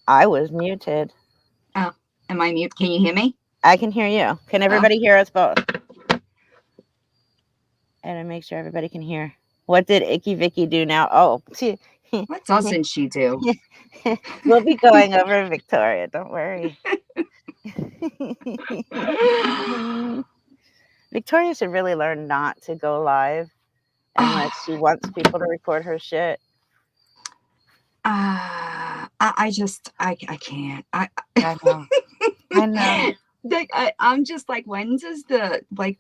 I was muted. Oh, am I mute? Can you hear me? I can hear you. Can Oh, everybody hear us both? And I make sure everybody can hear. What did Icky Vicky do now? Oh, what doesn't she do? we'll be going over Victoria. Don't worry. Victoria should really learn not to go live unless she wants people to record her shit. I can't. I know. I know. Like I'm just like, when does the like,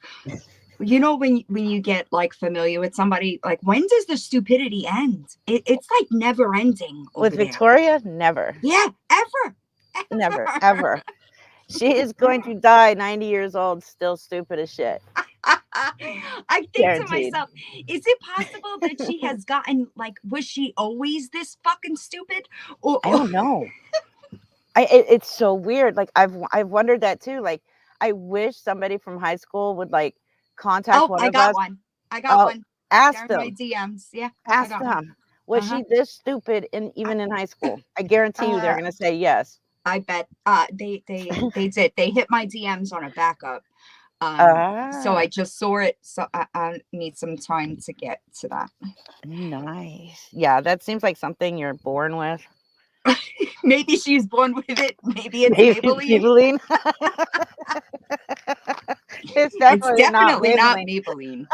you know, when you get like familiar with somebody, like when does the stupidity end? It's like never ending With over there. Victoria, never. Yeah, ever, Never. ever. Ever. She is going to die 90 years old, still stupid as shit. I think to Guaranteed. myself, is it possible that she has gotten like, was she always this fucking stupid? I don't know. It's so weird. Like I've wondered that too. Like I wish somebody from high school would like contact Oh, one I of got us. one. I got Oh, one. ask They're in my them. DMs. Yeah, I Ask got one. them. Was Uh-huh. she this stupid I, even in high school? I guarantee you they're uh gonna say yes. I bet they did. They hit my DMs on a backup. So I Ah, just saw it. So I need some time to get to that. nice. Yeah, that seems like something you're born with. Maybe she's born with it. Maybe it's Maybe it's Maybelline. Maybelline. It's It's definitely not definitely not Maybelline. Maybelline.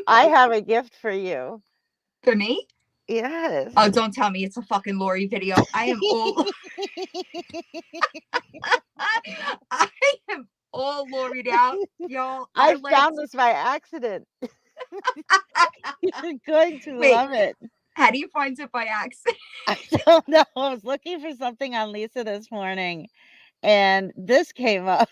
I have a gift for you. For me? Yes. Oh, don't tell me it's a fucking Lori video. I am all I am all Lori'd out, y'all. I I like found this by accident. You're going to wait, love it. how do you find it by accident? I don't know. I was looking for something on Lisa this morning, and this came up.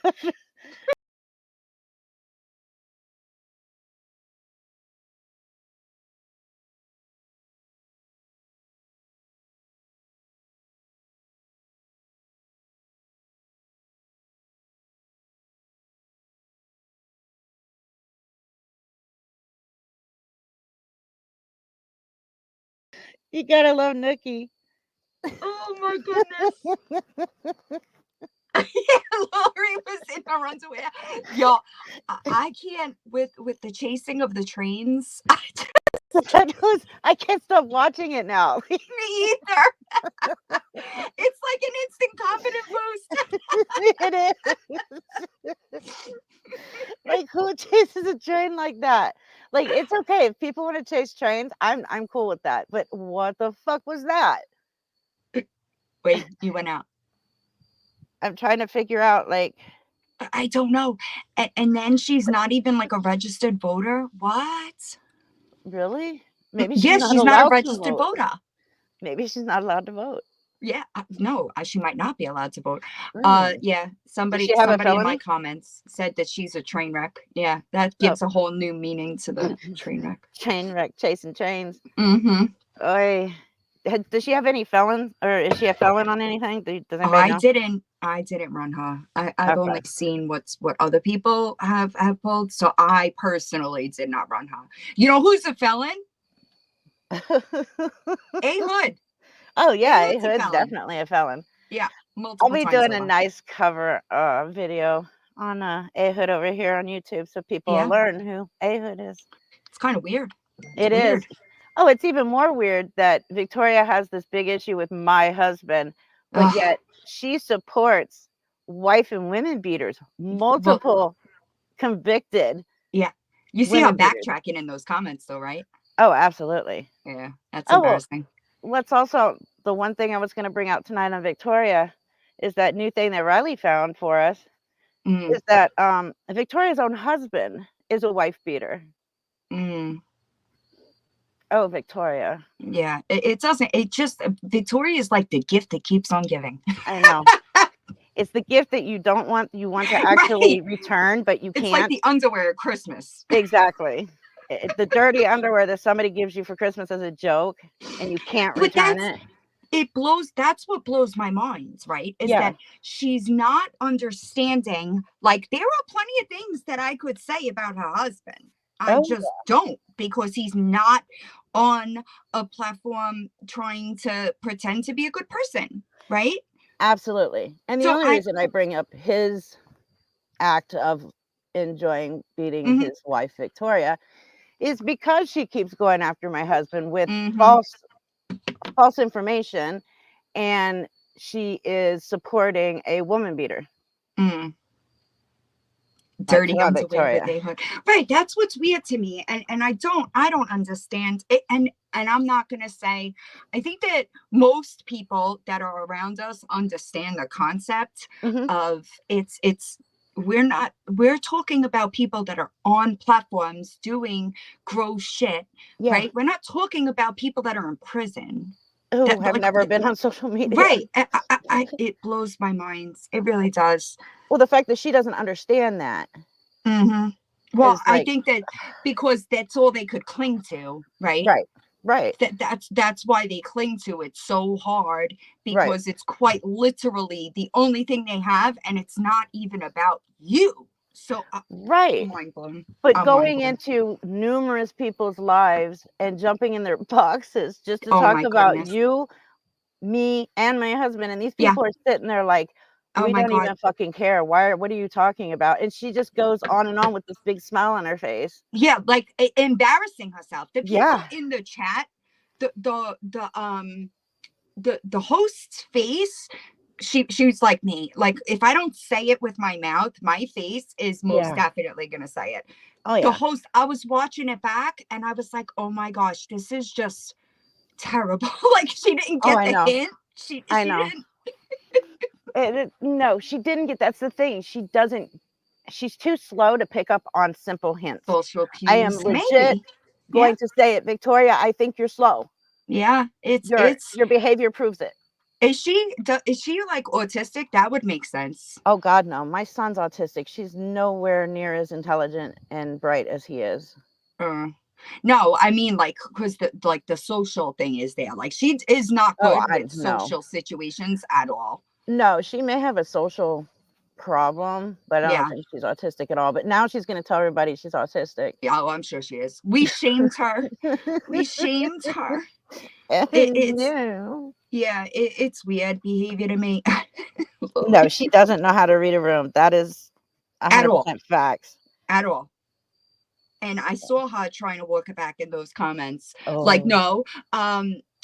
You gotta love Nookie. Oh my goodness. Yeah, Lori was in her underwear. Y'all, I can't with the chasing of the trains. I can't stop watching it now. Me either. It's like an instant confident It is. Like who chases a train like that? Like it's okay if people want to chase trains. I'm cool with that. But what the fuck was that? boost. Wait, you went out. I'm trying to figure out like I don't know. And then she's not even like a registered voter. What? really? Maybe she's Yes, not she's not a allowed to registered vote. voter. Maybe she's not allowed to vote. Yeah, no, she might not be allowed to vote. Mm. Yeah, Does somebody she have a somebody in my felony? comments said that she's a train wreck. Yeah, that Oh, gives a whole new meaning to the train wreck. train wreck, chasing trains. Mm-hmm. Oy. Does she have any felons, or is she a felon on anything? Does Oh, anybody know? I didn't run her. I've only Okay. seen what other people have pulled. So I personally did not run her. You know who's a felon? A Hood. Oh A yeah, Hood's a Hood's felon. definitely a felon. Yeah, I'll multiple be times doing a over. nice cover video on Hood over here on YouTube so people will Yeah, learn who Hood is. it's kind of weird. It's It is. weird. Oh, it's even more weird that Victoria has this big issue with my husband, but Ugh. yet she supports wife and women beaters, Well, multiple convicted yeah. You see her women beaters. backtracking in those comments, though, right? Oh, absolutely. Yeah, that's Oh, well, embarrassing. let's also, the one thing I was going to bring out tonight on Victoria is that new thing that Riley found for us Mm, is that Victoria's own husband is a wife beater. mm, Oh, Victoria. yeah, it doesn't. It just Victoria is like the gift that keeps on giving, I know. It's the gift that you want to actually right? return, but you It's like can't. the underwear at Christmas. Exactly. The dirty underwear that somebody gives you for Christmas as a joke and you can't But return it. it blows. That's what blows my mind, right? Is Yeah. that she's not understanding. Like there are plenty of things that I could say about her husband. I Oh, just don't, because he's not. on a platform trying to pretend to be a good person, right? Absolutely. And the So only I reason I bring up his act of enjoying beating mhm, his wife, Victoria, is because she keeps going after my husband with mhm, false information, and she is supporting a woman beater mm. like Dirty Aunt underwear with Victoria. a hood. Right. That's what's weird to me. And I don't understand it. And I'm not gonna say I think that most people that are around us understand the concept Mhm. of it's we're talking about people that are on platforms doing gross shit, Yeah. right? We're not talking about people that are in prison. Who That have like never been on social media. right. It blows my mind. It really does. Well, the fact that she doesn't understand that Hmm. Well, is I like, think that because that's all they could cling to, right? right, right, That's why they cling to it so hard right, because it's quite literally the only thing they have, and it's not even about you. So right. mind blown. But I'm mind going blown. into numerous people's lives and jumping in their boxes just to Oh talk my about goodness. you, me, and my husband, and these Yeah. people are sitting there like, Oh "We my don't God. even fucking care. What are you talking about?" And she just goes on with this big smile on her face. Yeah, like embarrassing herself. The people Yeah, in the chat, the host's face, she was like me, like if I don't say it with my mouth, my face is most yeah. definitely gonna say it. Oh, The yeah. host, I was watching it back and I was like, oh my gosh, this is just terrible. Like she didn't Oh, get I the know. hint. I She know. didn't. No, she didn't get that's the thing. She's too slow to pick up on simple hints. Social I am cues, legit maybe. Yeah. going to say it, Victoria, I think you're slow. Yeah, Your it's your behavior proves it. is she like autistic? That would make sense. Oh god, no. My son's autistic. She's nowhere near as intelligent and bright as he is. uh, no, I mean like because the social thing is there. Like she is not Oh, good I with no. social situations at all. No, she may have a social problem, but I don't Yeah. think she's autistic at all. But now she's gonna tell everybody she's autistic. Yeah, oh, I'm sure she is. We shamed her. We shamed her. It's No. yeah, it's weird behavior to me. No, she doesn't know how to read a room. That is At all. 100% facts. At all. And I saw her trying to work it back in those comments. Like, Oh. no,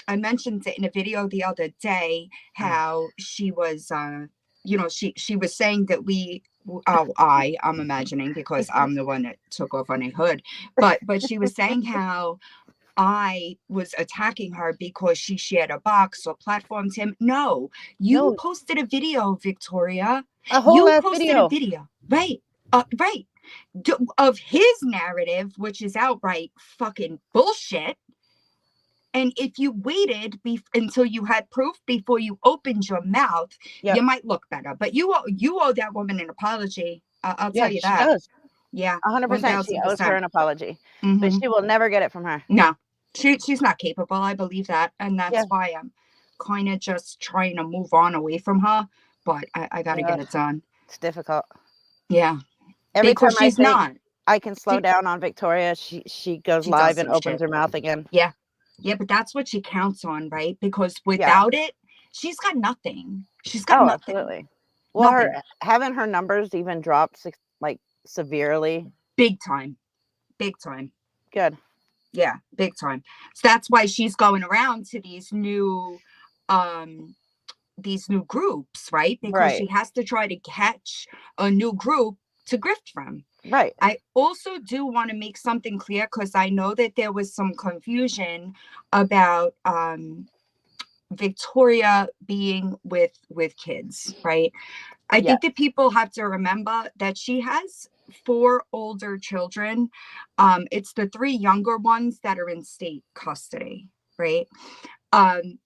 I mentioned it in a video the other day how she was she was saying that I'm imagining because I'm the one that took off on a hood. But she was saying how I was attacking her because she shared a box or platformed him. No, you No, posted a video, Victoria. a whole You ass posted a video. video, right? Right. Of his narrative, which is outright fucking bullshit. And if you waited until you had proof before you opened your mouth, Yep. you might look better. But you owe that woman an apology. I'll tell Yeah, you she that. does. Yeah, 100%. She owes her 1000%. an apology, but Mm-hmm. she will never get it from her. No, she's not capable. I believe that, and that's Yeah. why I'm kind of just trying to move on away from her. But I got to get Ugh, it done. it's difficult. Yeah, Every because time I she's think not. I can slow down on Victoria, she goes She does live and some opens shit. her mouth again. Yeah, yeah, but that's what she counts on, right? Because Yeah. without it, she's got nothing. She's got Oh, nothing. absolutely. Well, her Nothing. having her numbers even dropped like severely. Big time. Big time. Good. Yeah, big time. So that's why she's going around to um these new groups, right? Because Right. she has to try to catch a new group to grift from. Right. I also do want to make something clear because I know that there was some confusion about Victoria being with kids, right? I Yeah. think that people have to remember that she has four older children. It's the three younger ones that are in state custody, right?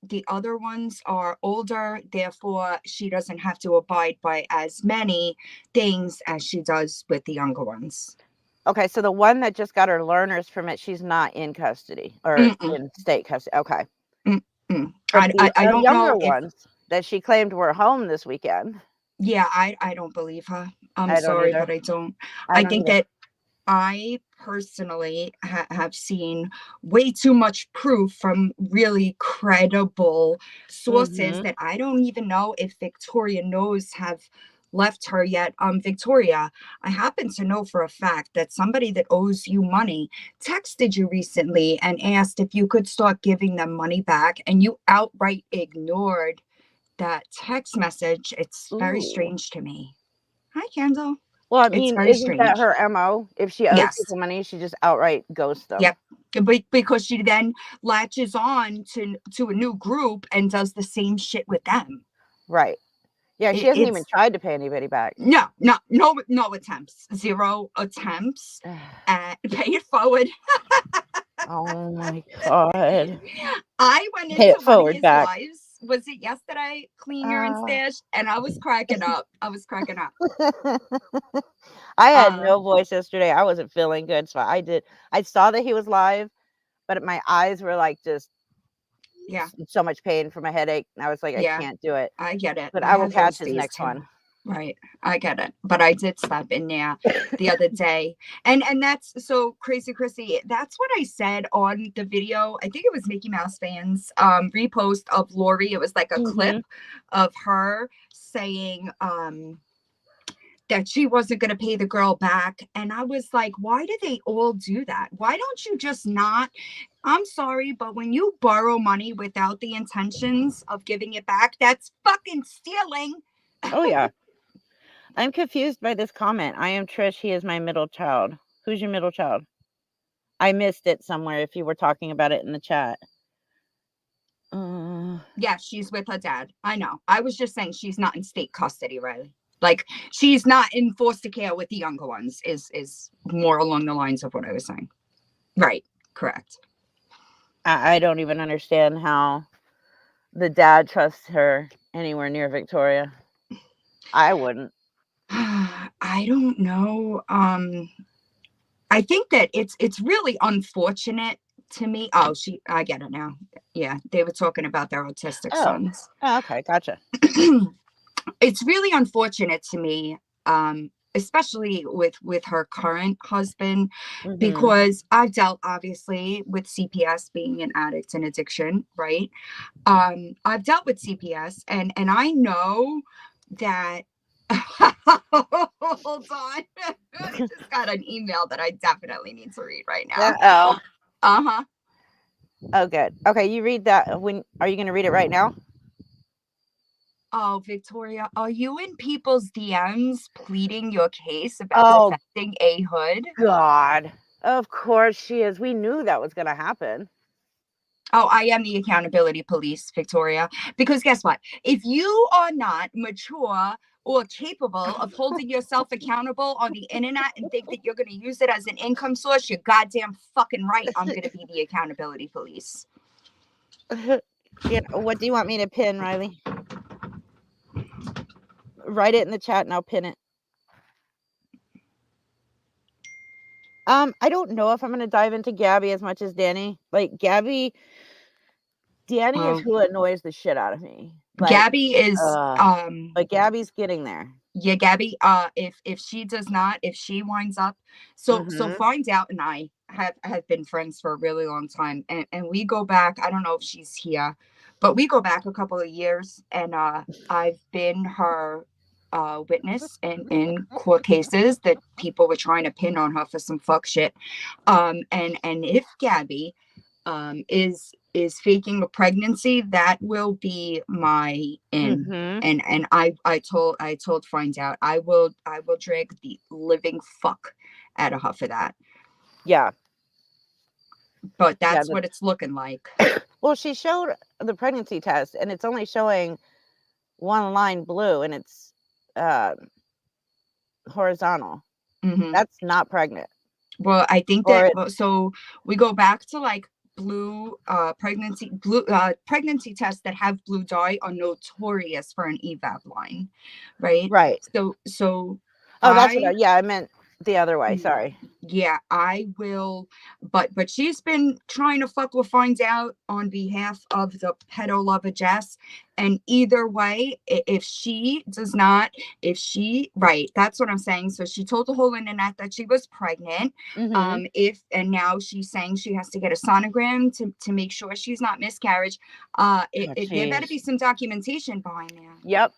The other ones are older, therefore she doesn't have to abide by as many things as she does with the younger ones. Okay, so the one that just got her learner's permit, she's not in custody or Mm-mm, in state custody. Okay. mm-mm. But the I don't younger know if ones that she claimed were home this weekend, yeah, I don't believe her. I'm I don't sorry, either. but I don't. I I don't think either. that I personally have seen way too much proof from really credible sources Mhm. that I don't even know if Victoria knows have left her yet. Victoria, I happen to know for a fact that somebody that owes you money texted you recently and asked if you could start giving them money back, and you outright ignored that text message. It's very Ooh. strange to me. Hi, Kendall. Well, I It's mean, very isn't that strange. her MO? If she owes Yes. people money, she just outright ghosts them. Yep. Because she then latches on to a new group and does the same shit with them. Right. Yeah, she hasn't even It's tried to pay anybody back. no attempts. Zero attempts at pay it forward. Oh my god. I went Pay into it one of forward his back. lives. Was it yesterday? Clean your and Uh, stash, and I was cracking up. I was cracking up. I had Uh, no voice yesterday. I wasn't feeling good, so I saw that he was live, but my eyes were, like, just yeah, so much pain from a headache, and I was like, "I yeah. can't do it." I get it. But I I will have catch those his days next too. one. Right. I get it. But I did stop in there the other day. And that's so crazy, Chrissy. That's what I said on the video. I think it was Mickey Mouse fans repost of Lori. It was like a clip Mhm. of her saying that she wasn't going to pay the girl back. And I was like, why do they all do that? Why don't you just not? I'm sorry, but when you borrow money without the intentions of giving it back, that's fucking stealing. Oh, yeah. I'm confused by this comment. I am Trish, he is my middle child. Who's your middle child? I missed it somewhere if you were talking about it in the chat. Uh, Yeah, she's with her dad. I know. I was just saying she's not in state custody, Riley. Like she's not in foster care with the younger ones. Is more along the lines of what I was saying. Right. Correct. I don't even understand how the dad trusts her anywhere near Victoria. I wouldn't. I don't know. I think that it's really unfortunate to me. Oh, I get it now. Yeah, they were talking about their autistic Oh. sons. Oh, okay, gotcha. It's really unfortunate to me, especially with her current husband, Mhm. because I've dealt obviously with CPS, being an addict and addiction, right? I've dealt with CPS, and I know that. Hold on. I just got an email that I definitely need to read right now. Uh-oh. Uh-huh. Oh, good. Okay, you read that. When are you gonna read it right now? Oh, Victoria, are you in people's DMs pleading your case about Oh defending A Hood? god. Of course she is. We knew that was gonna happen. Oh, I am the accountability police, Victoria. Because guess what? If you are not mature or capable of holding yourself accountable on the internet and think that you're going to use it as an income source, you're goddamn fucking right. I'm going to be the accountability police. What do you want me to pin, Riley? Write it in the chat and I'll pin it. I don't know if I'm gonna dive into Gabby as much as Danny. Like Danny is Well, who annoys the shit out of me. Like, Gabby is but Gabby's getting there. yeah, Gabby, if she does not, if she winds up, so Mhm. Find Out and I have been friends for a really long time, and we go back, I don't know if she's here, but we go back a couple of years, and I've been her witness in court cases that people were trying to pin on her for some fuck shit. And if Gabby is faking a pregnancy, that will be my in. Mhm. And I told Find Out I will drag the living fuck out of her for that. Yeah. But Yeah, that's what it's looking like. well, she showed the pregnancy test and it's only showing one line blue and it's horizontal. Hmm. That's not pregnant. Well, I think Or that it, well, so we go back to like blue pregnancy tests that have blue dye are notorious for an evap line, right? right. So Oh, that's what I I meant The other way, Mm, sorry. yeah, I will, but she's been trying to fuck or find out on behalf of the pedo lover Jess. And either way, if she does not, if she, right, that's what I'm saying. So she told the whole internet that she was pregnant. Mhm. If and now she's saying she has to get a sonogram to make sure she's not miscarriage. Oh, There better jeez. be some documentation behind there. Yep.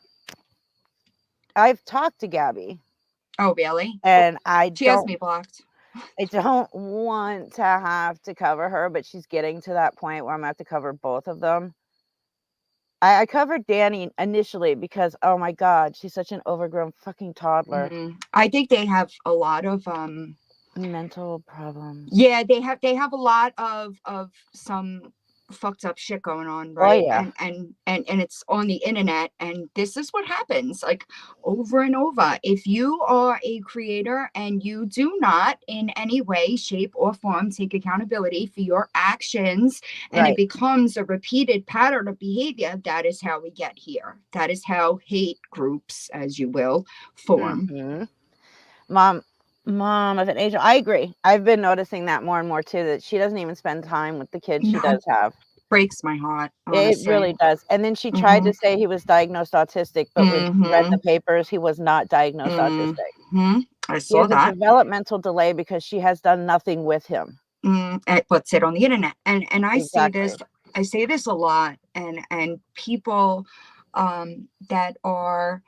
I've talked to Gabby, Oh, really? Oh, and she has me blocked. I don't want to have to cover her, but she's getting to that point where I'm gonna have to cover both of them. I covered Danny initially because, oh my god, she's such an overgrown fucking toddler. I think they have a lot of Mental problems. yeah, they have a lot of some fucked up shit going on, Oh, right? yeah. And it's on the internet, and this is what happens like over and over. If you are a creator and you do not in any way, shape, or form take accountability for your actions, and it Right. becomes a repeated pattern of behavior, that is how we get here. That is how hate groups, as you will, form. Mhm. Mom mom of an angel. I agree. I've been noticing that more and more too, that she doesn't even spend time with the kids she No, does have. breaks my heart, It honestly. really does. And then she tried Mm-hmm. to say he was diagnosed autistic, but when she read Mm-hmm. the papers, he was not diagnosed autistic. Mm-hmm. I He saw has a that. developmental delay because she has done nothing with him. It puts it on the internet, and I say this, Exactly. I say this a lot, and people that are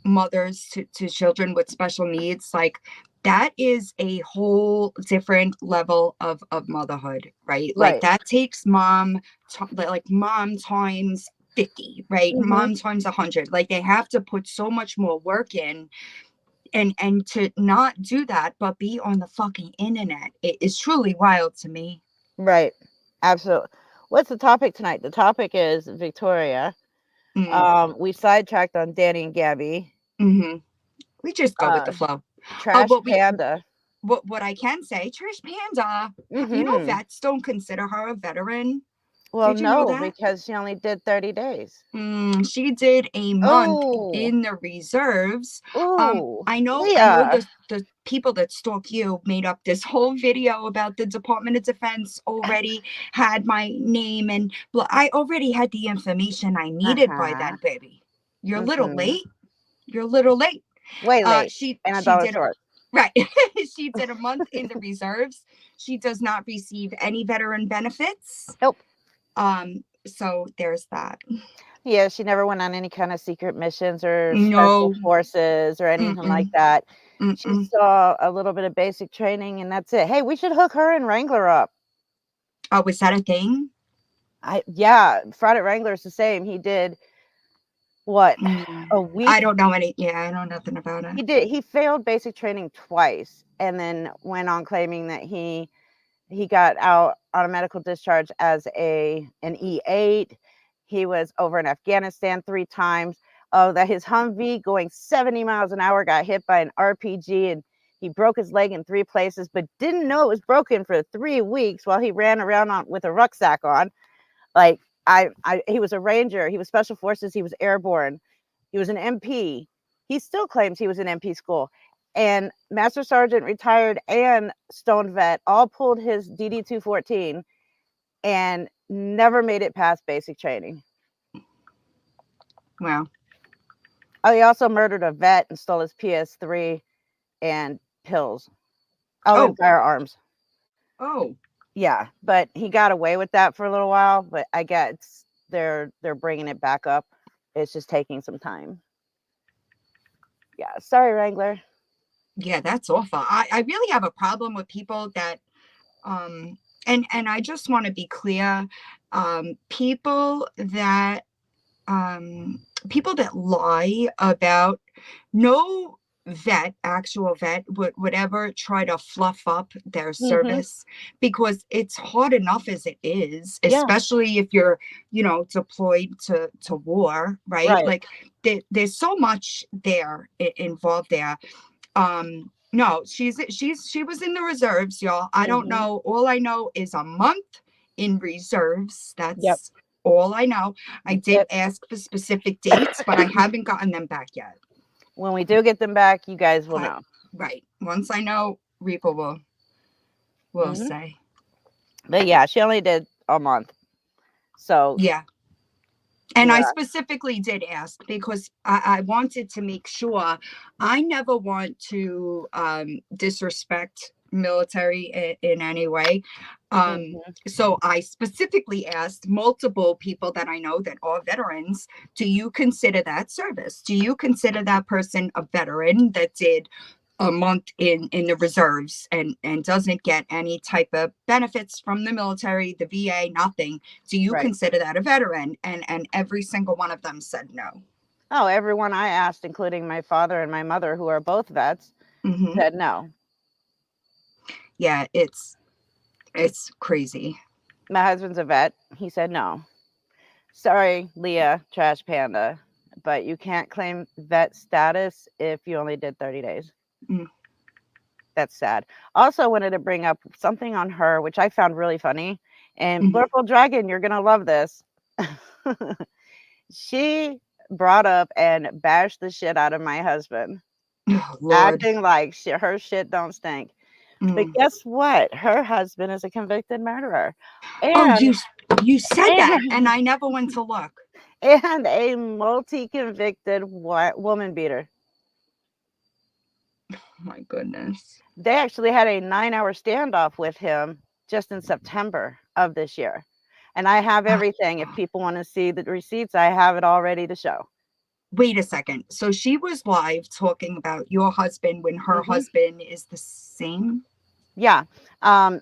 mothers to children with special needs, like that is a whole different level of motherhood, right? Like Right. that takes like mom times 50, right? Mhm. Mom times 100. Like they have to put so much more work in, and to not do that but be on the fucking internet, it is truly wild to me. Right. Absolutely. What's the topic tonight? The topic is Victoria. Mm, We sidetracked on Danny and Gabby. hmm we just go with Uh, the flow. Oh, Trash but we Panda. what I can say, Trish Panda, you know, Mhm. vets don't consider her a veteran. Well, Did you know no, that? because she only did 30 days. She did a month Oh. in the reserves. Ooh. I know Leah. the people that stalk you made up this whole video about the Department of Defense already had my name, and I already had the information I needed by Uh-huh. then, baby. You're a little Mhm. late. You're a little late. Way late and a She dollar did a short. right. She did a month in the reserves. She does not receive any veteran benefits. Nope. So there's that. Yeah, she never went on any kind of secret missions or special No. forces or anything like Mm-mm. that. She Mm-mm. saw a little bit of basic training and that's it. Hey, we should hook her and Wrangler up. Oh, was that a thing? Yeah, Friday Wrangler's the same. He did what? A I week? don't know any. Yeah, I know nothing about it. He failed basic training twice and then went on claiming that he got out on a medical discharge as an E8. He was over in Afghanistan 3 times. Oh, that his Humvee going 70 miles an hour got hit by an RPG and he broke his leg in 3 places, but didn't know it was broken for 3 weeks while he ran around with a rucksack on. Like he was a ranger, he was special forces, he was airborne, he was an MP. He still claims he was in MP school. And Master Sergeant retired and Stone Vet all pulled his DD 214 and never made it past basic training. Wow. Oh, he also murdered a vet and stole his PS3 and pills. Oh, and Oh. firearms. Oh. Yeah, but he got away with that for a little while. But I guess they're bringing it back up. It's just taking some time. Yeah, sorry, Wrangler. Yeah, that's awful. I really have a problem with people that and I just want to be clear, people that people that lie about no actual vet would ever try to fluff up their Mhm. service, because it's hard enough as it is, Yeah. especially if you're, deployed to war, right? Right. Like there's so much there involved there. No, she was in the reserves, y'all. I don't Mhm. know. All I know is a month in reserves. Yep. That's all I know. I That's did it. ask for specific dates, but I haven't gotten them back yet. When we do get them back, you guys will I know. Right. Once I know, Reaper will Hmm. say. But yeah, she only did a month. So Yeah. And I yeah. specifically did ask because I wanted to make sure. I never want to disrespect military in any way. Hmm. So I specifically asked multiple people that I know that are veterans, do you consider that service? Do you consider that person a veteran that did a month in the reserves and doesn't get any type of benefits from the military, the VA, nothing? Do you Right. consider that a veteran? And every single one of them said no. Oh, everyone I asked, including my father and my mother, who are both vets, Hmm. said no. Yeah, it's crazy. My husband's a vet. He said no. Sorry, Leah, Trash Panda, but you can't claim vet status if you only did 30 days. Mm, That's sad. Also, wanted to bring up something on her, which I found really funny. And mhm. Purple Dragon, you're going to love this. She brought up and bashed the shit out of my husband, Oh, Lord. acting like her shit don't stink. But Mm. guess what? Her husband is a convicted murderer Oh, and you said that, and and, I never went to look. and a multi-convicted woman beater. Oh, my goodness. They actually had a 9-hour standoff with him just in September of this year. And I have Ah, everything. If people want to see the receipts, I have it all ready to show. wait a second. So she was live talking about your husband when her Hmm. husband is the same? Yeah. Um,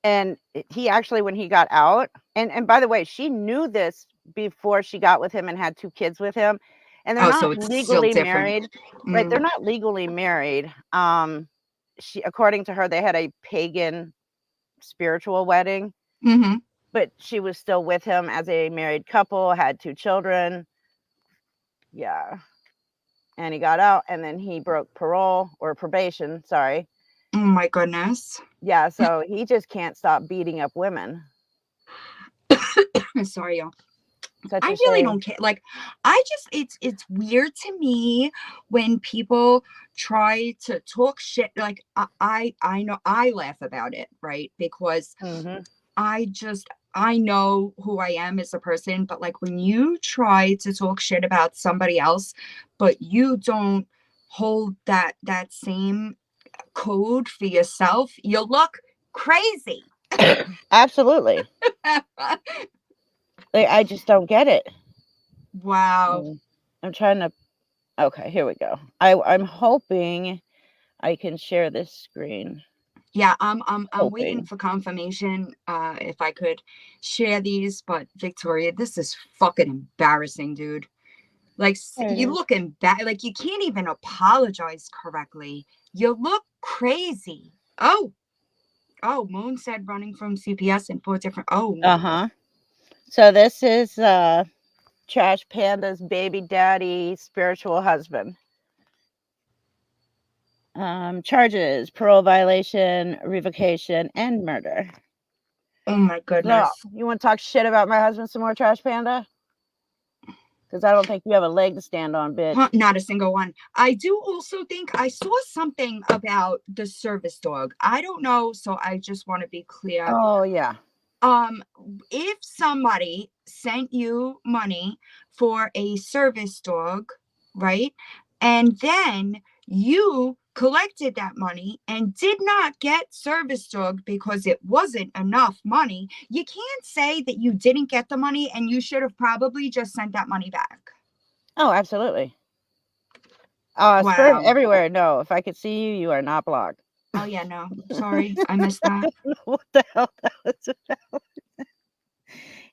and he actually, when he got out, and by the way, she knew this before she got with him and had 2 kids with him. And they're Oh, not so it's still legally different. married, right? Mm. They're not legally married. She, according to her, they had a pagan spiritual wedding, Mm-hmm. but she was still with him as a married couple, had 2 children. Yeah. And he got out and then he broke parole or probation, sorry. Oh, my goodness. Yeah, so he just can't stop beating up women. Sorry, y'all. Such I a really shame. don't care. Like, I just it's weird to me when people try to talk shit. Like, I know I laugh about it, right? Because Mhm. I just I know who I am as a person, but like when you try to talk shit about somebody else, but you don't hold that same code for yourself, you look crazy. Absolutely. Like, I just don't get it. Wow. Mm. I'm trying to okay, here we go. I'm hoping I can share this screen. Yeah, I'm waiting Hoping. for confirmation if I could share these, but Victoria, this is fucking embarrassing, dude. Like There it you is. looking bad, like you can't even apologize correctly. You look crazy. Oh, Moon said running from CPS in 4 different. Oh no. Uh-huh. So this is Trash Panda's baby daddy spiritual husband. Charges: parole violation, revocation, and murder. Oh my So, goodness. you want to talk shit about my husband some more, Trash Panda? Because I don't think you have a leg to stand on, Huh, bitch. not a single one. I do also think I saw something about the service dog. I don't know, so I just want to be clear. Oh, yeah. um if somebody sent you money for a service dog, right, and then you collected that money and did not get service dog because it wasn't enough money, you can't say that you didn't get the money and you should have probably just sent that money back. Oh, absolutely. Sperm Wow. everywhere. No, if I could see you, you are not blocked. Oh yeah, no, sorry, I missed that. What the hell that was about?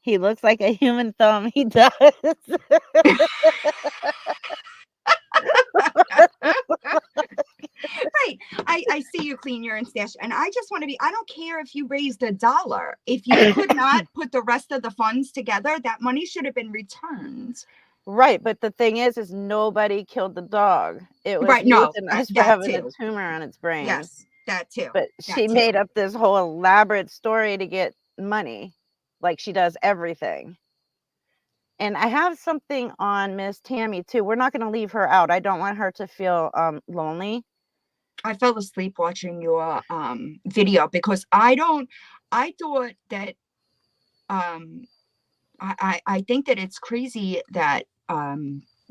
He looks like a human thumb. He does. Right. I see you clean urine stash. And I just want to be, I don't care if you raised $1. If you could not put the rest of the funds together, that money should have been returned. Right, but the thing is nobody killed the dog. It was Right. No, euthanized for that having a too. tumor on its brain. Yes, that too. But That she too. made up this whole elaborate story to get money, like she does everything. And I have something on Miss Tammy too. We're not going to leave her out. I don't want her to feel lonely. I fell asleep watching your video because I thought that um I think that it's crazy that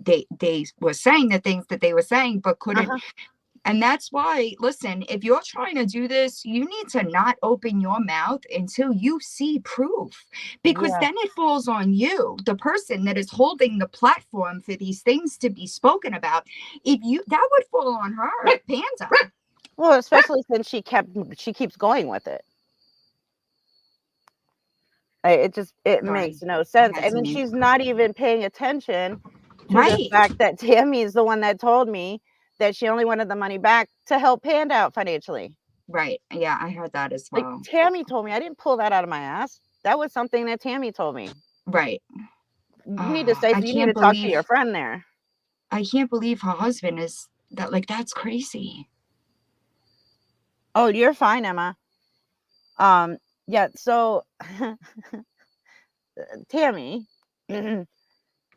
they were saying the things that they were saying but couldn't. Uh-huh. And that's why, listen, if you're trying to do this, you need to not open your mouth until you see proof, because Yeah. then it falls on you, the person that is holding the platform for these things to be spoken about. If you, that would fall on her, Panda. Well, especially since she keeps going with it. It Sorry, makes no I sense. had And to then mute. she's not even paying attention to the Right, fact that Tammy is the one that told me that she only wanted the money back to help Panda out financially. right. Yeah, I heard that as Like well. Tammy told me, I didn't pull that out of my ass. That was something that Tammy told me. Right. You need to talk to your friend there. I can't believe her husband is that, like, that's crazy. Oh, you're fine, Emma. Yeah, so Tammy,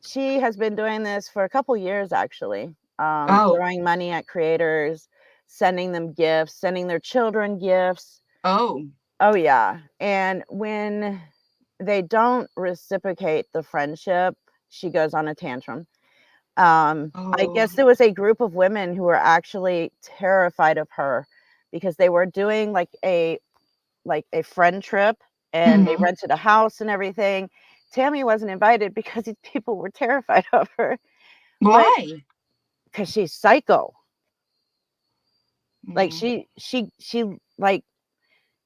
she has been doing this for a couple years actually. Oh, Throwing money at creators, sending them gifts, sending their children gifts. oh, Oh yeah. And when they don't reciprocate the friendship, she goes on a tantrum. I oh. guess there was a group of women who were actually terrified of her because they were doing like a friend trip, and they Mhm. rented a house and everything. Tammy wasn't invited because these people were terrified of her, but Why? because she's psycho. Like Mm, like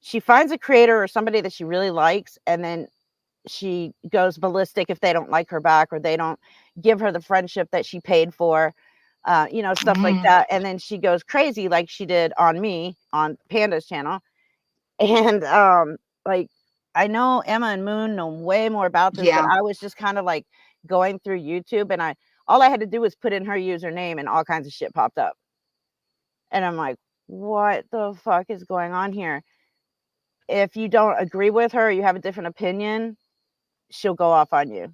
she finds a creator or somebody that she really likes, and then she goes ballistic if they don't like her back or they don't give her the friendship that she paid for, stuff like mm, that. And then she goes crazy like she did on me on Panda's channel. And like I know Emma and Moon know way more about this, but yeah. I was just kind of like going through YouTube, and I all I had to do was put in her username and all kinds of shit popped up. And I'm like, what the fuck is going on here? If you don't agree with her, or you have a different opinion, she'll go off on you.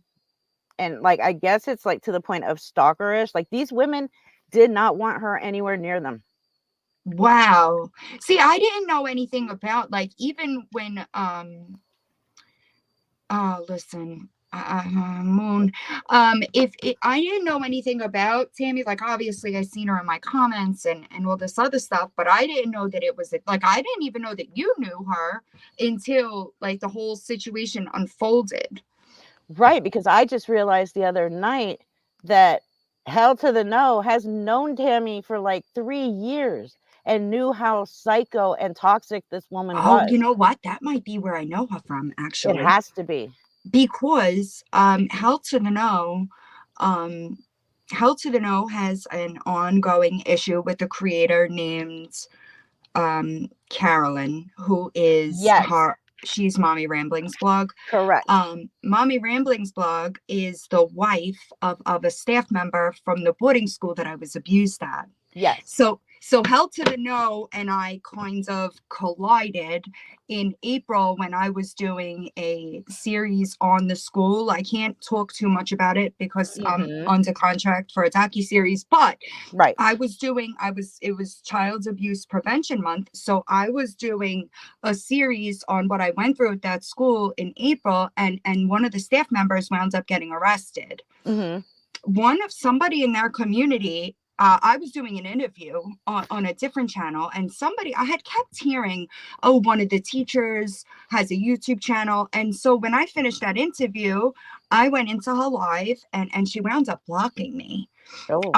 And like I guess it's like to the point of stalkerish. Like these women did not want her anywhere near them. Wow. See, I didn't know anything about, like, even when listen, Moon, if it, I didn't know anything about Tammy, like, obviously I seen her in my comments and all this other stuff, but I didn't know that it was like, I didn't even know that you knew her until, like, the whole situation unfolded. Right, because I just realized the other night that Hell to the No has known Tammy for like 3 years and knew how psycho and toxic this woman Oh, you was. know what? That might be where I know her from, It actually. has to be. Because Hell to the No, um, Hell to the No has an ongoing issue with the creator named Carolyn, who is Yes, her. She's Mommy Ramblings blog. correct. Mommy Ramblings blog is the wife of a staff member from the boarding school that I was abused at. Yes. So Hell to the No and I kind of collided in April when I was doing a series on the school. I can't talk too much about it because I'm Hmm. under contract for a docu-series, but Right. it was Child Abuse Prevention Month. So I was doing a series on what I went through at that school in April, and one of the staff members wound up getting arrested. Hmm. One of somebody in their community, I was doing an interview on a different channel, and somebody I had kept hearing, oh, one of the teachers has a YouTube channel. And so when I finished that interview, I went into her live, and she wound up blocking me. Oh.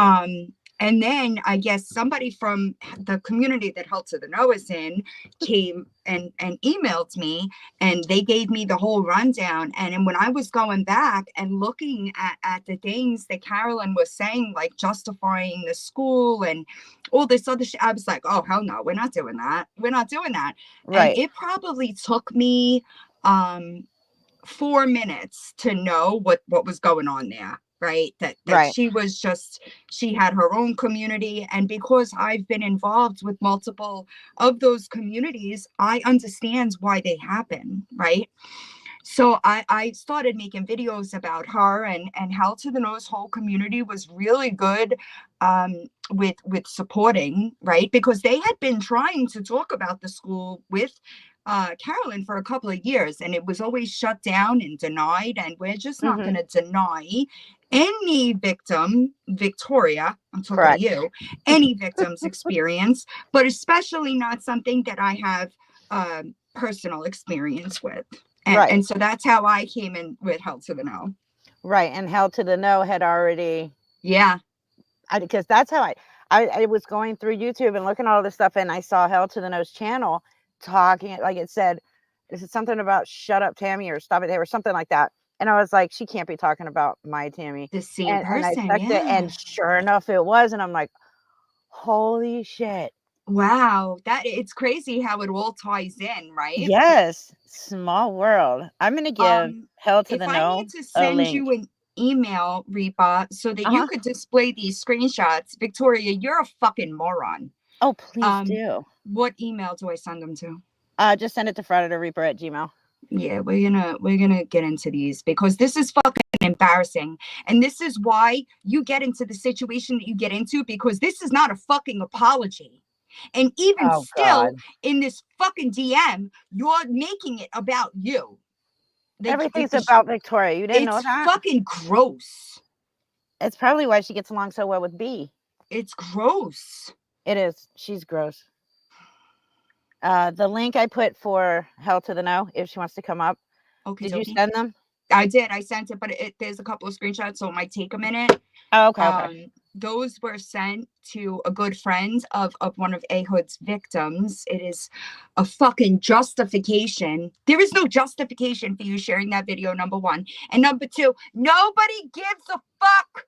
And then I guess somebody from the community that Hell to the No is in came and emailed me, and they gave me the whole rundown. And then when I was going back and looking at the things that Carolyn was saying, like justifying the school and all this other shit, I was like, oh, hell no, we're not doing that. We're not doing that. And Right. it probably took me 4 minutes to know what was going on there, right? That Right. she was just, she had her own community, and because I've been involved with multiple of those communities, I understand why they happen, right? So I started making videos about her, and Hell to the Nose whole community was really good with supporting, right? Because they had been trying to talk about the school with Carolyn for a couple of years, and it was always shut down and denied. And we're just not going to deny any victim, Victoria, I'm talking to Correct. you, any victim's experience, but especially not something that I have personal experience with. Right. And so that's how I came in with Hell to the No. Right. And Hell to the No had already, Yeah. because that's how I was going through YouTube and looking at all this stuff, and I saw Hell to the No's channel talking, like it said, is it something about shut up Tammy or stop it or something like that. And I was like, she can't be talking about my Tammy. The same And I person. checked it, Yeah. and sure enough, it was. And I'm like, holy shit. Wow. It's crazy how it all ties in, right? Yes. Small world. I'm going to give Hell to If the I No need to a send link. you an email, Reba, so that you could display these screenshots, Victoria, you're a fucking moron. Oh, please do. What email do I send them to? Just send it to FridayTheReaper@gmail.com. Yeah, we're gonna get into these because this is fucking embarrassing, and this is why you get into the situation that you get into, because this is not a fucking apology. And even still, in this fucking DM, you're making it about you. Like, everything's about Victoria. You didn't know that? It's fucking gross. It's probably why she gets along so well with B. It's gross. It is. She's gross. The link I put for Hell to the No, if she wants to come up. Okay. Did you send them? I did. I sent it, but there's a couple of screenshots, so it might take a minute. Oh, okay. Those were sent to a good friend of one of Ehud's victims. It is a fucking justification. There is no justification for you sharing that video, number one. And number two, nobody gives a fuck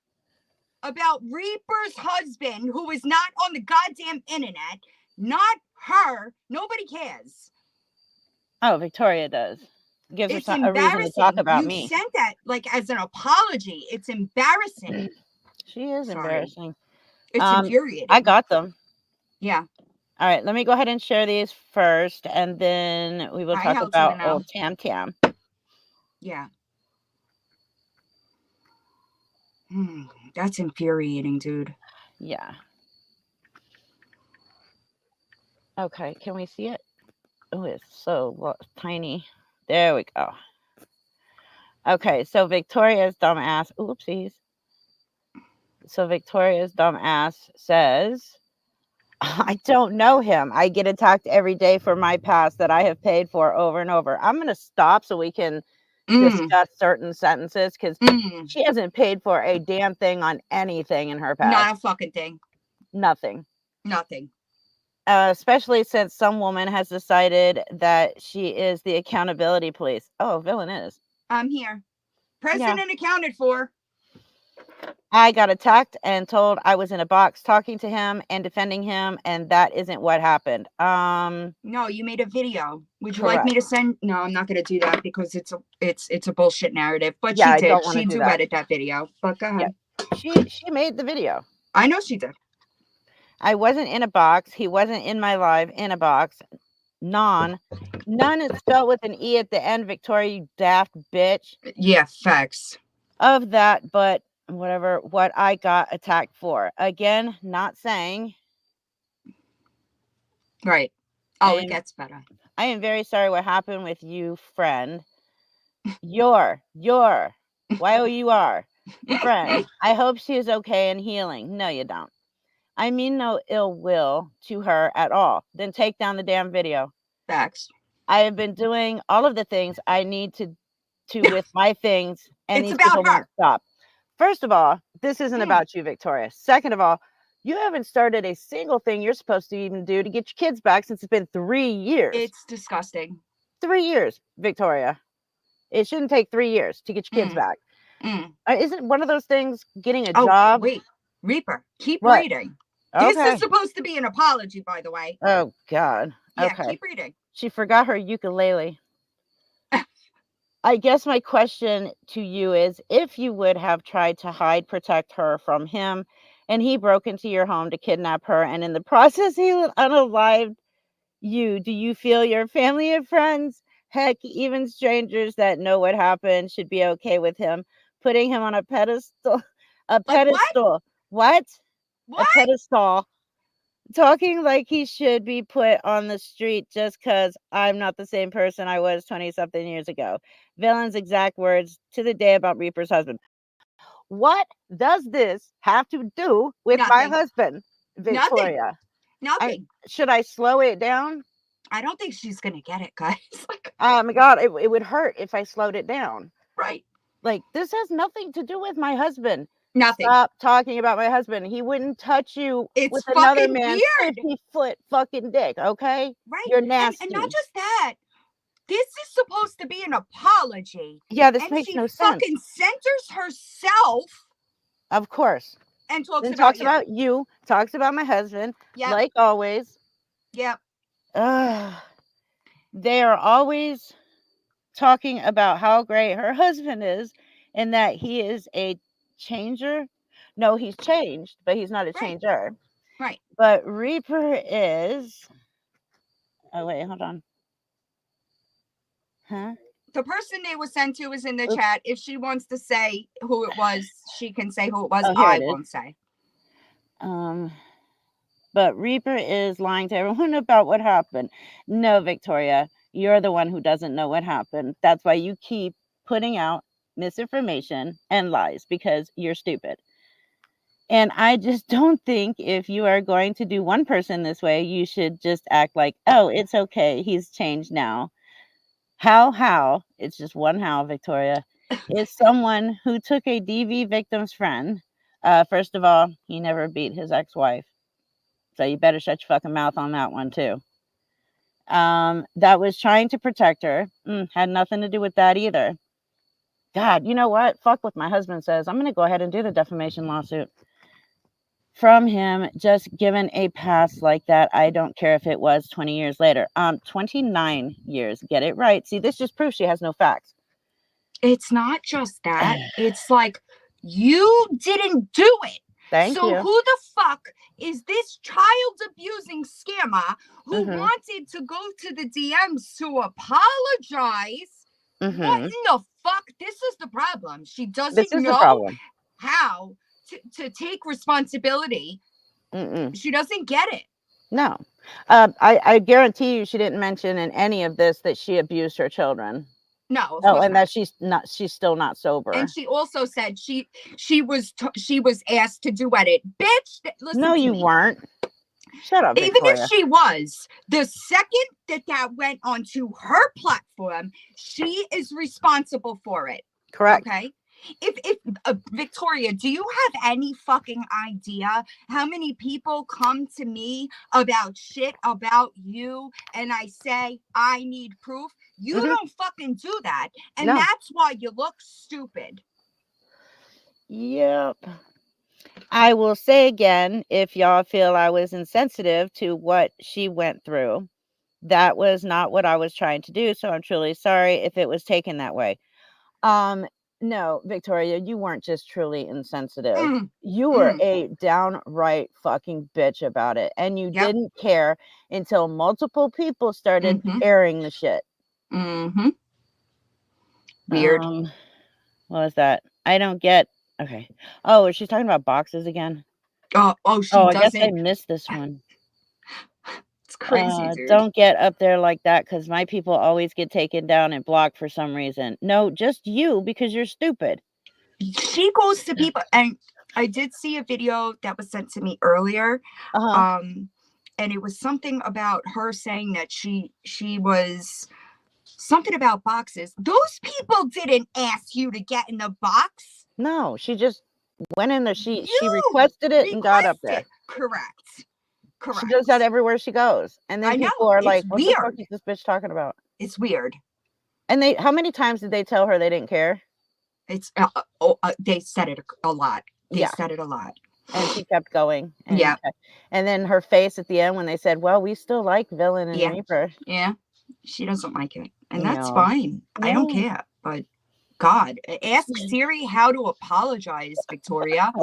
about Reaper's husband, who is not on the goddamn internet. Not her. Nobody cares. Oh, Victoria does. Gives It's her a reason to talk about me. You sent that like as an apology. It's embarrassing. She is embarrassing. It's infuriating. I got them. Yeah. All right, let me go ahead and share these first, and then we will talk about old Tam Tam. Yeah. That's infuriating, dude. Yeah. Okay, can we see it? Oh, it's so tiny. There we go. Okay, so Victoria's dumbass, oopsies. So Victoria's dumbass says, I don't know him. I get attacked every day for my past that I have paid for over and over. I'm going to stop so we can discuss certain sentences, because she hasn't paid for a damn thing on anything in her past. Not a fucking thing. Nothing. Nothing. Especially since some woman has decided that she is the accountability police. Oh, villain is. I'm here. Present and accounted for. I got attacked and told I was in a box talking to him and defending him, and that isn't what happened. No, you made a video. Would you like me to send? No, I'm not going to do that because it's a bullshit narrative. But yeah, she did. She do edit that video. But go ahead. Yeah. She made the video. I know she did. I wasn't in a box. He wasn't in my live in a box. None is spelled with an E at the end, Victoria, you daft bitch. Yeah, facts. Of that, but whatever, what I got attacked for. Again, not saying. Right. Oh, it gets better. I am very sorry what happened with you, friend. Y-O-U-R friend. I hope she is okay and healing. No, you don't. I mean no ill will to her at all. Then take down the damn video. Facts. I have been doing all of the things I need to with my things, and it's these about people her. won't stop. First of all, this isn't about you, Victoria. Second of all, you haven't started a single thing you're supposed to even do to get your kids back since it's been 3 years. It's disgusting. 3 years, Victoria. It shouldn't take 3 years to get your kids back. Isn't one of those things getting a job? Wait, Reaper, keep reading. Okay. This is supposed to be an apology, by the way. Oh, God. Yeah, keep reading. She forgot her ukulele. I guess my question to you is, if you would have tried to protect her from him, and he broke into your home to kidnap her, and in the process he unalived you, do you feel your family and friends Heck, even strangers that know what happened should be okay with him putting him on a pedestal. A Like what? pedestal. What? A What? pedestal. Talking like he should be put on the street just because I'm not the same person I was 20 something years ago. Villain's exact words to the day about Reaper's husband. What does this have to do with my Nothing. husband, Nothing. Victoria? Nothing. Should I slow it down? I don't think she's gonna get it, guys. Like, Oh my God, it would hurt if I slowed it down. right. Like, this has nothing to do with my husband. Nothing. Stop talking about my husband. He wouldn't touch you It's with another fucking man's weird. 50-foot fucking dick, okay? Right. You're And not nasty. just that. This is supposed to be an apology. Yeah, this And makes she no sense. fucking centers herself Of course. and talks Then about talks about you, talks about my husband, Yep. like always. Yep. They are always talking about how great her husband is and that he is a changer. No, he's changed, but he's not a Right. changer. Right. But Reaper is. Oh, wait, hold on. Huh? The person they were sent to is in the Oops. chat. If she wants to say who it was, she can say who it was. Oh, here I it is. won't say. But Reaper is lying to everyone about what happened. No, Victoria, you're the one who doesn't know what happened. That's why you keep putting out misinformation and lies, because you're stupid. And I just don't think if you are going to do one person this way, you should just act like, oh, it's okay. He's changed now. How? It's just one how, Victoria. Is someone who took a DV victim's friend. First of all, he never beat his ex-wife. So you better shut your fucking mouth on that one too. That was trying to protect her. Had nothing to do with that either. God, you know what? Fuck what my husband says. I'm going to go ahead and do the defamation lawsuit. From him, just given a pass like that, I don't care if it was 20 years later. 29 years. Get it right. See, this just proves she has no facts. It's not just that. It's like, you didn't do it. Thank so you. Who the fuck is this child abusing scammer who wanted to go to the DMs to apologize? What in the fuck? This is the problem. She doesn't know how to take responsibility. She doesn't get it. No. I guarantee you she didn't mention in any of this that she abused her children. No, and that she's still not sober. And she also said she was asked to duet it. Bitch, listen no, to you me. Weren't. Shut up, Even Victoria. if she was, the second that went onto her platform, she is responsible for it. Correct. Okay. If Victoria, do you have any fucking idea how many people come to me about shit about you and I say I need proof? You don't fucking do that. And that's why you look stupid. Yep. I will say again, if y'all feel I was insensitive to what she went through, that was not what I was trying to do. So I'm truly sorry if it was taken that way. No, Victoria, you weren't just truly insensitive. You were a downright fucking bitch about it. And you didn't care until multiple people started airing the shit. Weird. What was that? I don't get. Okay. Oh, is she talking about boxes again? I guess I missed this one. It's crazy, dude. Don't get up there like that, because my people always get taken down and blocked for some reason. No, just you, because you're stupid. She goes to people, and I did see a video that was sent to me earlier. And it was something about her saying that she was something about boxes. Those people didn't ask you to get in the box. No, she just went in there. She requested it and got up there. Correct. She does that everywhere she goes. And then people are like, what the fuck is this bitch talking about? It's weird. And how many times did they tell her they didn't care? It's they said it a lot. They said it a lot. And she kept going. And and then her face at the end when they said, well, we still like Villain and Reaper. Yeah. She doesn't like it. And that's fine. I don't care. But God, ask Siri how to apologize, Victoria,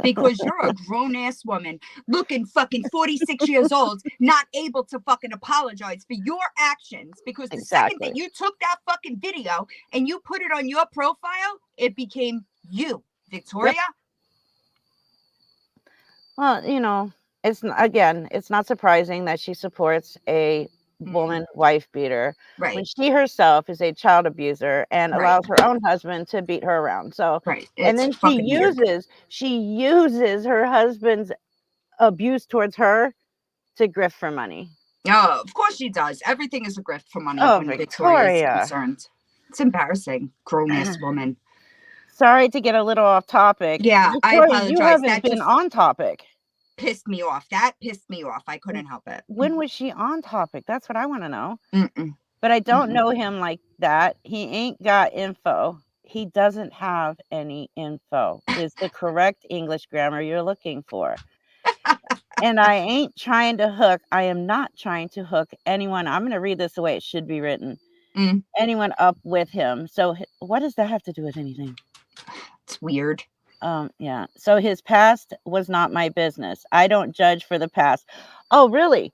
because you're a grown ass woman looking fucking 46 years old, not able to fucking apologize for your actions. Because the second Exactly. that you took that fucking video and you put it on your profile, it became you, Victoria. Yep. Well, again, it's not surprising that she supports a woman wife beater when Right, she herself is a child abuser and right, allows her own husband to beat her around. So, right. and It's then fucking weird. she uses her husband's abuse towards her to grift for money. Oh, of course she does. Everything is a grift for money Oh, when Victoria is Victoria. concerned. It's embarrassing, grown ass woman. Sorry to get a little off topic. Yeah, I Victoria, you apologize. haven't That been just on topic. pissed me off. That pissed me off. I couldn't help it. When was she on topic? That's what I want to know. Mm-mm, But I don't mm-mm. know him like that. He ain't got info. He doesn't have any info, is the correct English grammar you're looking for. And I ain't trying to hook. I am not trying to hook anyone. I'm going to read this the way it should be written. Mm. Anyone up with him. So what does that have to do with anything? It's weird. Yeah. So his past was not my business. I don't judge for the past. Oh, really?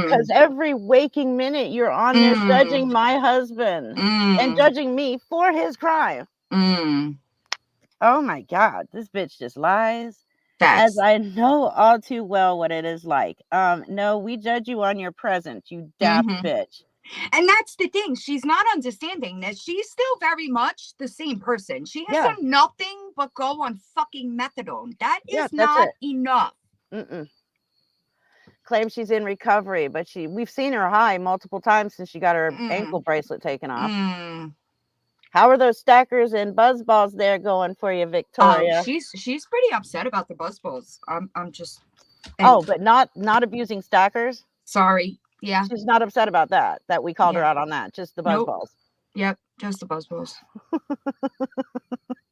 Because Mm, every waking minute you're on there mm, judging my husband and mm, judging me for his crime. mm. Oh my God, this bitch just lies. As Facts. I know all too well what it is like. No, we judge you on your present, you daft Mm-hmm. bitch. And that's the thing. She's not understanding that she's still very much the same person. She has Yeah, done nothing but go on fucking methadone. That yeah, is that's not it. enough. Mm-mm. Claims she's in recovery, but we've seen her high multiple times since she got her ankle Mm, bracelet taken off. mm. How are those stackers and buzzballs there going for you, Oh, Victoria? she's pretty upset about the buzzballs. I'm just Oh, and but not abusing stackers? sorry. Yeah. She's not upset about that we called her Yeah. out on that, just the Nope. buzzballs. Yep. Just the buzzballs.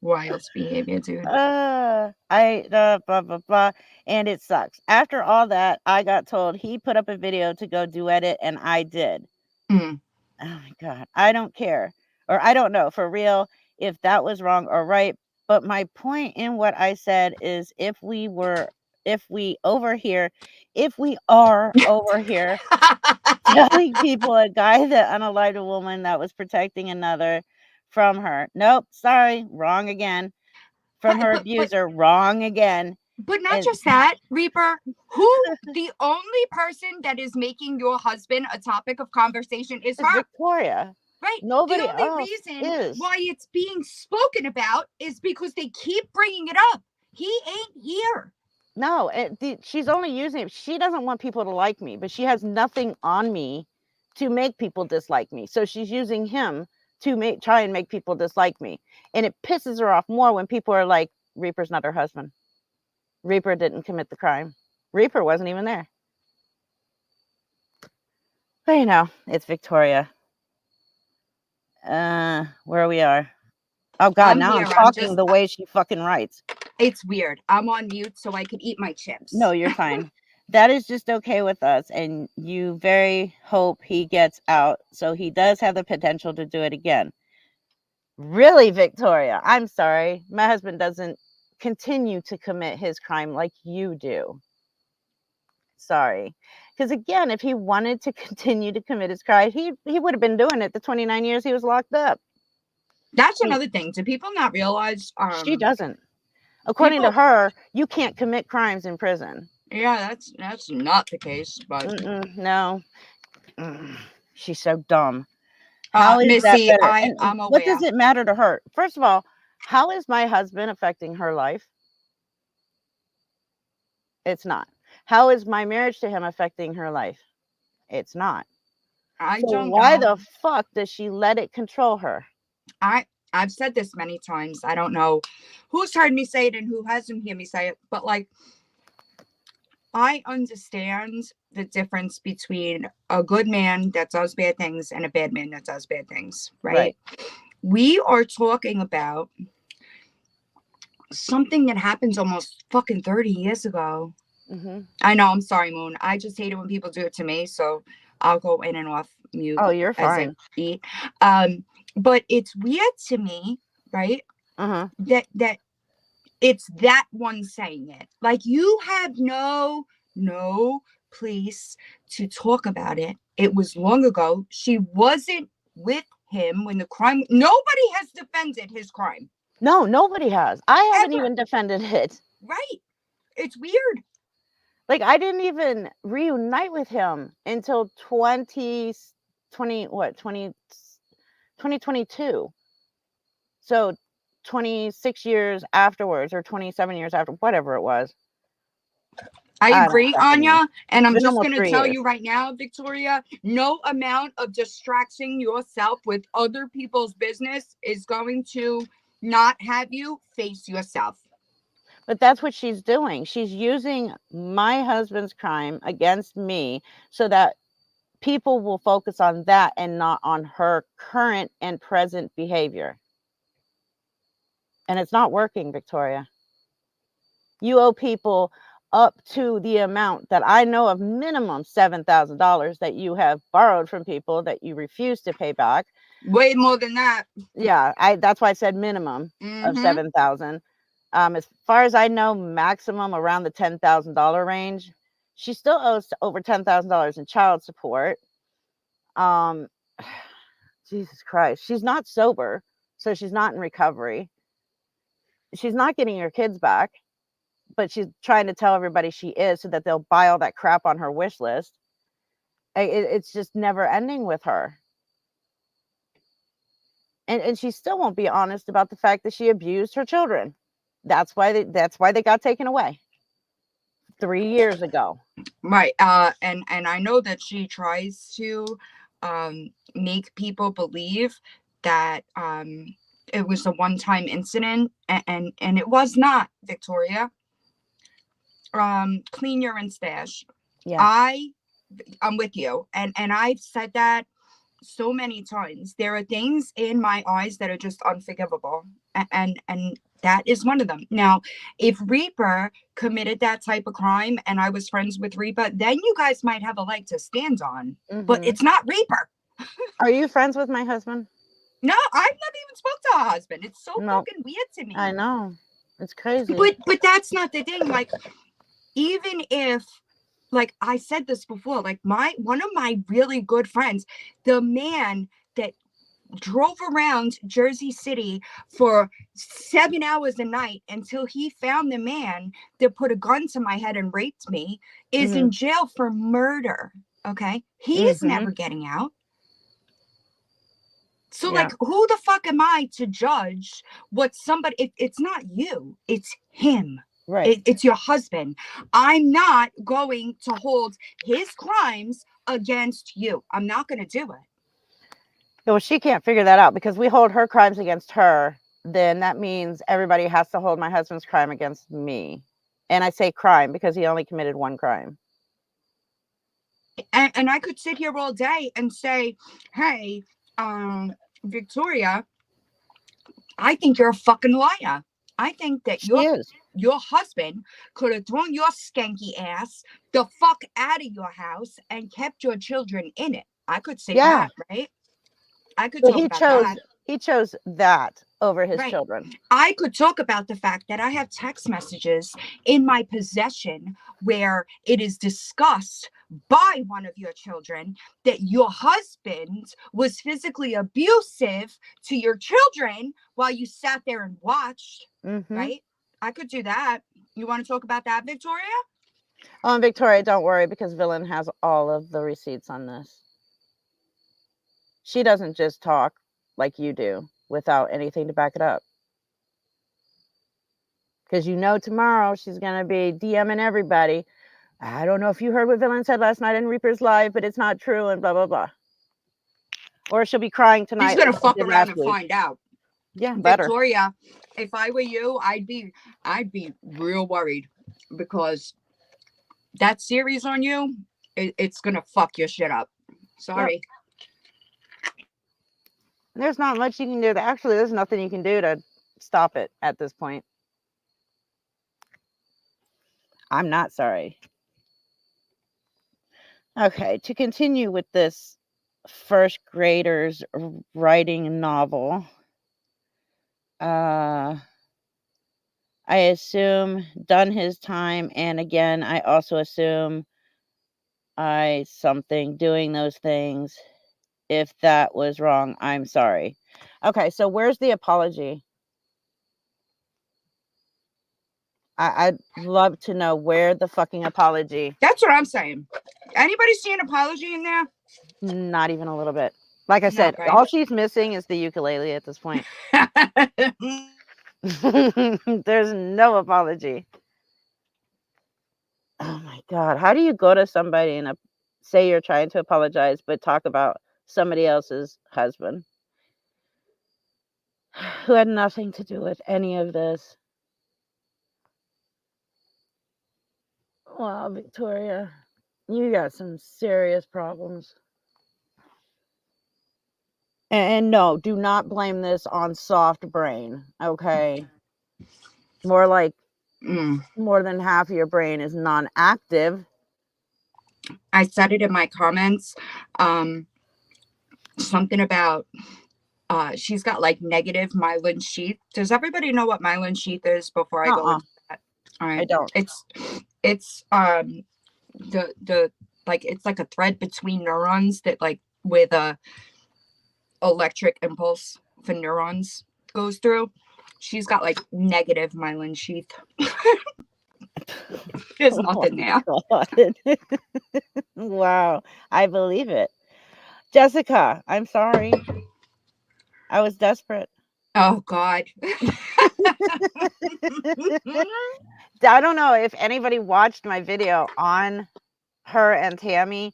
Wild behavior, dude. Blah, blah, blah, and it sucks. After all that, I got told he put up a video to go duet it, and I did. Mm. Oh my God. I don't care, or I don't know for real if that was wrong or right, but my point in what I said is if we are over here telling people a guy that unalived a woman that was protecting another from her. Nope, sorry, wrong again. but From her but but abuser, wrong again. but not And just that, Reaper. Who the only person that is making your husband a topic of conversation is it's her. Victoria. Right. The Nobody only else reason is. why it's being spoken about is because they keep bringing it up. He ain't here. No, she's only using it. She doesn't want people to like me, but she has nothing on me to make people dislike me. So she's using him to try and make people dislike me. And it pisses her off more when people are like, Reaper's not her husband. Reaper didn't commit the crime. Reaper wasn't even there. But it's Victoria. Where we are. Oh God, I'm now here. I'm I'm talking just, the way she fucking writes. it's weird. I'm on mute so I can eat my chips. No, you're fine. That is just okay with us, and you very hope he gets out, so he does have the potential to do it again. Really, Victoria? I'm sorry. My husband doesn't continue to commit his crime like you do. Sorry. Because again, if he wanted to continue to commit his crime, he would have been doing it the 29 years he was locked up. That's He, another thing. Do people not realize she doesn't. According to people her, you can't commit crimes in prison. yeah, that's not the case, but No. She's so dumb. How is that Missy, better? And I'm what does aware. it matter to her? First of all, how is my husband affecting her life? It's not. How is my marriage to him affecting her life? It's not. I So don't why know. the fuck does she let it control her? I've said this many times. I don't know who's heard me say it and who hasn't heard me say it, but like I understand the difference between a good man that does bad things and a bad man that does bad things, right? Right. We are talking about something that happens almost fucking 30 years ago. Hmm. I know, I'm sorry, Moon. I just hate it when people do it to me, so I'll go in and off mute Oh, you're as I fine. eat. Um, But it's weird to me, right? Uh-huh. That it's that one saying it. Like, you have no place to talk about it. It was long ago. She wasn't with him when the crime. Nobody has defended his crime No, nobody has. I haven't ever. even defended it. Right? It's weird. Like, I didn't even reunite with him until 2020, what, 2022. So 26 years afterwards, or 27 years after, whatever it was. I I don't agree, fucking know. Anya. And It's I'm been just almost going to 3 tell years. you right now, Victoria, no amount of distracting yourself with other people's business is going to not have you face yourself. But that's what she's doing. She's using my husband's crime against me so that people will focus on that and not on her current and present behavior. And it's not working, Victoria. You owe people up to the amount that I know of, minimum $7,000 that you have borrowed from people that you refuse to pay back. Way more than that. Yeah, that's why I said minimum of 7,000. As far as I know, maximum around the $10,000 range. She still owes over $10,000 in child support. Um, Jesus Christ, she's not sober, so she's not in recovery. She's not getting her kids back, but she's trying to tell everybody she is so that they'll buy all that crap on her wish list. It's just never ending with her. And she still won't be honest about the fact that she abused her children. That's why they got taken away 3 years ago. Right. And I know that she tries to make people believe that it was a one-time incident, and it was not, Victoria. Clean urine stash. Yeah. I'm with you. And I've said that so many times. There are things in my eyes that are just unforgivable. And that is one of them. Now, if Reaper committed that type of crime and I was friends with Reaper, then you guys might have a leg to stand on. But it's not Reaper. Are you friends with my husband? No, I've never even spoke to her husband. It's so No. fucking weird to me. I know. It's crazy. But that's not the thing. Like, even if, like I said this before, like one of my really good friends, the man that drove around Jersey City for 7 hours a night until he found the man that put a gun to my head and raped me, is in jail for murder. Okay. He is never getting out. So, like, who the fuck am I to judge what somebody, it's not you, it's him. Right. It's your husband. I'm not going to hold his crimes against you. I'm not going to do it. Well, she can't figure that out because we hold her crimes against her. Then that means everybody has to hold my husband's crime against me. And I say crime because he only committed one crime. And I could sit here all day and say, hey, Victoria, I think you're a fucking liar. I think that your husband could have thrown your skanky ass the fuck out of your house and kept your children in it. I could say that, right? I could talk about that. He chose that over his children. I could talk about the fact that I have text messages in my possession where it is discussed by one of your children that your husband was physically abusive to your children while you sat there and watched, right? I could do that. You want to talk about that, Victoria? Oh, and Victoria, don't worry, because Villain has all of the receipts on this. She doesn't just talk like you do without anything to back it up. Because tomorrow she's going to be DMing everybody. I don't know if you heard what Villain said last night in Reaper's Live, but it's not true and blah, blah, blah. Or she'll be crying tonight. She's going to fuck around and find out. Yeah, better. Victoria, if I were you, I'd be real worried because that series on you, it's going to fuck your shit up. Sorry. Yep. There's not much you can do. Actually, there's nothing you can do to stop it at this point. I'm not sorry. Okay, to continue with this first graders writing a novel. I assume done his time, and again, I also assume doing those things. If that was wrong, I'm sorry. Okay, so where's the apology? I'd love to know where the fucking apology. That's what I'm saying. Anybody see an apology in there? Not even a little bit. Like I No, said, right? all she's missing is the ukulele at this point. There's no apology. Oh my God. How do you go to somebody and say you're trying to apologize, but talk about somebody else's husband who had nothing to do with any of this? Wow, Victoria, you got some serious problems. And no, do not blame this on soft brain, okay? More like more than half of your brain is non-active. I said it in my comments. Something about she's got like negative myelin sheath. Does everybody know what myelin sheath is before I go into that? All I right. don't. It's the like it's like a thread between neurons that like with a electric impulse for neurons goes through. She's got like negative myelin sheath. There's nothing there. Wow, I believe it. Jessica, I'm sorry. I was desperate. Oh God. I don't know if anybody watched my video on her and Tammy,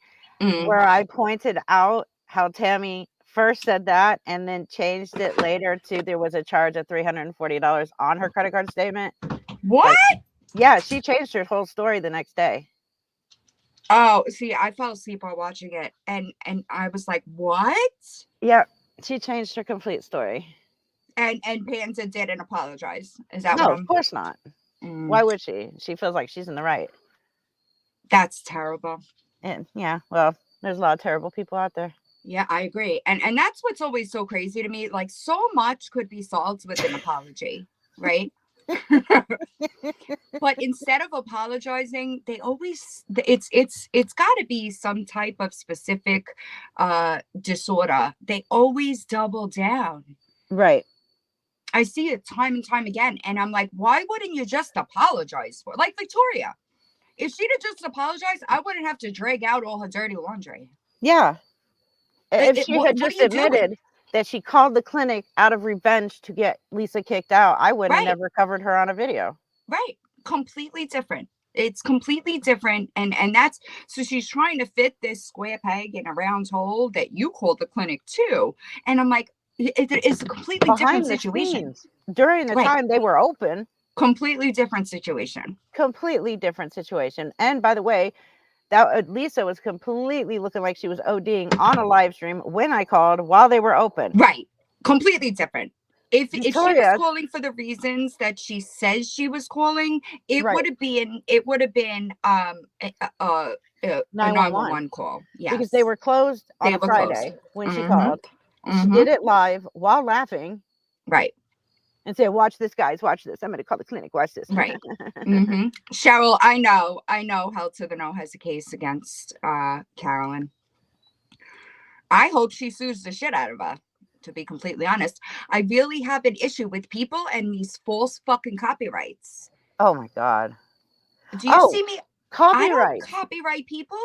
where I pointed out how Tammy first said that and then changed it later to there was a charge of $340 on her credit card statement. What? Like, yeah, she changed her whole story the next day. Oh, see, I fell asleep while watching it, and I was like, "What?" Yeah, she changed her complete story. And Panda didn't apologize. Is that No, what of I'm? course not. Why would she? She feels like she's in the right. That's terrible. And yeah, well, there's a lot of terrible people out there. Yeah, I agree. And that's what's always so crazy to me. Like so much could be solved with an apology, right? But instead of apologizing, they always it's got to be some type of specific disorder. They always double down. Right. I see it time and time again, and I'm like, why wouldn't you just apologize for it? Like Victoria? If she'd have just apologized, I wouldn't have to drag out all her dirty laundry. Yeah. If she had What are just you doing? admitted that she called the clinic out of revenge to get Lisa kicked out, I wouldn't have Right. never covered her on a video. Right. Completely different. It's completely different. And that's so she's trying to fit this square peg in a round hole that you called the clinic too. And I'm like, it's a completely different Behind the situation. scenes, during the Right. time they were open, Completely different situation. completely different situation. And by the way, that Lisa was completely looking like she was ODing on a live stream when I called while they were open. Right. Completely different. If she was Victoria, calling for the reasons that she says she was calling, it right, would have been a 911, 911 call. because Yes. they were closed on They a were closed. Friday when she Mm-hmm. called. She did it live while laughing. Right. And said, "Watch this, guys. Watch this. I'm going to call the clinic. Watch this." Right. Mm-hmm. Cheryl, I know Hell to the No has a case against Carolyn. I hope she sues the shit out of her, to be completely honest. I really have an issue with people and these false fucking copyrights. Oh my God. Do you see me? I don't Copyright. copyright people.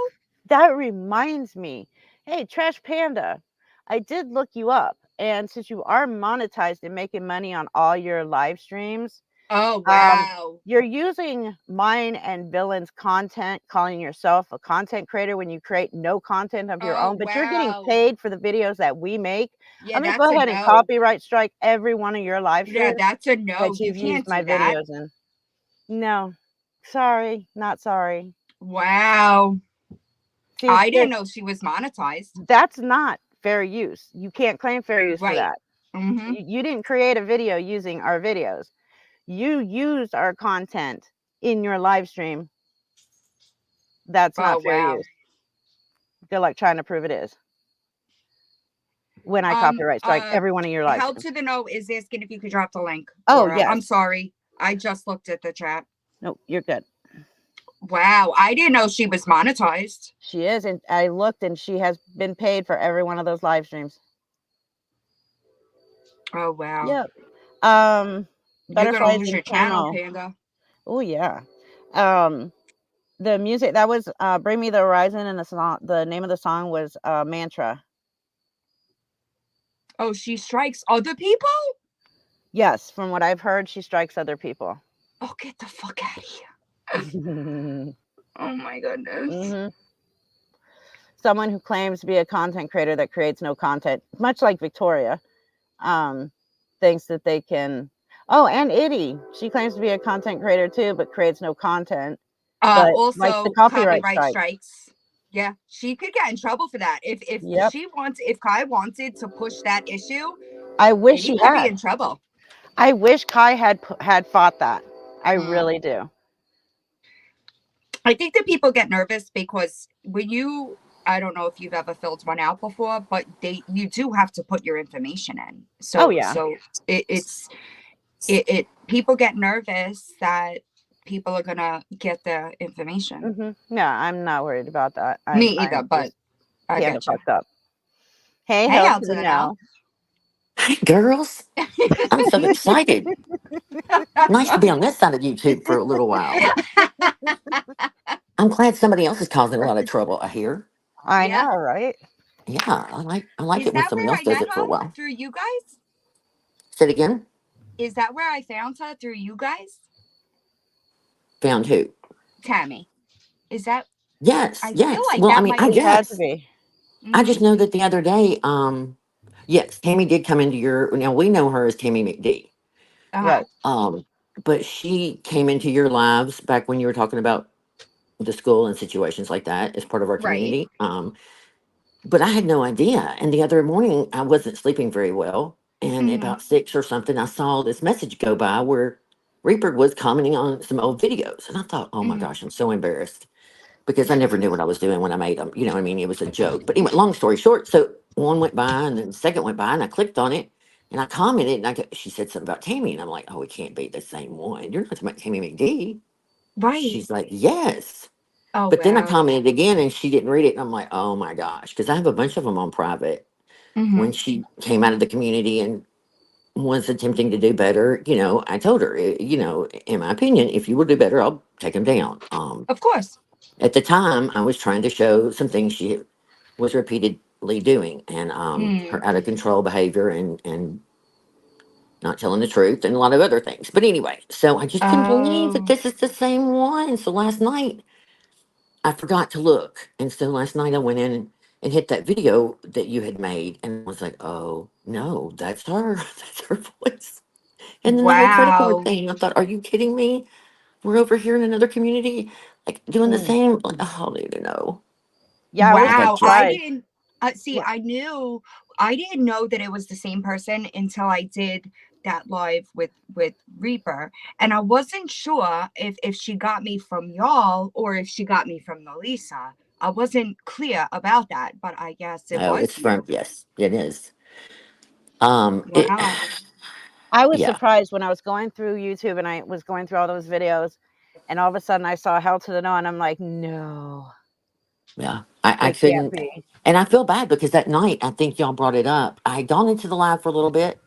That reminds me. Hey, Trash Panda, I did look you up. And since you are monetized and making money on all your live streams, Oh, wow. you're using mine and Villain's content, calling yourself a content creator when you create no content of your Oh, own, but you're getting wow. paid for the videos that we make. Yeah, I'm going to that's go a ahead and no. copyright strike every one of your live Yeah, streams that's a no. that You you've used can't my do that. videos in. No, sorry, not sorry. Wow. See, I didn't know she was monetized. that's not fair use. You can't claim fair use for Right. that. Mm-hmm. You didn't create a video using our videos. You used our content in your live stream. That's not fair Wow. use. Good luck trying to prove it is. when I copyright strike every one of your live Held streams. to the Know is asking if you could drop the link Oh, for I'm yes. sorry. I just looked at the chat. Nope, you're good. Wow, I didn't know she was monetized. She is, and I looked, and she has been paid for every one of those live streams. Oh wow. Yep. You're gonna Butterflies lose and your channel, camo. Panda. Oh yeah. The music that was "Bring Me the Horizon," and the name of the song was "Mantra." Oh, she strikes other people? Yes, from what I've heard, she strikes other people. Oh, get the fuck out of here. hmm Oh my goodness. Someone who claims to be a content creator that creates no content, much like Victoria, thinks that they can. Oh, and Itty, she claims to be a content creator too, but creates no content. But likes the Also copyright copyright strike. strikes. Yeah, she could get in trouble for that. If Yep. if Kai wanted to push that issue, I wish Itty she could be had. in trouble. I wish Kai had fought that. I really do. I think that people get nervous because when you, I don't know if you've ever filled one out before, but you do have to put your information in. Oh So yeah. it people get nervous that people are gonna get the information. Yeah, I'm not worried about that. Me I'm either, just but I Panda get you. fucked up. Hey, Hey, hell out to to the the now. no. Hey, girls. I'm so excited. Nice to be on this side of YouTube for a little while. I'm glad somebody else is causing a lot of trouble, I hear. I Yeah. know, right? Yeah, I like Is it when that somebody where else I does met it for a her? while. Through you guys? Say it again. Is that where I found her? Through you guys? Found who? Tammy. Is that, Yes, I feel yes. like Well, I that mean, might I It be had it. to guess. be. I Mm-hmm. just know that the other day, yes, Tammy did come into your now we know her as Tammy McD. Uh-huh. Right. Um, but she came into your lives back when you were talking about the school and situations like that as part of our Right. community. But I had no idea. And the other morning, I wasn't sleeping very well. And Mm-hmm. about six or something, I saw this message go by where Reaper was commenting on some old videos. And I thought, oh my Mm-hmm. gosh, I'm so embarrassed because I never knew what I was doing when I made them. You know what I mean? It was a joke. But anyway, long story short, so one went by and then the second went by and I clicked on it and I commented and she said something about Tammy. And I'm like, oh, it can't be the same one. You're not talking about Tammy McD. Right. She's like, yes. Oh But then I wow. commented again and she didn't read it. And I'm like, oh my gosh, because I have a bunch of them on private. Mm-hmm. When she came out of the community and was attempting to do better, I told her, in my opinion, if you will do better, I'll take them down. Of course. At the time, I was trying to show some things she was repeatedly doing and Mm. her out of control behavior and not telling the truth and a lot of other things. But anyway, so I just couldn't believe that Oh. this is the same one. So last night, I forgot to look. And so last night I went in and hit that video that you had made and was like, oh no, that's her. That's her voice. And then the whole credit card Wow. thing. I thought, are you kidding me? We're over here in another community, like doing the Mm. same. Like, oh, I don't even know. Yeah, I was I got Wow. I just, surprised. didn't see, What? I didn't know that it was the same person until I did that live with Reaper. And I wasn't sure if she got me from y'all or if she got me from Melissa. I wasn't clear about that, but I guess it no, was it's from, you. yes, it is. It, Wow. I was yeah, surprised when I was going through YouTube and I was going through all those videos, and all of a sudden I saw Hell to the No, and I'm like, no, yeah. I it can't couldn't, be. and I feel bad because that night, I think y'all brought it up. I had gone into the live for a little bit.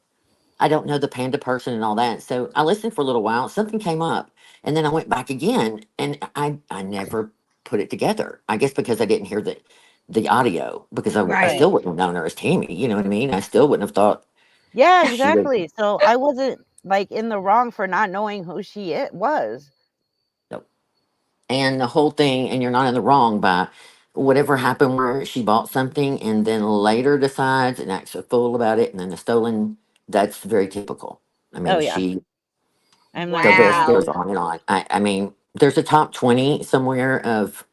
I don't know the panda person and all that. So I listened for a little while. Something came up, and then I went back again, and I never put it together. I guess because I didn't hear the audio because I Right. still wouldn't have known her as Tammy. You know what I mean? I still wouldn't have thought Yeah, she would. exactly. So I wasn't like in the wrong for not knowing who she it was. Nope. And the whole thing, and you're not in the wrong by whatever happened where she bought something and then later decides and acts a fool about it, and then the stolen. That's very typical. I Oh mean, yeah, she I'm not the list surprised. goes Wow. on and on. I mean, there's a top 20 somewhere of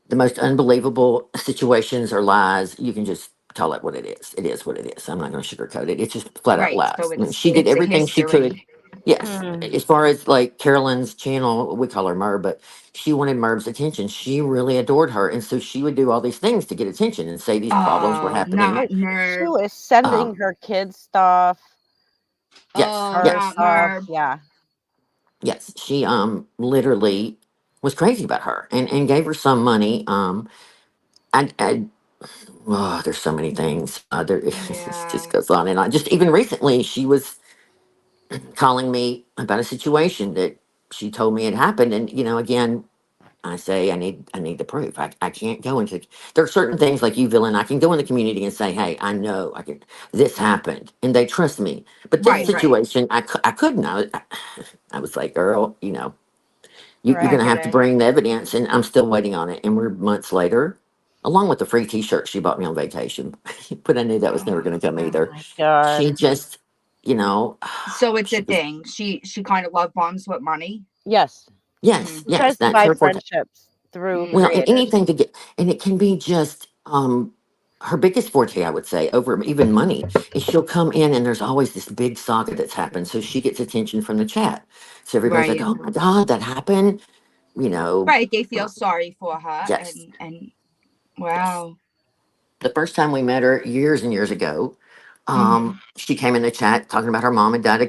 the most unbelievable situations or lies. You can just call it what it is. It is what it is. I'm not going to sugarcoat it. It's just flat out Right. So lies. I mean, she did it's a everything she could. history. Yes, Mm. as far as like Carolyn's channel, we call her Merv, but she wanted Merv's attention. She really adored her, and so she would do all these things to get attention and say these problems were Oh, happening. not Wait, she Merv. was sending Um, her kids stuff, yes, Oh, her not yes, stuff. Merv. Yeah. yes. She literally was crazy about her and gave her some money. I oh, there's so many things. There it just Yeah. goes on and on. Just even recently, she was calling me about a situation that she told me had happened, and again, I say I need the proof. I can't go into there are certain things like you, villain. I can go in the community and say, hey, I know I can. This happened, and they trust me. But this Right, Mm. right. situation, I couldn't. I was like, girl, you're I going to Right. get have to it. bring the evidence, and I'm still waiting on it. And we're months later, along with the free T-shirt she bought me on vacation. But I knew that was never going to come Oh either. my God. She just, you know, So it's a she was thing. She kind of love bombs with money. Yes. yes, Mm, She yes, tries to that's buy her forte. friendships through Well, mm. and creators. anything to get, and it can be just her biggest forte, I would say, over even money, is she'll come in and there's always this big saga that's happened, so she gets attention from the chat. So everybody's like, Right. "Oh my God, that happened!" You know, Right. They feel uh, sorry for her yes, and yes. wow. The first time we met her years and years ago, Hmm. she came in the chat talking about her mom had died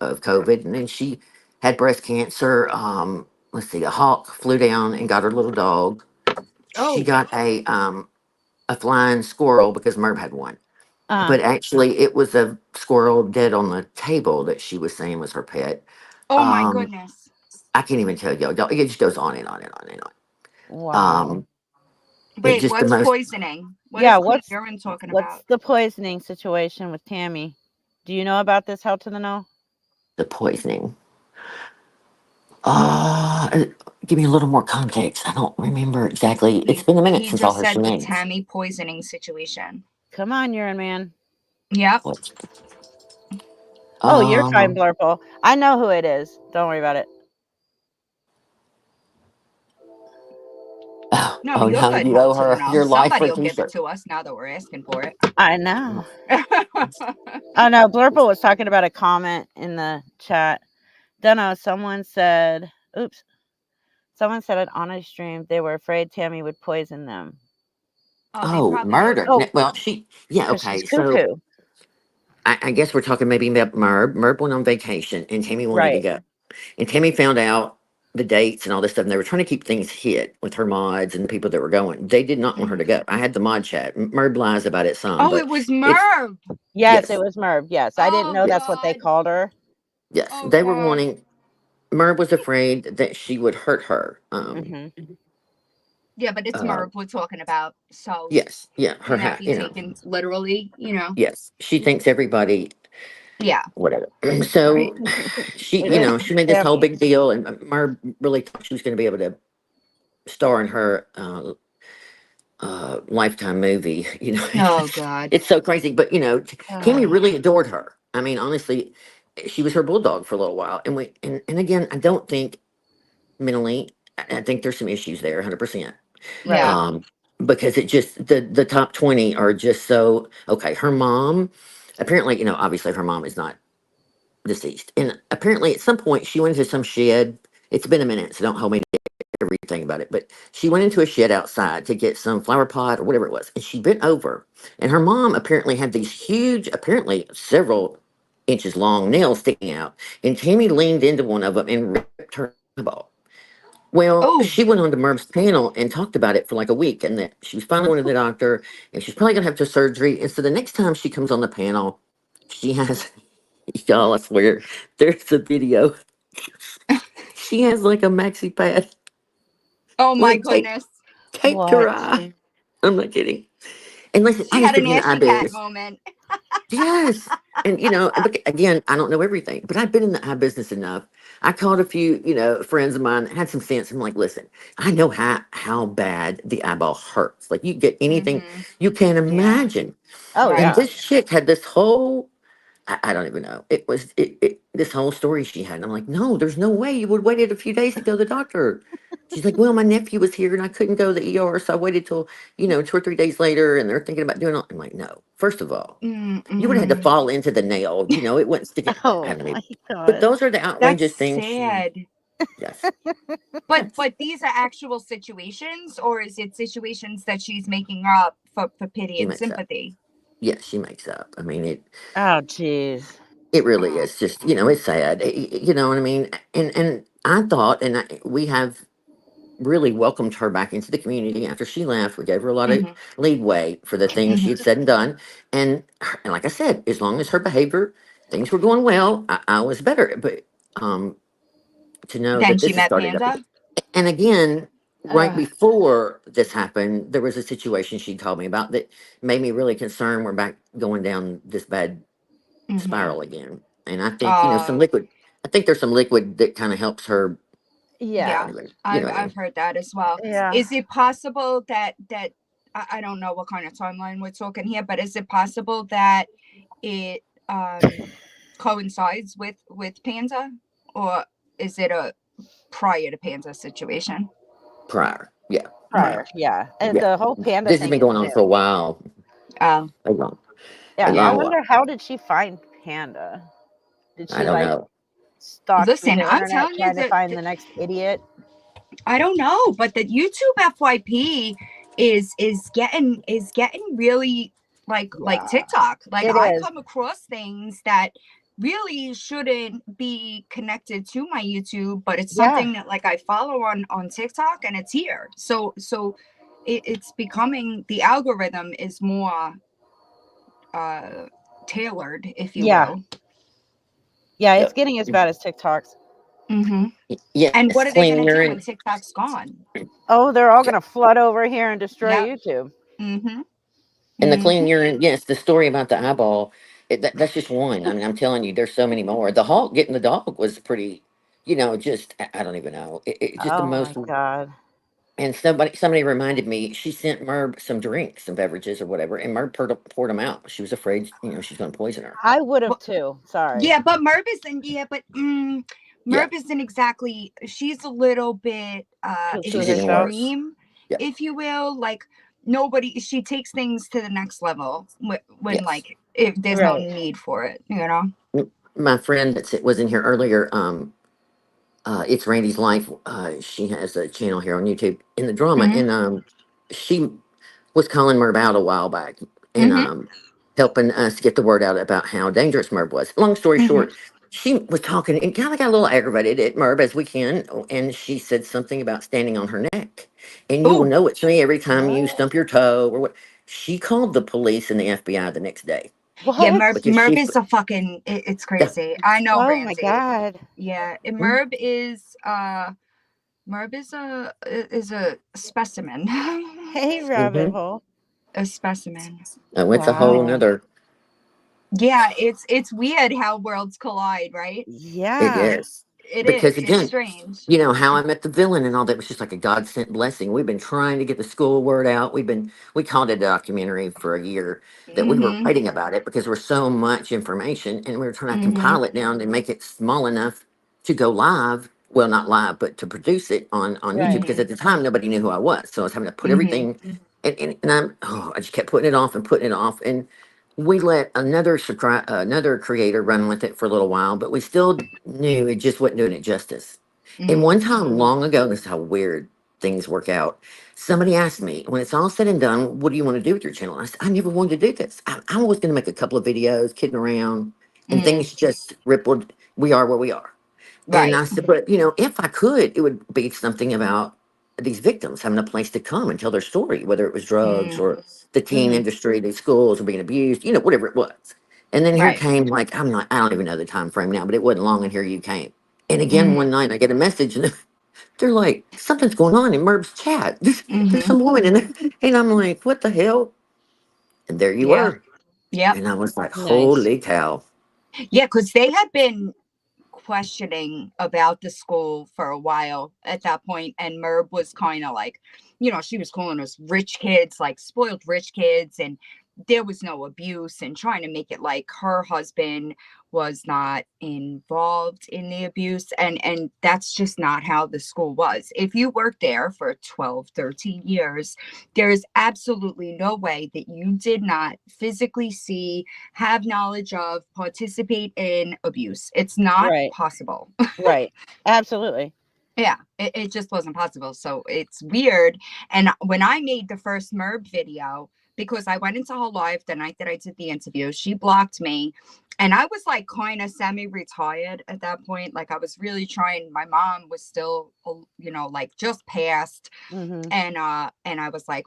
of COVID, and then she had breast cancer. Let's see, a hawk flew down and got her little dog. She Oh, got a flying squirrel because Merv had one. Uh, But actually, it was a squirrel dead on the table that she was saying was her pet. oh my Um, goodness. I can't even tell y'all. It just goes on and on and on and on. wow. It Wait, just the what's most poisoning? What is Yeah, Queen Urine talking what's about? the poisoning situation with Tammy? Do you know about this? Hell to the no? the poisoning. Uh, Give me a little more context. I don't remember exactly. It's been a minute He since all just her said the shenanigans. Tammy poisoning situation. Come on, urine man. Yep. What? Oh, you're fine, Um. Blurple. I know who it is. Don't worry about it. Oh, No, oh you're no! good, You Hell owe to the her no. your life for Somebody a will give it T-shirt. to us now that we're asking for it. I know. Oh no, Blurple was talking about a comment in the chat. Don't know. Oops. Someone said it on a stream. They were afraid Tammy would poison them. Oh, they Oh, probably murder. did. Oh, Well, she. Yeah. because she's Okay. So cuckoo. I guess we're talking maybe about Merb. Merb went on vacation, and Tammy wanted to Right. go. And Tammy found out the dates and all this stuff, and they were trying to keep things hid with her mods and the people that were going. They did not want her to Mhm. go. I had the mod chat. Merb lies about it some, Oh, but it was it's Merv. Yes, it yes, was Merv. Yes. I didn't Oh know that's yes, what they God. called her. yes. Oh They were God. wanting. Merb was afraid that she would hurt her. Hmm. Yeah, but it's Uh, Merv we're talking about, so yes, yeah, her cannot hat. be taken literally. Yes, she thinks everybody Yeah. whatever. Right. So she, It is she made this whole Tammy. big deal, and Merb really thought she was going to be able to star in her Lifetime movie. Oh God. It's so crazy. But Tammy Ah, really adored her. I mean, honestly, she was her bulldog for a little while, and again, I don't think mentally. I think there's some issues there, 100%. right. Yeah. Um, because it just the top 20 are just so okay. Her mom, apparently, obviously her mom is not deceased, and apparently at some point she went into some shed. It's been a minute, so don't hold me everything about it, but she went into a shed outside to get some flower pot or whatever it was, and she bent over, and her mom apparently had these huge, apparently several inches long nails sticking out, and Tammy leaned into one of them and ripped her eyeball. Well, Oh. she went on to Merv's panel and talked about it for like a week, and that she was finally going to the doctor, and she's probably going to have to surgery. And so the next time she comes on the panel, she has, y'all, I swear, there's a video. She has like a maxi pad, Oh my like goodness. taped to her What? eye. I'm not kidding. And listen, I She used had to an be in the eye Ashley Cat business. moment. Yes. And but again, I don't know everything, but I've been in the eye business enough. I called a few, friends of mine that had some sense. I'm like, listen, I know how bad the eyeball hurts. Like you get anything Hmm. you can Yeah. imagine. Oh And Right. yeah. this chick had this whole I don't even know. It was this whole story she had. And I'm like, no, there's no way you would waited a few days to go to the doctor. She's like, well, my nephew was here and I couldn't go to the ER, so I waited till 2 or 3 days later, and they're thinking about doing it. I'm like, no. First of all, you would have had to Mm-mm. fall into the nail. It wouldn't stick it. I Oh haven't my even. But god. those are the That's outrageous things she. sad. Yes. Yes. But these are actual situations, or is it situations that she's making up for pity She and makes up. sympathy? Yes, she makes up. I mean, Oh jeez. it really Oh. is just, it's sad. You know what I mean? And I thought, we have really welcomed her back into the community after she left. We gave her a lot of Mm-hmm. leeway for the things she Mm-hmm. had said and done. And like I said, as long as her behavior, things were going well, I was better. But um, to know Then that she this has met started up again. Panda. And again, right Ugh. before this happened, there was a situation she told me about that made me really concerned. We're back going down this bad Mm-hmm. spiral again. And I think, some Uh, liquid, I think there's some liquid that kind of helps her. I Yeah. yeah, don't even, I've what I I've mean. heard that as well. Yeah. Is it possible that I don't know what kind of timeline we're talking here, but is it possible that it coincides with Panda, or is it a prior to Panda situation? Prior. Yeah. Mm. Prior. Prior. Yeah. And Yeah. the whole panda This has thing been is going on for a new. while. Oh, A long, a Yeah. I yeah. long while. wonder, how did she find Panda? Did I she don't like know. stalk through Listen, the I'm internet telling you trying to that, find the next idiot? I don't know, but the YouTube FYP is getting really like Yeah. TikTok. Like It I is. come across things that really shouldn't be connected to my YouTube, but it's Yeah. something that like I follow on TikTok and it's here. So it's becoming, the algorithm is more uh tailored, if you Yeah. will. Yeah. It's Yep. getting as bad as TikTok's. Hmm. And what Yes. are they Clean gonna do when urine. TikTok's gone? Oh, they're all Yeah. gonna flood over here and destroy Yep. YouTube. Mm-hmm. And the Mm-hmm. clean urine. Yes. The story about the eyeball. That's just one. I mean, I'm telling you, there's so many more. The Hulk getting the dog was pretty. Just I don't even know. It's just the Oh my most. god. And somebody reminded me, she sent Merb some drinks, some beverages or whatever, and Merb poured them out. She was afraid, she's going to poison her. I would have too. Sorry. Yeah, but Merv isn't. Yeah, but Yeah, Merv isn't exactly. She's a little bit True to she's even herself. worse. extreme, Yeah, if you will. Like nobody. She takes things to the next level when yes. like if there's no Right. need for it. You know. My friend was in here earlier. It's Randy's Life. She has a channel here on YouTube in the drama, Mm-hmm. and she was calling Merv out a while back and Mm-hmm. helping us get the word out about how dangerous Merv was. Long story Mm-hmm. short, she was talking and kind of got a little aggravated at Merv as we can, and she said something about standing on her neck. And you will Oh, know it's me every time you What? stump your toe or what. She called the police and the FBI the next day yeah. What? Merv because Merv she, is a fucking. It's yeah, crazy. I know Oh my Randy. god. Yeah, and mm, Merv is a specimen. Hey, rabbit mm-hmm. hole. A specimen. Oh, it's a whole Wow. nother. Yeah, it's weird how worlds collide, right? It Yeah. is. It Because is. It's again, strange. how I met the villain and all that was just like a God sent blessing. We've been trying to get the school word out. We called it a documentary for a year that we were Mm-hmm. writing about it because there was so much information and we were trying to Mm-hmm. compile it down and make it small enough to go live. Well, not live, but to produce it on YouTube Right. because Mm-hmm. at the time nobody knew who I was. So I was having to put Mm-hmm. everything I just kept putting it off and putting it off. And we let another creator run with it for a little while, but we still knew it just wasn't doing it justice. And Mm-hmm. one time long ago, this is how weird things work out. Somebody asked me, when it's all said and done, what do you want to do with your channel? I said, I never wanted to do this. I was going to make a couple of videos kidding around, and Mm-hmm. things just rippled. We are where we are. And Right. I said, but if I could, it would be something about these victims having a place to come and tell their story, whether it was drugs Mm-hmm. or the teen Mm-hmm. industry, the schools were being abused, whatever it was. And then here Right. came like I don't even know the time frame now, but it wasn't long, and here you came. And again Mm-hmm. one night I get a message and they're like, something's going on in Merb's chat. There's Mm-hmm. some woman in there. And I'm like, what the hell? And there you Yeah. were. Yep. And I was like, Nice. holy cow. Yeah, because they had been questioning about the school for a while at that point, and Merb was kind of like, she was calling us rich kids, like spoiled rich kids, and there was no abuse, and trying to make it like her husband was not involved in the abuse, and that's just not how the school was. If you worked there for 12, 13 years, there is absolutely no way that you did not physically see, have knowledge of, participate in abuse. It's not Right. possible. Right. Absolutely. Yeah, it just wasn't possible. So it's weird. And when I made the first Merb video, because I went into her live the night that I did the interview, she blocked me. And I was like kind of semi-retired at that point. Like I was really trying. My mom was still, like just passed. Hmm. And I was like,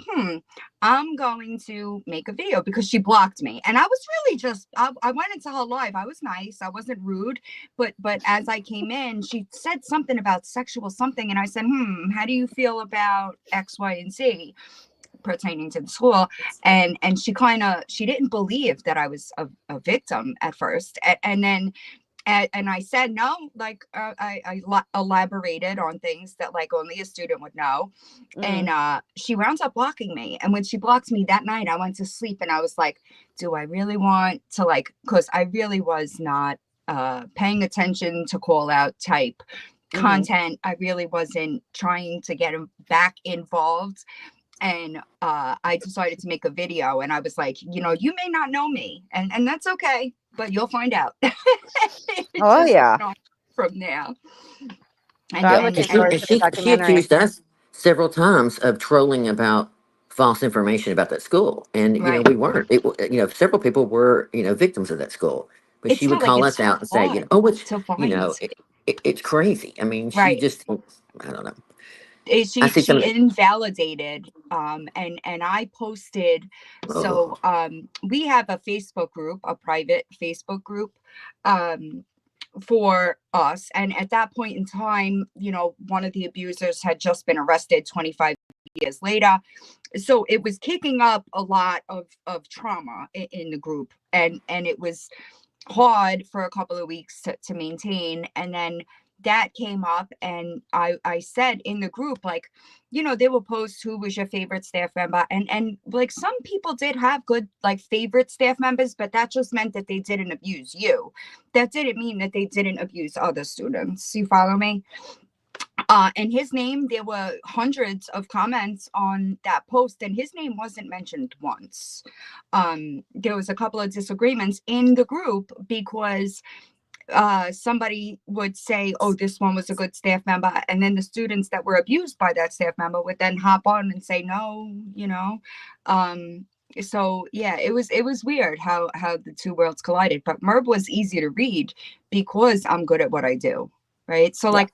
I'm going to make a video because she blocked me. And I was really just I went into her live. I was nice. I wasn't rude. But as I came in, she said something about sexual something. And I said, how do you feel about X, Y, and Z pertaining to the school? And she didn't believe that I was a victim at first. And then and I said no, like I elaborated on things that like only a student would know, and Mm. she wound up blocking me. And when she blocked me that night, I went to sleep, and I was like, do I really want to, like, because I really was not paying attention to call out type Hmm. content. I really wasn't trying to get back involved. And I decided to make a video, and I was like, you may not know me, and that's okay, but you'll find out. It Oh just yeah. went on from there. So And I'm Yeah, and looking because and forward to the she documentary. accused us several times of trolling about false information about that school, and right. we weren't. Several people were victims of that school, but she It's would not like call it's us out and say, hard oh, it's to find. it's crazy. I mean, she Right. just I don't know. I she see some. she invalidated, and I posted. So Oh, we have a Facebook group, a private Facebook group, um for us. And at that point in time, one of the abusers had just been arrested 25 years later. So it was kicking up a lot of trauma in the group. And it was hard for a couple of weeks to maintain. And then that came up, and I said in the group, like, they will post who was your favorite staff member, and like some people did have good like favorite staff members, but that just meant that they didn't abuse you. That didn't mean that they didn't abuse other students. You follow me? And his name, there were hundreds of comments on that post, and his name wasn't mentioned once. There was a couple of disagreements in the group because somebody would say, oh, this one was a good staff member, and then the students that were abused by that staff member would then hop on and say no. So yeah, it was weird how the two worlds collided. But Merb was easy to read because I'm good at what I do, right? So yeah, like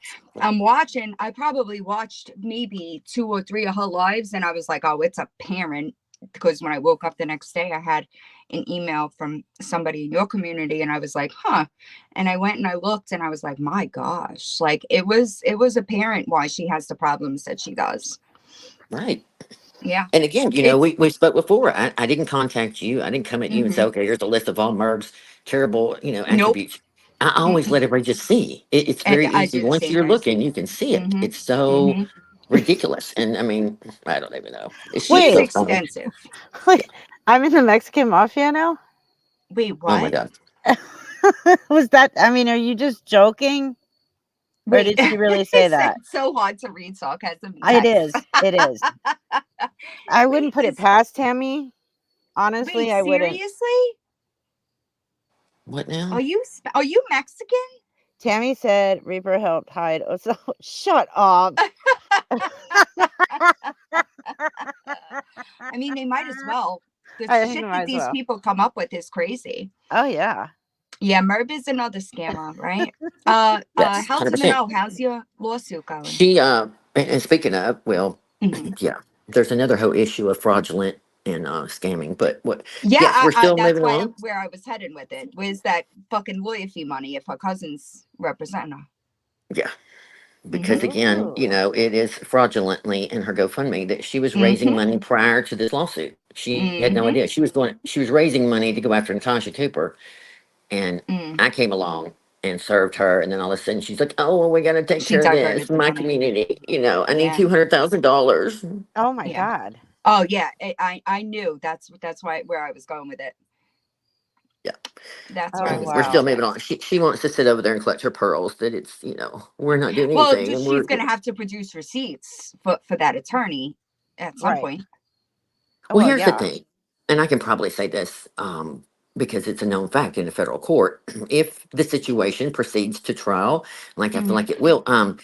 I probably watched maybe 2 or 3 of her lives, and I was like, oh, it's a parent. Because when I woke up the next day, I had an email from somebody in your community, and I was like, huh. And I went and I looked, and I was like, my gosh, like it was apparent why she has the problems that she does. right. Yeah. And again, It's we spoke before. I didn't contact you. I didn't come at you and say, mm-hmm. okay, here's a list of all Merv's terrible, Nope. attributes. I always Mm-mm. let everybody just see. It's And very I easy. do the Once same you're way. looking, you can see it. Mm-hmm. It's so Mm-hmm. ridiculous. And I mean, I don't even know. It's It just is Wait, so funny. extensive. Yeah. wait. I'm in the Mexican mafia now. Wait, Oh my what? God. Was that? I mean, are you just joking, or Wait, did she really say it's that? so hard to read sarcasm in It text. is. It is. I wouldn't Wait, put it past Tammy. Honestly, wait, I wouldn't. seriously? What Are now? you Mexican? Tammy said Reaper helped hide. Oh, so shut up. I mean, they might as well. The I think shit we might that as these well. people come up with is crazy. Oh yeah. Yeah, Merb is another scammer, right? Yes, Helton and 100%. O, how's your lawsuit going? She, and speaking of, well, Mhm. yeah, there's another whole issue of fraudulent and scamming, but Yeah, yes, we're still that's moving why along. where I was headed with it. Where's that fucking lawyer fee money if her cousin's representing her? Yeah. Because Mm-hmm. again, Ooh. it is fraudulently in her GoFundMe that she was raising Mm-hmm. money prior to this lawsuit. She had no Mm-hmm. idea. She was raising money to go after Natasha Cooper. And Mm. I came along and served her. And then all of a sudden she's like, oh, well, we got to take She care of this. diverted the My money. community, I need Yeah. $200,000. Oh my Yeah. god. Oh yeah, I knew that's why where I was going with it. Yeah. That's where I Oh was We're going still wow. with it. moving on. She wants to sit over there and clutch her pearls. That it's we're not doing Well, anything, and she's we're gonna have to produce receipts for that attorney at some Right. point. well. Well, Here's the yeah. thing, and I can probably say this because it's a known fact in a federal court. If the situation proceeds to trial, like I feel Hmm. like it will, and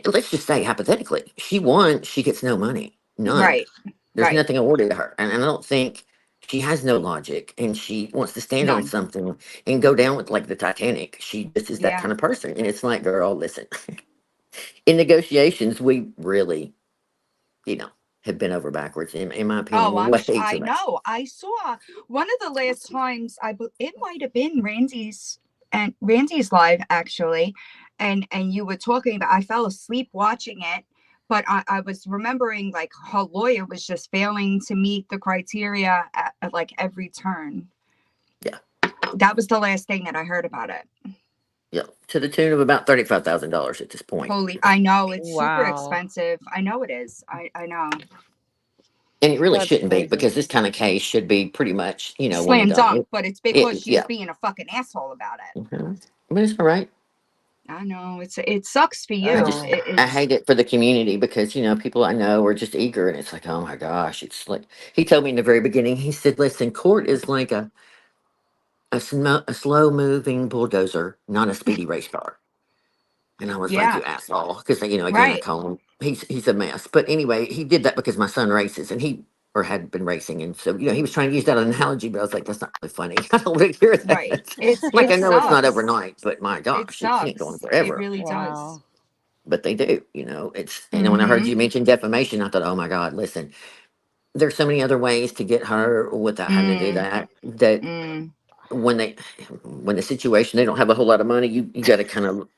let's just say hypothetically, she won, she gets no money, none. Right, There's right, nothing awarded to her, and I don't think she has no logic, and she wants to stand on none. something and go down with like the Titanic. She just is that Yeah. kind of person, and it's like, girl, listen. In negotiations, we really, you know, have been over backwards, in my Oh, opinion, way too I much. know. I saw one of the last times. It might have been Randy's live actually, and you were talking about. I fell asleep watching it, but I was remembering like her lawyer was just failing to meet the criteria at like every turn. Yeah, That was the last thing that I heard about it. yeah, to the tune of about $35,000 at this point, Holy, I know it's super Wow. expensive. I know it is. I know. and it really That's shouldn't be crazy. because this kind of case should be pretty much, one and Slam done. dunk, but it's because she's Yeah, being a fucking asshole about it. mhm. But it's all right. I know it sucks for I you. just Oh. I It's hate it for the community because people I know are just eager, and it's like, oh my gosh, it's like he told me in the very beginning. He said, "Listen, court is like a slow moving bulldozer, not a speedy race car." And I was like, yeah, "You asshole," because again, I right, call him he's a mess. But anyway, he did that because my son races, and he or had been racing, and so he was trying to use that as an analogy. But I was like, "That's not really funny. I don't want to hear right. that." Like It I know it's not sucks. overnight, but my It gosh, it can't go on sucks. It forever. really does. Wow. But they do. It's and when I heard Mm-hmm. you mention defamation, I thought, oh my God, listen, there's so many other ways to get her without having to do Mm, that. That mm. when they when the situation they don't have a whole lot of money, you got to kind of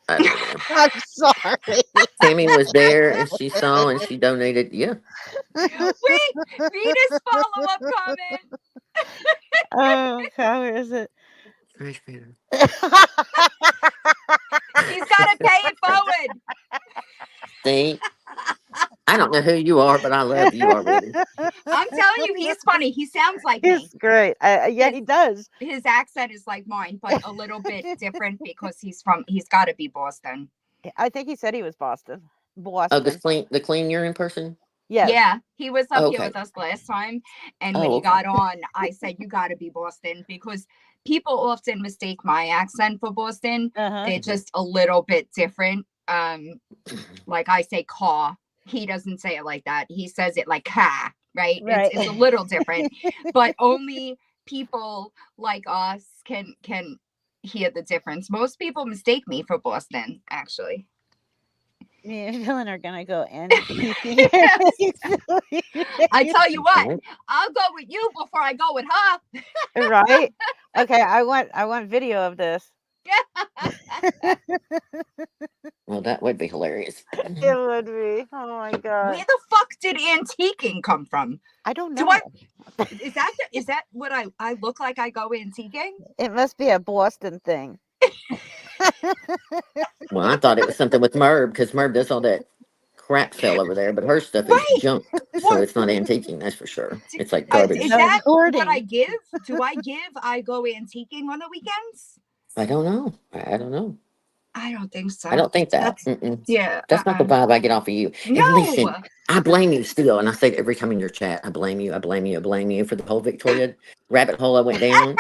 I don't know. I'm sorry. Tammy was there and she saw and she donated. Yeah. Wait, read his follow-up comment. Oh, how is it? Trash can. He's got to pay it forward. See, I don't know who you are, but I love you already. I'm telling you, he's funny. He sounds like He's me. great. Yeah, His he does. his accent is like mine, but a little bit different because he's got to be Boston. I think he said he was Boston. Oh, Boston. the clean urine person. Yes. Yeah, he was up Oh, here okay. with us last time. And when Oh, he okay. got on, I said, you got to be Boston because people often mistake my accent for Boston. Uh-huh. They're Mhm. just a little bit different. Like I say, caw. He doesn't say it like that. He says it like ha, right? Right. It's a little different, but only people like us can hear the difference. Most people mistake me for Boston, actually. Me and Dylan are gonna go antiquing. I tell you what, Okay. I'll go with you before I go with her. Right? Okay, I want video of this. Well, that would be hilarious. It would be. Oh my Where god. the fuck did antiquing come from? I don't Do know. I is that what I look like I go antiquing? It must be a Boston thing. Well, I thought it was something with Merb because Merb does all that crap sale over there, but her stuff is Right. junk, so What it's not antiquing. That's for sure. d- It's like is garbage. No, it's that what I hoarding. give? Do I give I go antiquing on the weekends? I don't know. I don't know. I don't think I so. don't think that. That's Mm-mm. yeah, That's not the vibe I get off of you. And listen, no. I blame you still. And I say it every time in your chat, I blame you. I blame you. I blame you for the whole Victoria rabbit hole I went down.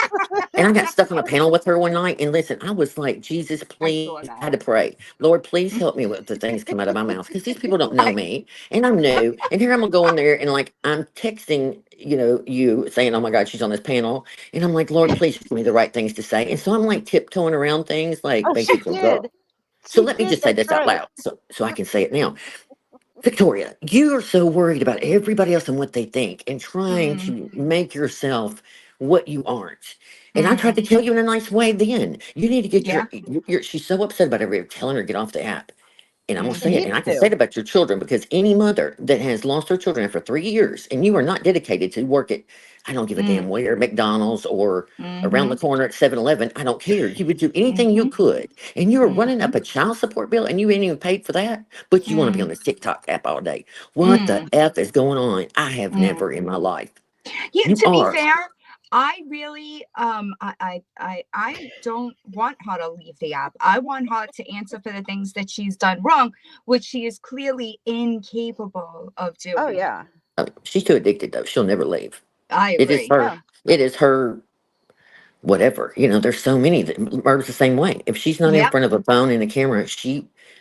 And I got stuck on a panel with her one night. And listen, I was like, Jesus, I saw please. I had that. to pray. Lord, please help me with the things come out of my mouth. Because these people don't know I me. And I'm new. And here I'm going to go in there and like, I'm texting, you saying, oh my God, she's on this panel. And I'm like, Lord, please give me the right things to say. And so I'm like tiptoeing around things like Oh, she basically, girl. did. So She let me did. just say That's this out right. loud so I can say it now. Victoria, you are so worried about everybody else and what they think and trying mm, to make yourself what you aren't. And I tried mm, to tell you in a nice way then. You need to get yeah. she's so upset about everybody telling her to get off the app. And I'm gonna She say it, Hmm. and needs I can say to. it about your children because any mother that has lost her children after 3 years and you are not dedicated to work it I don't give a damn where, McDonald's or around Mm-hmm. the corner at 7-Eleven. I don't care. You would do anything you Mm-hmm. could. And you were running Mm-hmm. up a child support bill and you ain't even paid for that, but you want to be Mm-hmm. on this TikTok app all day. What the Mm-hmm. F is going on? I have never in my life. Yeah, You to be are. fair, I really I don't want her to leave the app. I want her to answer for the things that she's done wrong, which she is clearly incapable of Oh doing. yeah. She's too addicted though. She'll never leave. I It is agree. her. Yeah. It is her. Whatever. There's so many that murder's the same way. If she's not in Yep. front of a phone and a camera,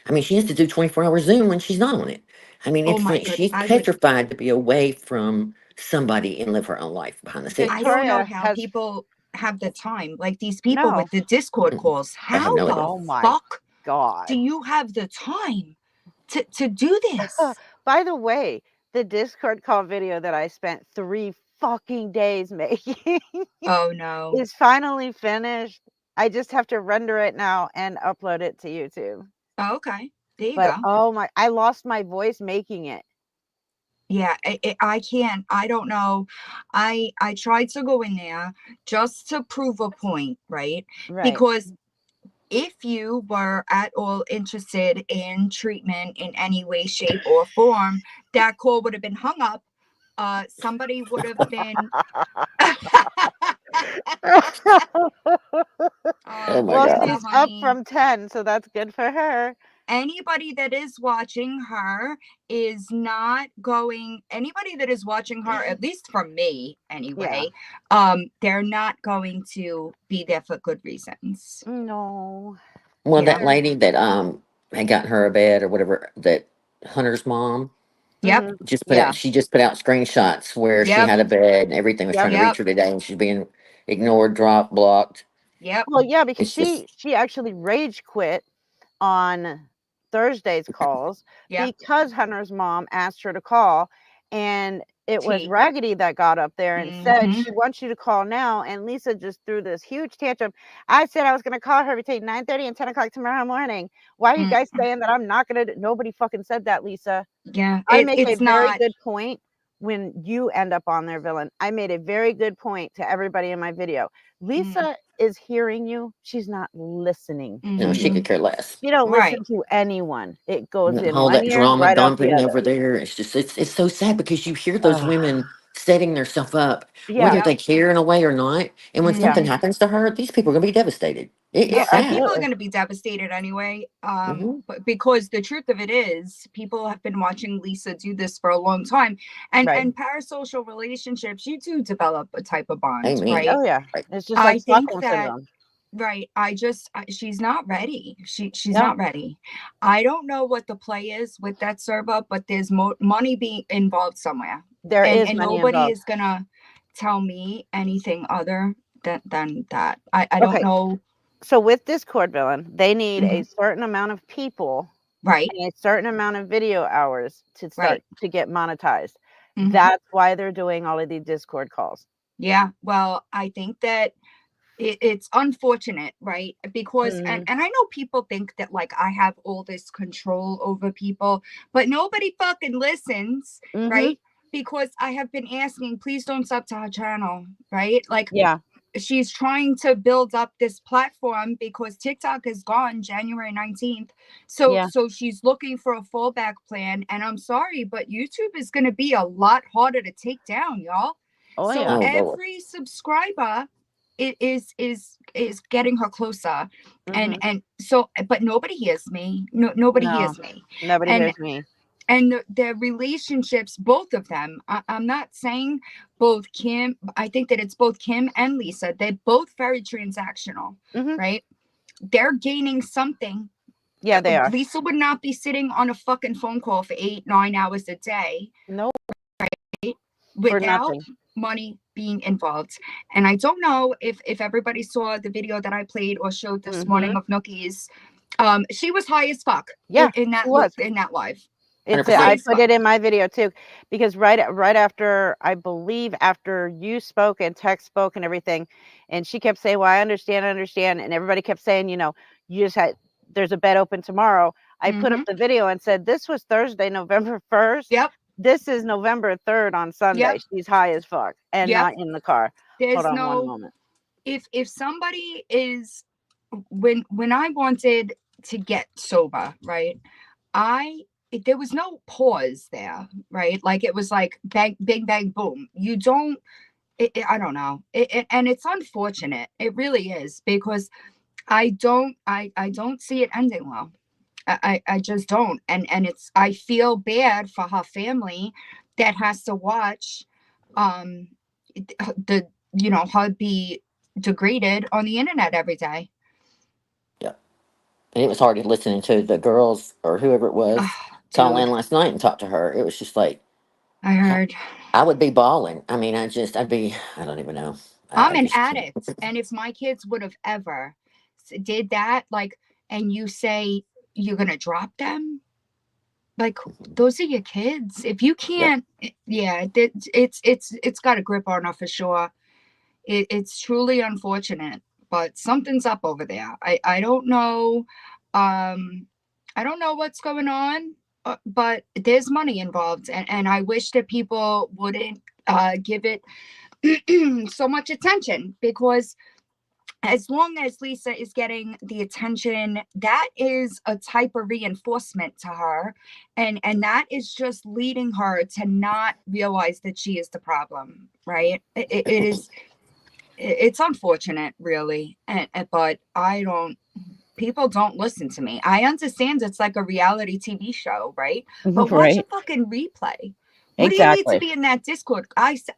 I mean, she has to do 24-hour Zoom when she's not on it. I mean, Oh it's my like God. she's petrified to be away from somebody and live her own life behind the I scenes. don't know Victoria how has people have the time. Like these people no. with the Discord Mm, calls. I have How no idea. the Oh my fuck do God. you have the time to do this? By the way, the Discord call video that I spent 3 fucking days making Oh no. is finally finished. I just have to render it now and upload it to YouTube. Oh, okay. There you But go. oh my, I lost my voice making it. Yeah, I can't. I don't know. I tried to go in there just to prove a point, right? Right. Because if you were at all interested in treatment in any way, shape, or form, that call would have been hung up. Somebody would have been. Oh my Well, God. Lisa, she's up honey. from 10, so that's good for her. Anybody that is watching her is not going, anybody that is watching her, at least from me Yeah. anyway, they're not going to be there for good reasons. No. Well, that Yeah. lady that had gotten her a bed or whatever, that Hunter's mom Yep. just put Yeah. out. She just put out screenshots where she Yep. had a bed and everything was trying Yep. to reach Yep. her today, and she's being ignored, dropped, blocked. Yep. Well, yeah, because It's just she actually rage quit on Thursday's calls Yep. because Hunter's mom asked her to call, and it was T. Raggedy that got up there and said Mm-hmm. she wants you to call now, and Lisa just threw this huge tantrum. I said I was going to call her between 9:30 and 10 o'clock tomorrow morning. Why are you guys Mm. saying that I'm not going to? Nobody fucking said that, Lisa. Yeah. I make a It's very not. good point when you end up on their villain. I made a very good point to everybody in my video. Mm, Lisa is hearing you. She's not listening to she you. mm-hmm. could care less. She don't listen Right. to anyone. It goes in All one that ear, drama right out the dumping other. over there. It's so sad because you hear those Ugh. women setting themselves up, Yeah, whether Yep. they care in a way or not. And when yeah. something Mm-hmm. happens to her, these people are gonna be devastated. Oh, It's Yeah, sad. people are absolutely. going to be devastated anyway. Hmm. But because the truth of it is, people have been watching Lisa do this for a long time, Right. and parasocial relationships, you do develop a type of bond, Amen. right? Oh, yeah. Right. It's just like I think Stockholm that syndrome. right. She's not ready. She's Yeah, not ready. I don't know what the play is with that server, but there's money being involved somewhere, there is and money nobody involved. is gonna tell me anything other than that. I don't Okay, know. so with Discord villain, they need Hmm. a certain amount of people Right. and a certain amount of video hours to Right. start to get monetized. Hmm. That's why they're doing all of these Discord calls. Yeah. Well, I think that it's unfortunate, right? Because Mhm, and I know people think that like I have all this control over people, but nobody fucking listens, mhm. right? Because I have been asking, please don't sub to her channel, right? Like Yeah, she's trying to build up this platform because TikTok is gone January 19th. So yeah. she's looking for a fallback plan. And I'm sorry, but YouTube is going to be a lot harder to take down, y'all. Oh, So yeah. Oh Lord. every subscriber is getting her closer. Mhm. And so but nobody hears me. No, nobody No, hears me. nobody And hears me. the relationships, both of them, I'm not saying both Kim, I think that it's both Kim and Lisa, they're both very transactional, Mhm. right? They're gaining something. Yeah, they are. Lisa would not be sitting on a fucking phone call for 8-9 hours a day No, for without nothing. money being involved. And I don't know if everybody saw the video that I played or showed this morning Mhm. of Nookie's. She was high as fuck Yeah, in she that was. in that live. It's High I 100%. as put fuck. it in my video too, because right after, I believe after you spoke and Tech spoke and everything, and she kept saying, "Well, I understand," and everybody kept saying, you just had there's a bed open tomorrow. I put up Mm-hmm. the video and said this was Thursday, November 1st. Yep. This is November 3rd on Sunday. Yep. She's high as fuck and Yep. not in the car. Hold There's on one no, moment. if somebody is, when I wanted to get sober, right? There was no pause there, right? Like it was like bang, bang, bang, boom. You don't, I don't know. And it's unfortunate. It really is, because I don't see it ending well. I just don't. And I feel bad for her family that has to watch, um, the, her be degraded on the internet every day. Yeah. And it was hard listening to the girls or whoever it was call in Dude, last night and talk to her. It was just like, I heard. I would be bawling. I mean, I don't even know. I'm I an just can't. addict, and if my kids would have ever did that, like, and you say you're gonna drop them, like, those are your kids. If you Yeah. can't, yeah, it's got a grip on her for sure. It's truly unfortunate, but something's up over there. I don't know, I don't know what's going on, but there's money involved, and I wish that people wouldn't give it so much attention, because as long as Lisa is getting the attention, that is a type of reinforcement to her, and that is just leading her to not realize that she is the problem, right? It is, it's unfortunate, really, but I don't, people don't listen to me. I understand it's like a reality TV show, right? But watch a Right. fucking replay. What do you need to Exactly. be in that Discord?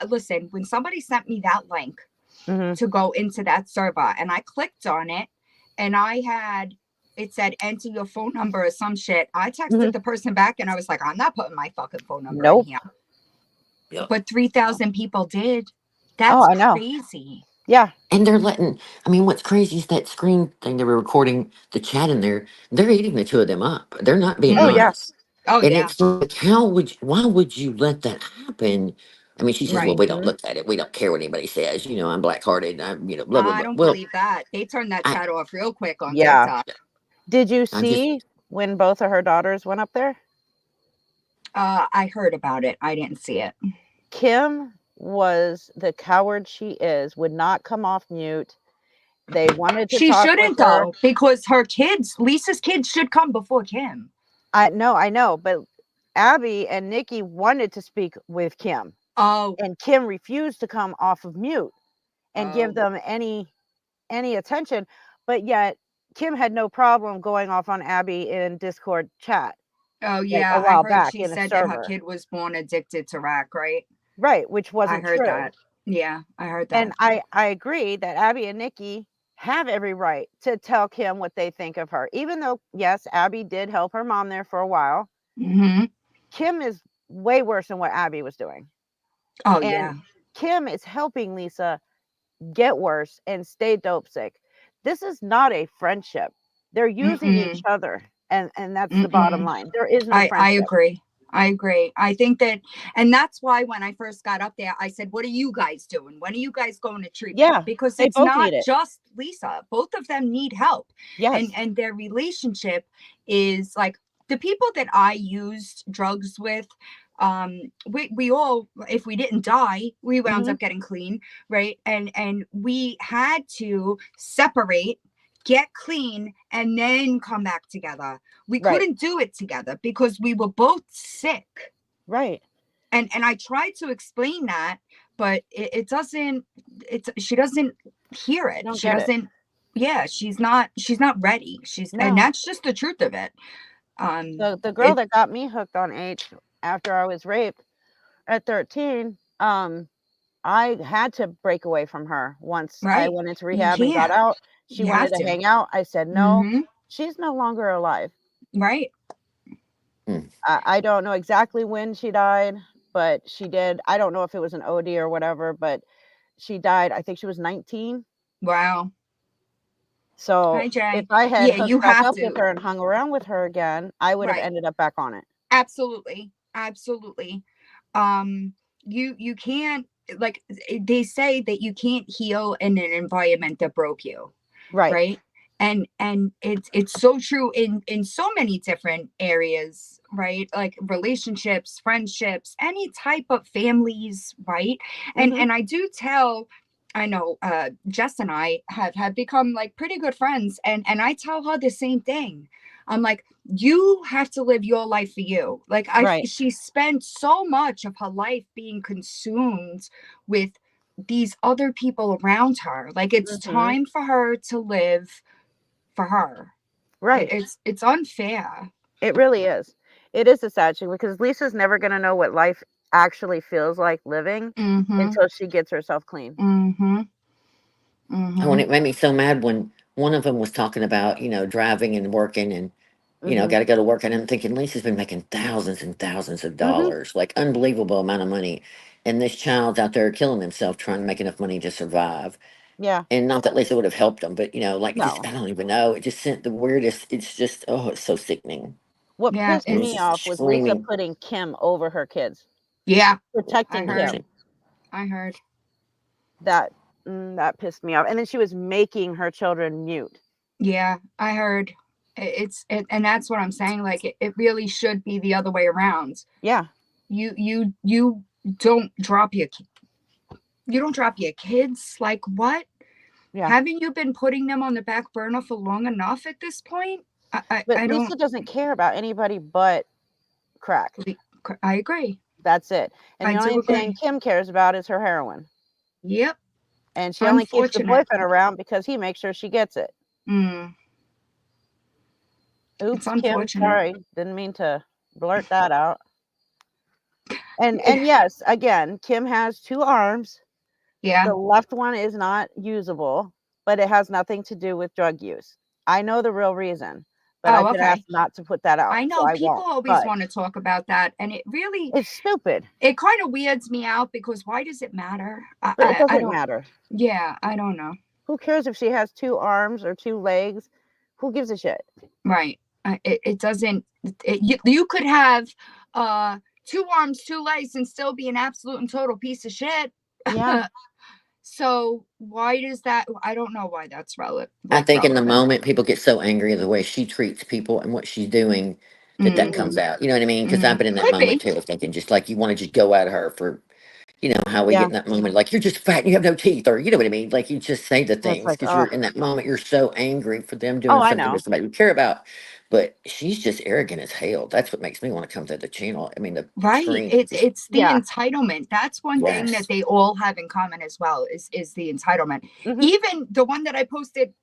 Listen, when somebody sent me that link Hmm. to go into that server, and I clicked on it, and it said enter your phone number or some shit. I Hmm. texted the person back, and I was like, I'm not putting my fucking phone number in Nope. here. Yeah. But 3,000 people did. Oh, That's I know. crazy. Yeah. And they're letting, I mean, what's crazy is that screen thing they were recording the chat in there. They're eating the two of them up. They're not being Oh, Mm-hmm. yeah. nice. Oh And yeah. it's like, why would you let that happen? I mean, she says, well, Right. we don't Hmm. look at it. We don't care what anybody says. I'm black hearted. Blah, blah, I blah. don't Well, believe that. They turned that I, chat off real quick on Yeah. TikTok. Did you I just, see when both of her daughters went up there? I heard about it. I didn't see it. Kim was the coward she is, would not come off mute. They wanted to She talk with shouldn't her. though, because her kids, Lisa's kids, should come before Kim. I know, but Abby and Nikki wanted to speak with Kim, Oh, and Kim refused to come off of mute and give oh, them any attention. But yet Kim had no problem going off on Abby in Discord chat oh like a yeah. I while heard back she in a said that her server, kid was born addicted to rack, right? right? Which I wasn't heard true. that. Yeah, I heard And that. I agree that Abby and Nikki have every right to tell Kim what they think of her, even though yes, Abby did help her mom there for a while. Mm-hmm. Kim is way worse than what Abby was doing. Oh And yeah. Kim is helping Lisa get worse and stay dope sick. This is not a friendship. They're using each Mm-mm. other, and that's the bottom Mm-mm. line. There is no I friendship. agree. I agree. I think that, and that's why when I first got up there, I said, what are you guys doing? When are you guys going to treatment? Yeah, Because they it's both need not it. just Lisa. Both of them need help. Yes. And their relationship is like, the people that I used drugs with, we all, if we didn't die, we wound Hmm. up getting clean, right? And we had to separate, get clean, and then come back together. We Right. couldn't do it together because we were both sick. Right. And I tried to explain that, but it doesn't, she doesn't hear She it. don't She get it. doesn't, yeah, she's not ready. And No. that's just the truth of it. The girl It that got me hooked on H after I was raped at 13, I had to break away from her once I right. went into You rehab and got can't. out. She You have wanted to to. hang out. I said, no, Mm-hmm. she's no longer alive. Right. mm, I don't know exactly when she died, but she did. I don't know if it was an OD or whatever, but she died. I think she was 19. Wow. So Hi, if Jay. I had Yeah, hooked you back have up with to. her and hung around with her again, I would have Right. ended up back on it. Absolutely. Absolutely. You can't, like, they say that you can't heal in an environment that broke you, Right. right? and it's so true in so many different areas, right? Like relationships, friendships, any type of families, right? Hmm. And I do tell, I know Jess and I have become like pretty good friends, and I tell her the same thing. I'm like, you have to live your life for you. Like Right. she spent so much of her life being consumed with these other people around her. Like it's Hmm. time for her to live for her. Right. It's unfair. It really is. It is a sad thing because Lisa's never going to know what life actually feels like living Mm-hmm. until she gets herself clean. Mm-hmm. Oh, and Mm-hmm. it made me so mad when one of them was talking about, driving and working and, Hmm. got to go to work. And I'm thinking, Lisa's been making thousands and thousands of Hmm. dollars, like unbelievable amount of money. And this child's out there killing himself trying to make enough money to survive. Yeah. And not that Lisa would have helped him, but, like, just, No. I don't even know. It just sent the weirdest, it's just, oh, it's so sickening. What Yeah, pissed And it's me it's just off was Lisa screaming. putting Kim over her kids, yeah. I protecting heard. Kim. Right. I heard. That that pissed me off. And then she was making her children mute. Yeah, I heard. And that's what I'm saying. Like it really should be the other way around. Yeah. You don't drop your you don't drop your kids. Like what? Yeah. Haven't you been putting them on the back burner for long enough at this point? But I don't. Lisa doesn't care about anybody but crack. I agree. That's it. And I the do only thing agree. Kim cares about is her heroin. Yep. And she only keeps the Unfortunate. boyfriend around because he makes sure she gets it. Mm, it's Oops, Kim, unfortunate. sorry. Didn't mean to blurt that out. And yes, again, Kim has two arms. Yeah. The left one is not usable, but it has nothing to do with drug use. I know the real reason, but I've Oh, been okay. asked not to put that out, I so know I people won't. always But want to talk about that, and it really it's stupid. it kind of weirds me out because why does it matter? But it I doesn't don't. matter. Yeah, I don't know. Who cares if she has two arms or two legs? Who gives a shit? Right. It doesn't. You could have two arms, two legs, and still be an absolute and total piece of shit. Yeah. So why does that? I don't know why that's relevant. I Like think in the relevant. moment, people get so angry at the way she treats people and what she's doing that Mm, comes Mhm. out. You know what I mean? Because I've mm. been in that Could moment be. too, of thinking just like you want to just go at her for, how we get Yeah. in that moment. Like, you're just fat and you have no teeth, or you know what I mean? Like, you just say the It's things like, because you're oh, in that moment, you're so angry for them oh, doing I something know. to somebody you care about. But she's just arrogant as hell. That's what makes me want to come to the channel. I mean, the Right. screen. It's the Yeah. entitlement. That's one thing that Yes. they all have in common as well is the entitlement. Hmm. Even the one that I posted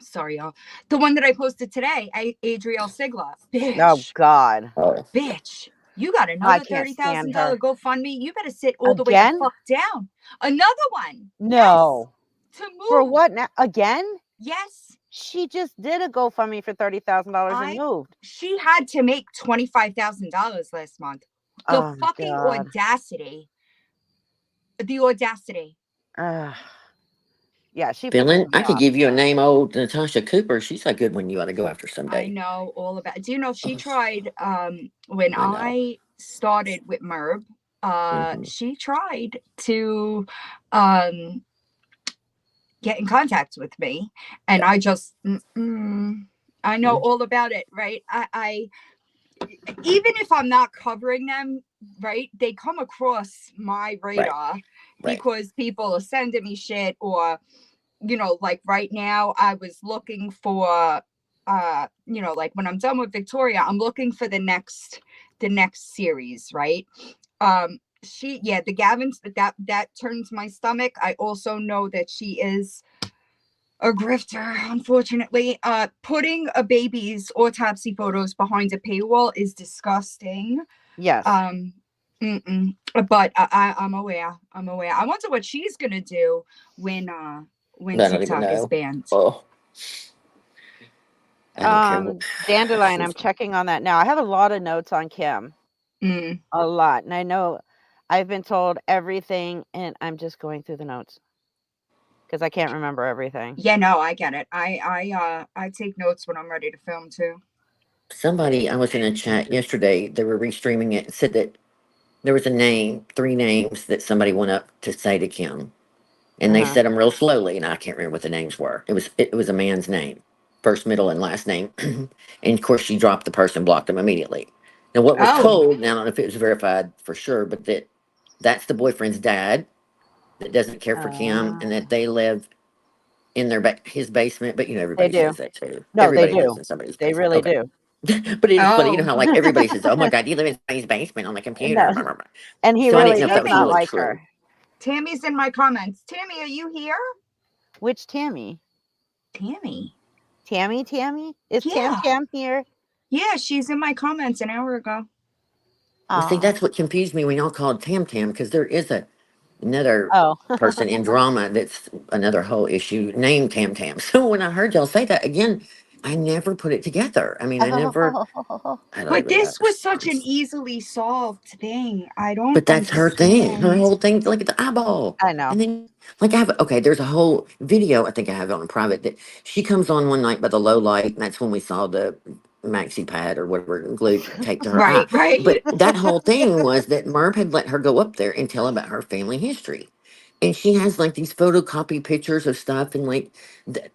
sorry y'all. The one that I posted today, Adriel Sigla. Oh Bitch. God, Oh, Bitch. You got I another can't $30,000 stand her. GoFundMe. You better sit all the way the Again? fuck down. Another one. Yes. No. To For move. what now? Again? Yes. She just did a GoFundMe for $30,000 and I moved. she had to make $25,000 last month. The Oh my fucking God. audacity. The audacity. Yeah, she pisses feeling. me I could off. give you a name, old Natasha Cooper. She's a good one you ought to go after I someday. know all about. Do you know she Oh, tried when I know. I started with Merb, Hmm. she tried to um get in contact with me, and Yeah. I just I know all about it, right? I even if I'm not covering them, right, they come across my Right, radar right. because people are sending me shit, or like right now I was looking for like when I'm done with Victoria, I'm looking for the next series, right? The Gavin's that turns my stomach. I also know that she is a grifter, unfortunately. Putting a baby's autopsy photos behind a paywall is disgusting. Yes. Um, but I'm aware. I'm aware. I wonder what she's gonna do when uh when I don't even TikTok is know. banned. Oh, I don't care what. Dandelion, I'm checking on that now. I have a lot of notes on Kim. Mm. A lot. And I know I've been told everything and I'm just going through the notes because I can't remember everything. Yeah, no, I get it. I take notes when I'm ready to film too. Somebody, I was in a chat yesterday. They were restreaming it. Said that there was a name, three names that somebody went up to say to Kim. and they Uh-huh. said them real slowly, and I can't remember what the names were. It was a man's name, first, middle, and last name, and of course she dropped the person, blocked them immediately. Now what was Oh, told, now I don't know if it was verified for sure, but that's the boyfriend's dad that doesn't care for Kim, and that Uh, they live in his basement. But they everybody do. says that too. No, they Everybody lives do. in somebody's They basement. really Okay. do. But it's funny, oh, how like everybody says, "Oh my God, you live in somebody's basement on the computer." No, Blah, blah, blah. and he So I didn't really know if that does was not Tammy. really like true. her. Tammy's in my comments. Tammy, are you here? Which Tammy? Tammy. Tammy? Is Yeah. Tam here? Yeah, she's in my comments an hour ago. Well, see, Ah. that's what confused me when y'all called Tam Tam, because there is another Oh. person in drama that's another whole issue named Tam Tam. So when I heard y'all say that again, I never put it together. I mean, Oh. I don't But even know. this was such an easily solved thing. I don't But that's her thing. Her understand. whole thing, look at the eyeball. I know. And then, like, okay, there's a whole video I think I have on private that she comes on one night by the low light, and that's when we saw the maxi pad or whatever glued taped to her eye. Right, right. But that whole thing was that Merv had let her go up there and tell about her family history. And she has like these photocopy pictures of stuff, and like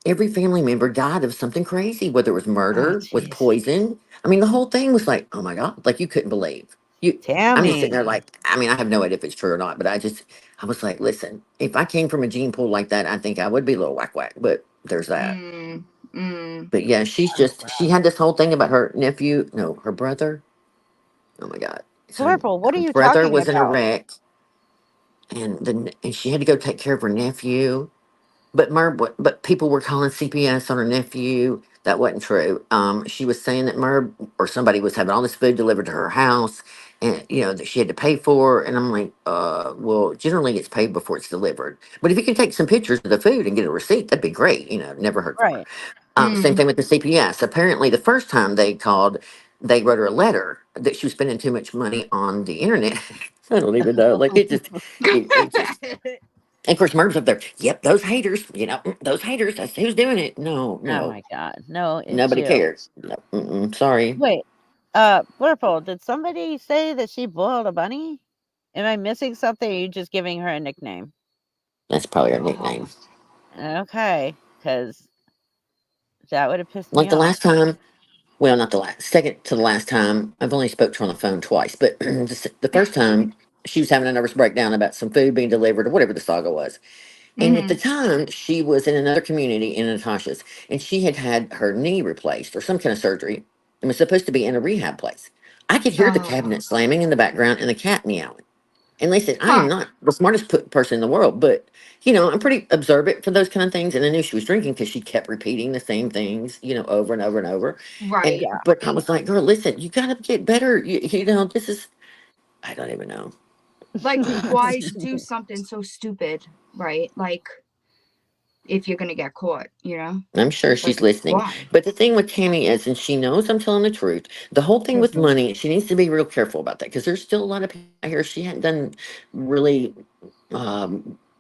every family member died of something crazy, whether it was Oh, murder, was jeez. poison. I mean, the whole thing was like, oh my God, like you couldn't believe. I'm just sitting there Tammy. like, I mean, I have no idea if it's true or not, but I was like, listen, if I came from a gene pool like that, I think I would be a little whack whack, but there's that. Mm, mm. But yeah, Oh, she wow. had this whole thing about her nephew, no, her brother. Oh my God. Purple, what are Her you brother talking was in a about? wreck, and she had to go take care of her nephew. But people were calling CPS on her nephew. That wasn't true. She was saying that Merb or somebody was having all this food delivered to her house, and that she had to pay for. And I'm like, well, generally it's paid before it's delivered. But if you can take some pictures of the food and get a receipt, that'd be great. Never heard from her. Right. Same Mm. thing with the CPS. Apparently, the first time they called, they wrote her a letter that she was spending too much money on the internet. I don't even know. Like it just and of course, Murph's up there. Yep, those haters. Those haters. That's who's doing it. No, Oh no, my God. No, it's nobody you. cares. No, sorry. Wait, Purple, did somebody say that she boiled a bunny? Am I missing something? Or are you just giving her a nickname? That's probably her nickname. Okay, because that would have pissed Like me the off. last time. Well, not the last. Second to the last time. I've only spoke to her on the phone twice, but the first time she was having a nervous breakdown about some food being delivered or whatever the saga was. And at the Hmm. time, she was in another community in Natasha's, and she had had her knee replaced or some kind of surgery and was supposed to be in a rehab place. I could hear the Oh, cabinet slamming in the background and the cat meowing. And listen, I am huh. not the smartest person in the world, but I'm pretty observant for those kind of things. And I knew she was drinking because she kept repeating the same things, over and over and over. And Right. Yeah. but I was like, girl, listen, you gotta get better. This is I don't even know. Like, Uh, why do something so stupid, right? Like, if you're gonna get caught, I'm sure like, she's listening. why? But the thing with Tammy is, and she knows I'm telling the truth, the whole thing with Mhm. money, she needs to be real careful about that because there's still a lot of people out here she hadn't done really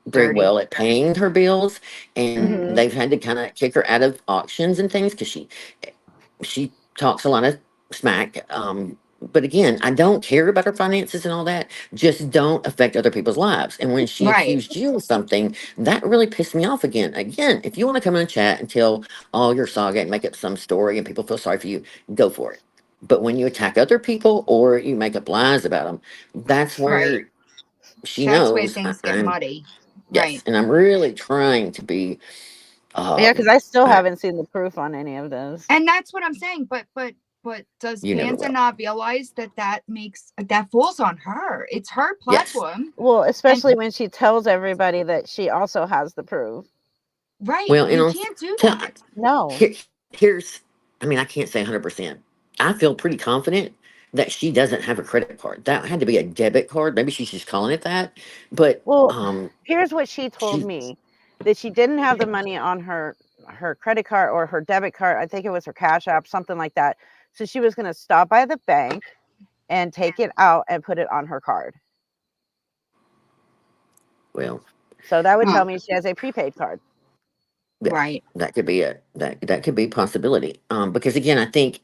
very Dirty. well at paying her bills, and Mm. Mhm. they've had to kind of kick her out of auctions and things because she talks a lot of smack. But again, I don't care about her finances and all that. Just don't affect other people's lives. And when she Right. accused you of something, that really pissed me off again. Again, if you want to come in and chat and tell all your saga and make up some story and people feel sorry for you, go for it. But when you attack other people or you make up lies about them, that's Right. where she That's where knows things get I'm, muddy. yes. Right. And I'm really trying to be, Yeah, because um, I still I, haven't seen the proof on any of this. And that's what I'm saying. But does you never Panda will. not realize that falls on her? It's her Yes. platform. Well, And especially when she tells everybody that she also has the proof. right, Well, and you on, can't do tell, that. No. here, here's, I mean, I can't say 100%. I feel pretty confident that she doesn't have a credit card. That had to be a debit card. Maybe she's just calling it that. But Well, here's what she told she, me, that she didn't have the money on her credit card or her debit card. I think it was her Cash App, something like that. So she was going to stop by the bank and take it out and put it on her card. well, So that would Huh. tell me she has a prepaid card. Yeah, Right. that could be it. That could be a possibility. Because again, I think,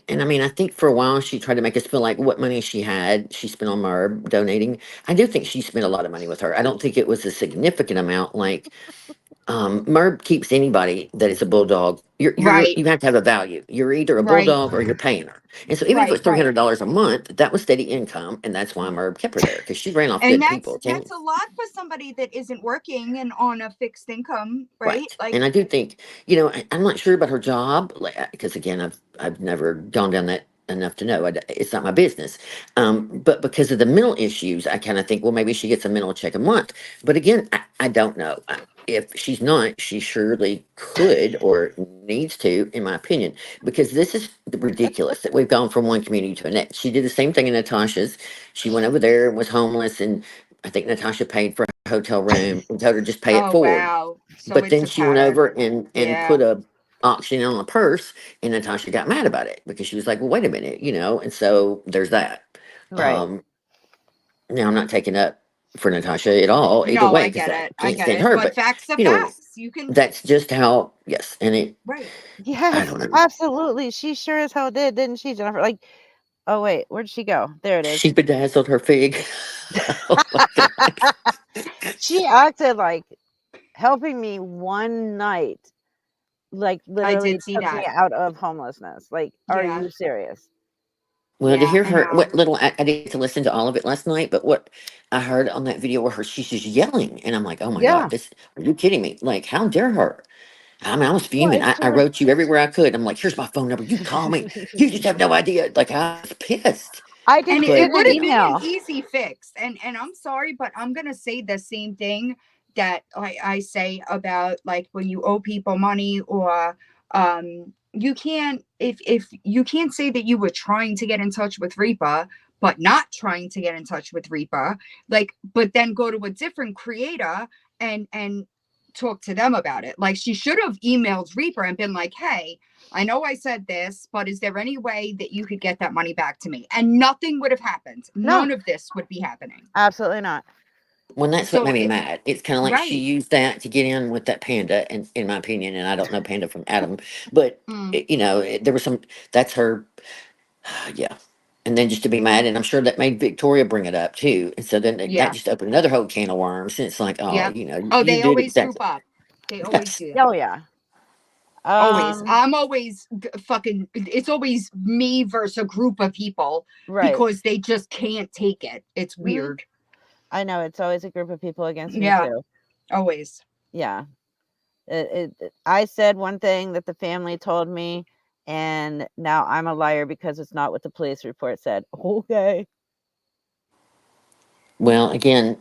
and I mean, I think for a while she tried to make us feel like what money she had, she spent on Merb donating. I do think she spent a lot of money with her. I don't think it was a significant amount. Like, Merb keeps anybody that is a bulldog. Right. You have to have a value. You're either a Right. bulldog or you're paying her. And so even if it Right. was three Right. hundred dollars a month, that was steady income, and that's why Merb kept her there because she ran off And good that's people. Tammy. that's a lot for somebody that isn't working and on a fixed income, right? Right. Like, And I do think, I'm not sure about her job, like, because again, I've never gone down that enough to know. It's not my business. But because of the mental issues, I kind of think, well, maybe she gets a mental check a month. But again, I don't know. If she's not, she surely could or needs to, in my opinion, because this is ridiculous that we've gone from one community to the next. She did the same thing in Natasha's. She went over there and was homeless, and I think Natasha paid for a hotel room and told her just pay it oh forward. wow. So But it's then a she went pattern. over and Yeah. put a auction on a purse, and Natasha got mad about it because she was like, "Well, wait a minute," and so there's that. Right. Um, Now I'm not taking up for Natasha at all, either No, way, I because get I it. I can't get stand it. her. But But facts are you know, facts. You can. that's just how. Yes, and Right. I Yes, don't know. absolutely. She sure as hell did, didn't she, Jennifer? Like, oh wait, where'd she go? There it is. She bedazzled her fig. Oh my goodness. She acted like helping me one night, like I literally did see took me that. out of homelessness. Like, are Yeah. you serious? Well, to Yeah. hear I her, know. what little I didn't get to listen to all of it last night, but what I heard on that video where she's just yelling, and I'm like, oh my god, Yeah. this are you kidding me? Like, how dare her? I mean, I was Well, fuming. and I wrote you everywhere I could. I'm like, here's my phone number. You can call me. You just have no idea. Like, I was pissed. I And didn't it But get would an have been an email. easy fix. And I'm sorry, but I'm gonna say the same thing that I say about, like, when you owe people money, or you can't, if you can't say that you were trying to get in touch with Reaper but not trying to get in touch with Reaper, like, but then go to a different creator and talk to them about it. Like, she should have emailed Reaper and been like, hey, I know I said this, but is there any way that you could get that money back to me? And nothing would have happened. No, None of this would be happening. absolutely not. when that's what So made me it, mad. It's kind of like she right. used that to get in with that Panda, and in my opinion, and I don't know Panda from Adam, but Mm, there was some. That's her. Yeah. And then just to be mad, and I'm sure that made Victoria bring it up too. And so then that yeah. just opened another whole can of worms. And it's like, oh, Yeah. Oh, you they did always exactly. group up. They always Yes. do Oh that. yeah. Always. Um. I'm always fucking, it's always me versus a group of people Right. because they just can't take it. It's Hmm. weird. I know it's always a group of people against me Yeah. too. Always. Yeah. I said one thing that the family told me, and now I'm a liar because it's not what the police report said. Okay. Well, again,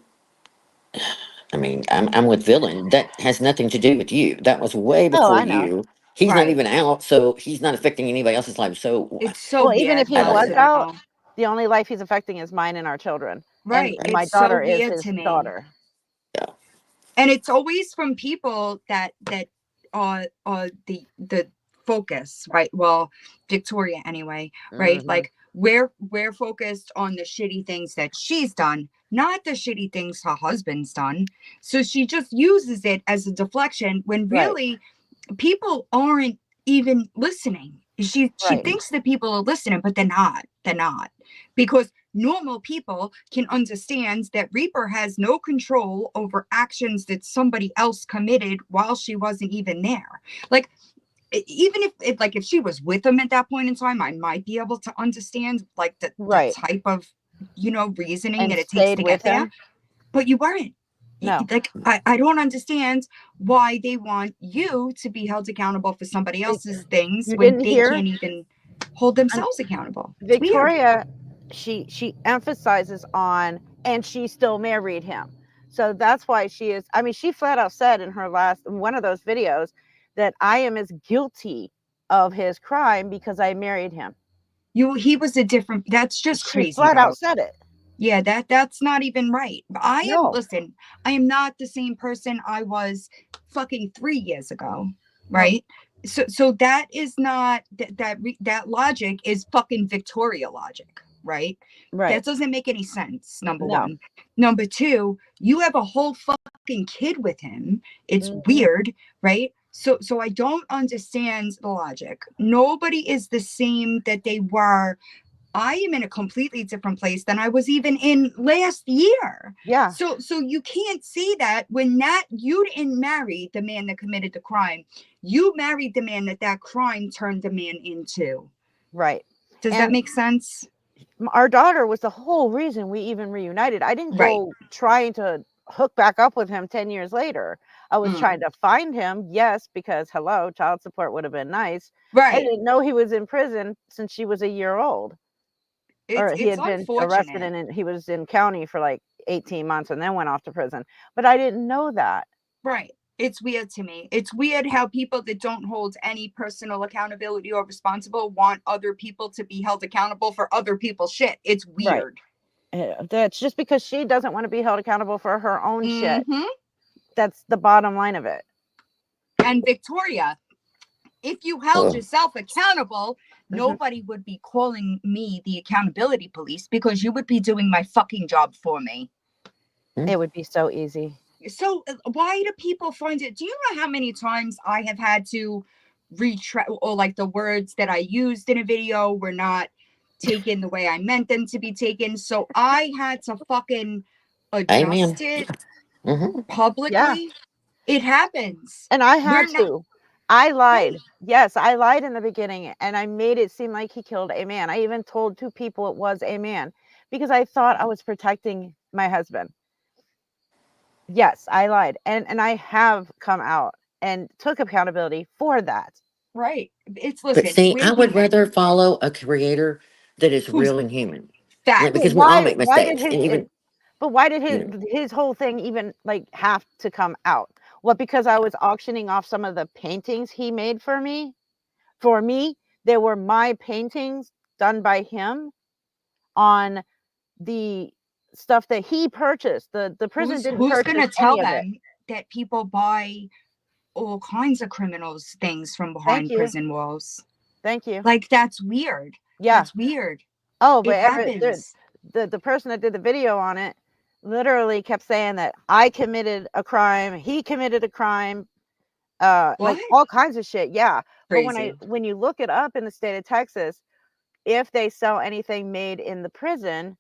I mean, I'm with Villain. That has nothing to do with you. That was way Oh, before I know. you. He's not Right. even out, so he's not affecting anybody else's life. So It's so Well, even if weird he I don't was get also it. out, now. the only life he's affecting is mine and our children. And Right. Right. my It's so daughter is weird his to me. daughter. Yeah. And it's always from people that are the focus, right? Well, Victoria anyway, right? Hmm. Like, we're focused on the shitty things that she's done, not the shitty things her husband's done. So she just uses it as a deflection when Right. really people aren't even listening. She Right. thinks that people are listening, but they're not. They're not. Because normal people can understand that Reaper has no control over actions that somebody else committed while she wasn't even there. Like, even if like, if she was with him at that point in time, I might be able to understand, like, the Right. type of, reasoning And that it takes stayed to get with there. him. But you weren't. No. Like, I don't understand why they want you to be held accountable for somebody Like, else's things you when didn't they hear? can't even hold And themselves accountable. It's weird. Victoria, she emphasizes on, and she still married him. So that's why she is, I mean, she flat out said in her last one of those videos that I am as guilty of his crime because I married him. He was a different, that's just She crazy flat out though. said it. Yeah, that's not even right. No. Listen, I am not the same person I was fucking 3 years ago, No. right? So that is not, that logic is fucking Victoria logic, right? Right. That doesn't make any sense, number No. one. Number two, you have a whole fucking kid with him. It's Mhm. weird, right? So I don't understand the logic. Nobody is the same that they were. I am in a completely different place than I was even in last year. Yeah, So you can't say that when that you didn't marry the man that committed the crime. You married the man that crime turned the man into. right. Does that And make sense? our daughter was the whole reason we even reunited. I didn't Right. go trying to hook back up with him 10 years later. I was Mm. trying to find him, yes, because hello, child support would have been nice. I Right. didn't know he was in prison since she was a year old, or he It's had been arrested unfortunate. and he was in county for like 18 months and then went off to prison. But I didn't know that. Right. It's weird to me. It's weird how people that don't hold any personal accountability or responsible want other people to be held accountable for other people's shit. It's Right. weird. That's just because she doesn't want to be held accountable for her own shit. Mm-hmm. That's the bottom line of it. And Victoria, if you held Oh, yourself accountable, Mhm. nobody would be calling me the accountability police because you would be doing my fucking job for me. It would be so easy. So why do people find it? Do you know how many times I have had to retract, or like the words that I used in a video were not taken the way I meant them to be taken? So I had to fucking amen. adjust it Hmm. Yeah. publicly. It happens. And I We're had not to. I right. lied. Yes, I lied in the beginning and I made it seem like he killed a man. I even told two people it was a man because I thought I was protecting my husband. Yes, I lied. And I have come out and took accountability for that. Right. It's But listen, see, we're I would human. rather follow a creator that is Who's real and human. Like, facts. Well, because we all make why did mistakes, his and even but why did you know, his whole thing even like have to come out? What, because I was auctioning off some of the paintings he made for me? For me, they were my paintings done by him on the stuff that he purchased. The prison didn't Who's purchase gonna tell any of it. them that people buy all kinds of criminals things from Thank behind you. prison walls? Thank you. Like that's weird. Yeah. That's weird. Oh, but It happens. the person that did the video on it literally kept saying that I committed a crime, he committed a crime, like What? all kinds of shit. Yeah. But Crazy. when you look it up in the state of Texas, if they sell anything made in the prison,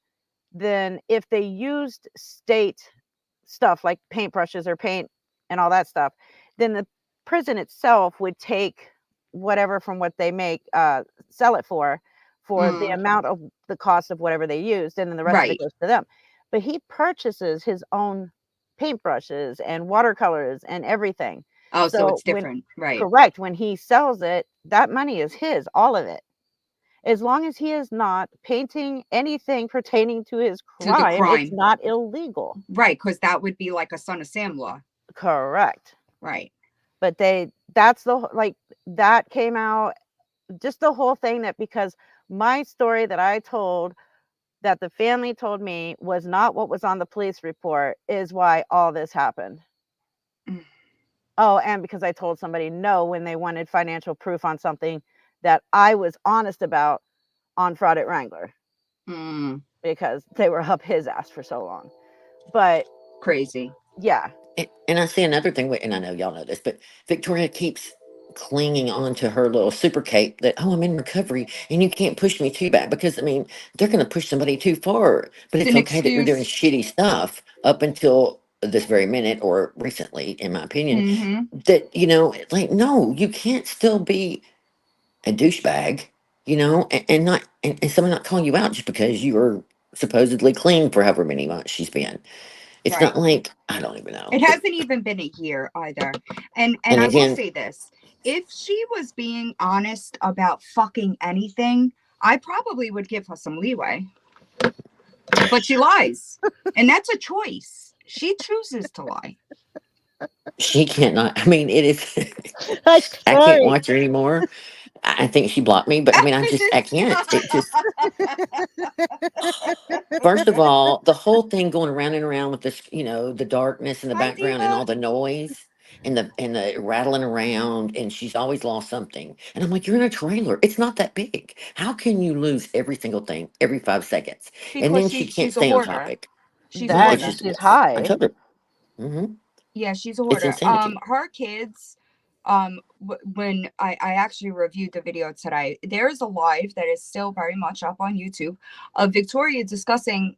then if they used state stuff like paintbrushes or paint and all that stuff, then the prison itself would take whatever from what they make, sell it for the Mm, amount of the cost of whatever they used, and then the rest of it right. goes to them. But he purchases his own paintbrushes and watercolors and everything. Oh, so So it's when different. Right. correct, when he sells it, that money is his, all of it. As long as he is not painting anything pertaining to his To the crime, it's crime. not illegal. Right, because that would be like a son of Sam law. Correct. Right. But that's like that came out, just the whole thing, that because my story that I told, that the family told me was not what was on the police report, is why all this happened. Mm. Oh, and because I told somebody no when they wanted financial proof on something that I was honest about on Fraud at Wrangler, Mm, because they were up his ass for so long. But crazy. yeah, and I see another thing, and I know y'all know this, but Victoria keeps clinging on to her little super cape that, oh, I'm in recovery and you can't push me too bad, because I mean, they're going to push somebody too far, but It's it's an okay that you're doing excuse. shitty stuff up until this very minute, or recently, in my opinion, Mm-hmm. that, like, no, you can't still be a douchebag, and not, and someone not calling you out just because you were supposedly clean for however many months she's been. It's Right. not like, I don't even know. It hasn't even been a year either. And And I will again, say this. If she was being honest about fucking anything, I probably would give her some leeway. But she lies. And that's a choice. She chooses to lie. she cannot. I mean, it is. I'm I can't sorry. watch her anymore. I think she blocked me, but I mean, I can't. It just, first of all, the whole thing going around and around with this, the darkness in the Hi, background and Diva. all the noise and the rattling around, and she's always lost something. And I'm like, you're in a trailer. It's not that big. How can you lose every single thing every 5 seconds? And Because then she can't she's a stay on hoarder. topic. She's a That It's hoarder. just, she's I high. told her, hmm Yeah, she's a it's hoarder. insanity. Her kids when I actually reviewed the video today, there is a live that is still very much up on YouTube of Victoria discussing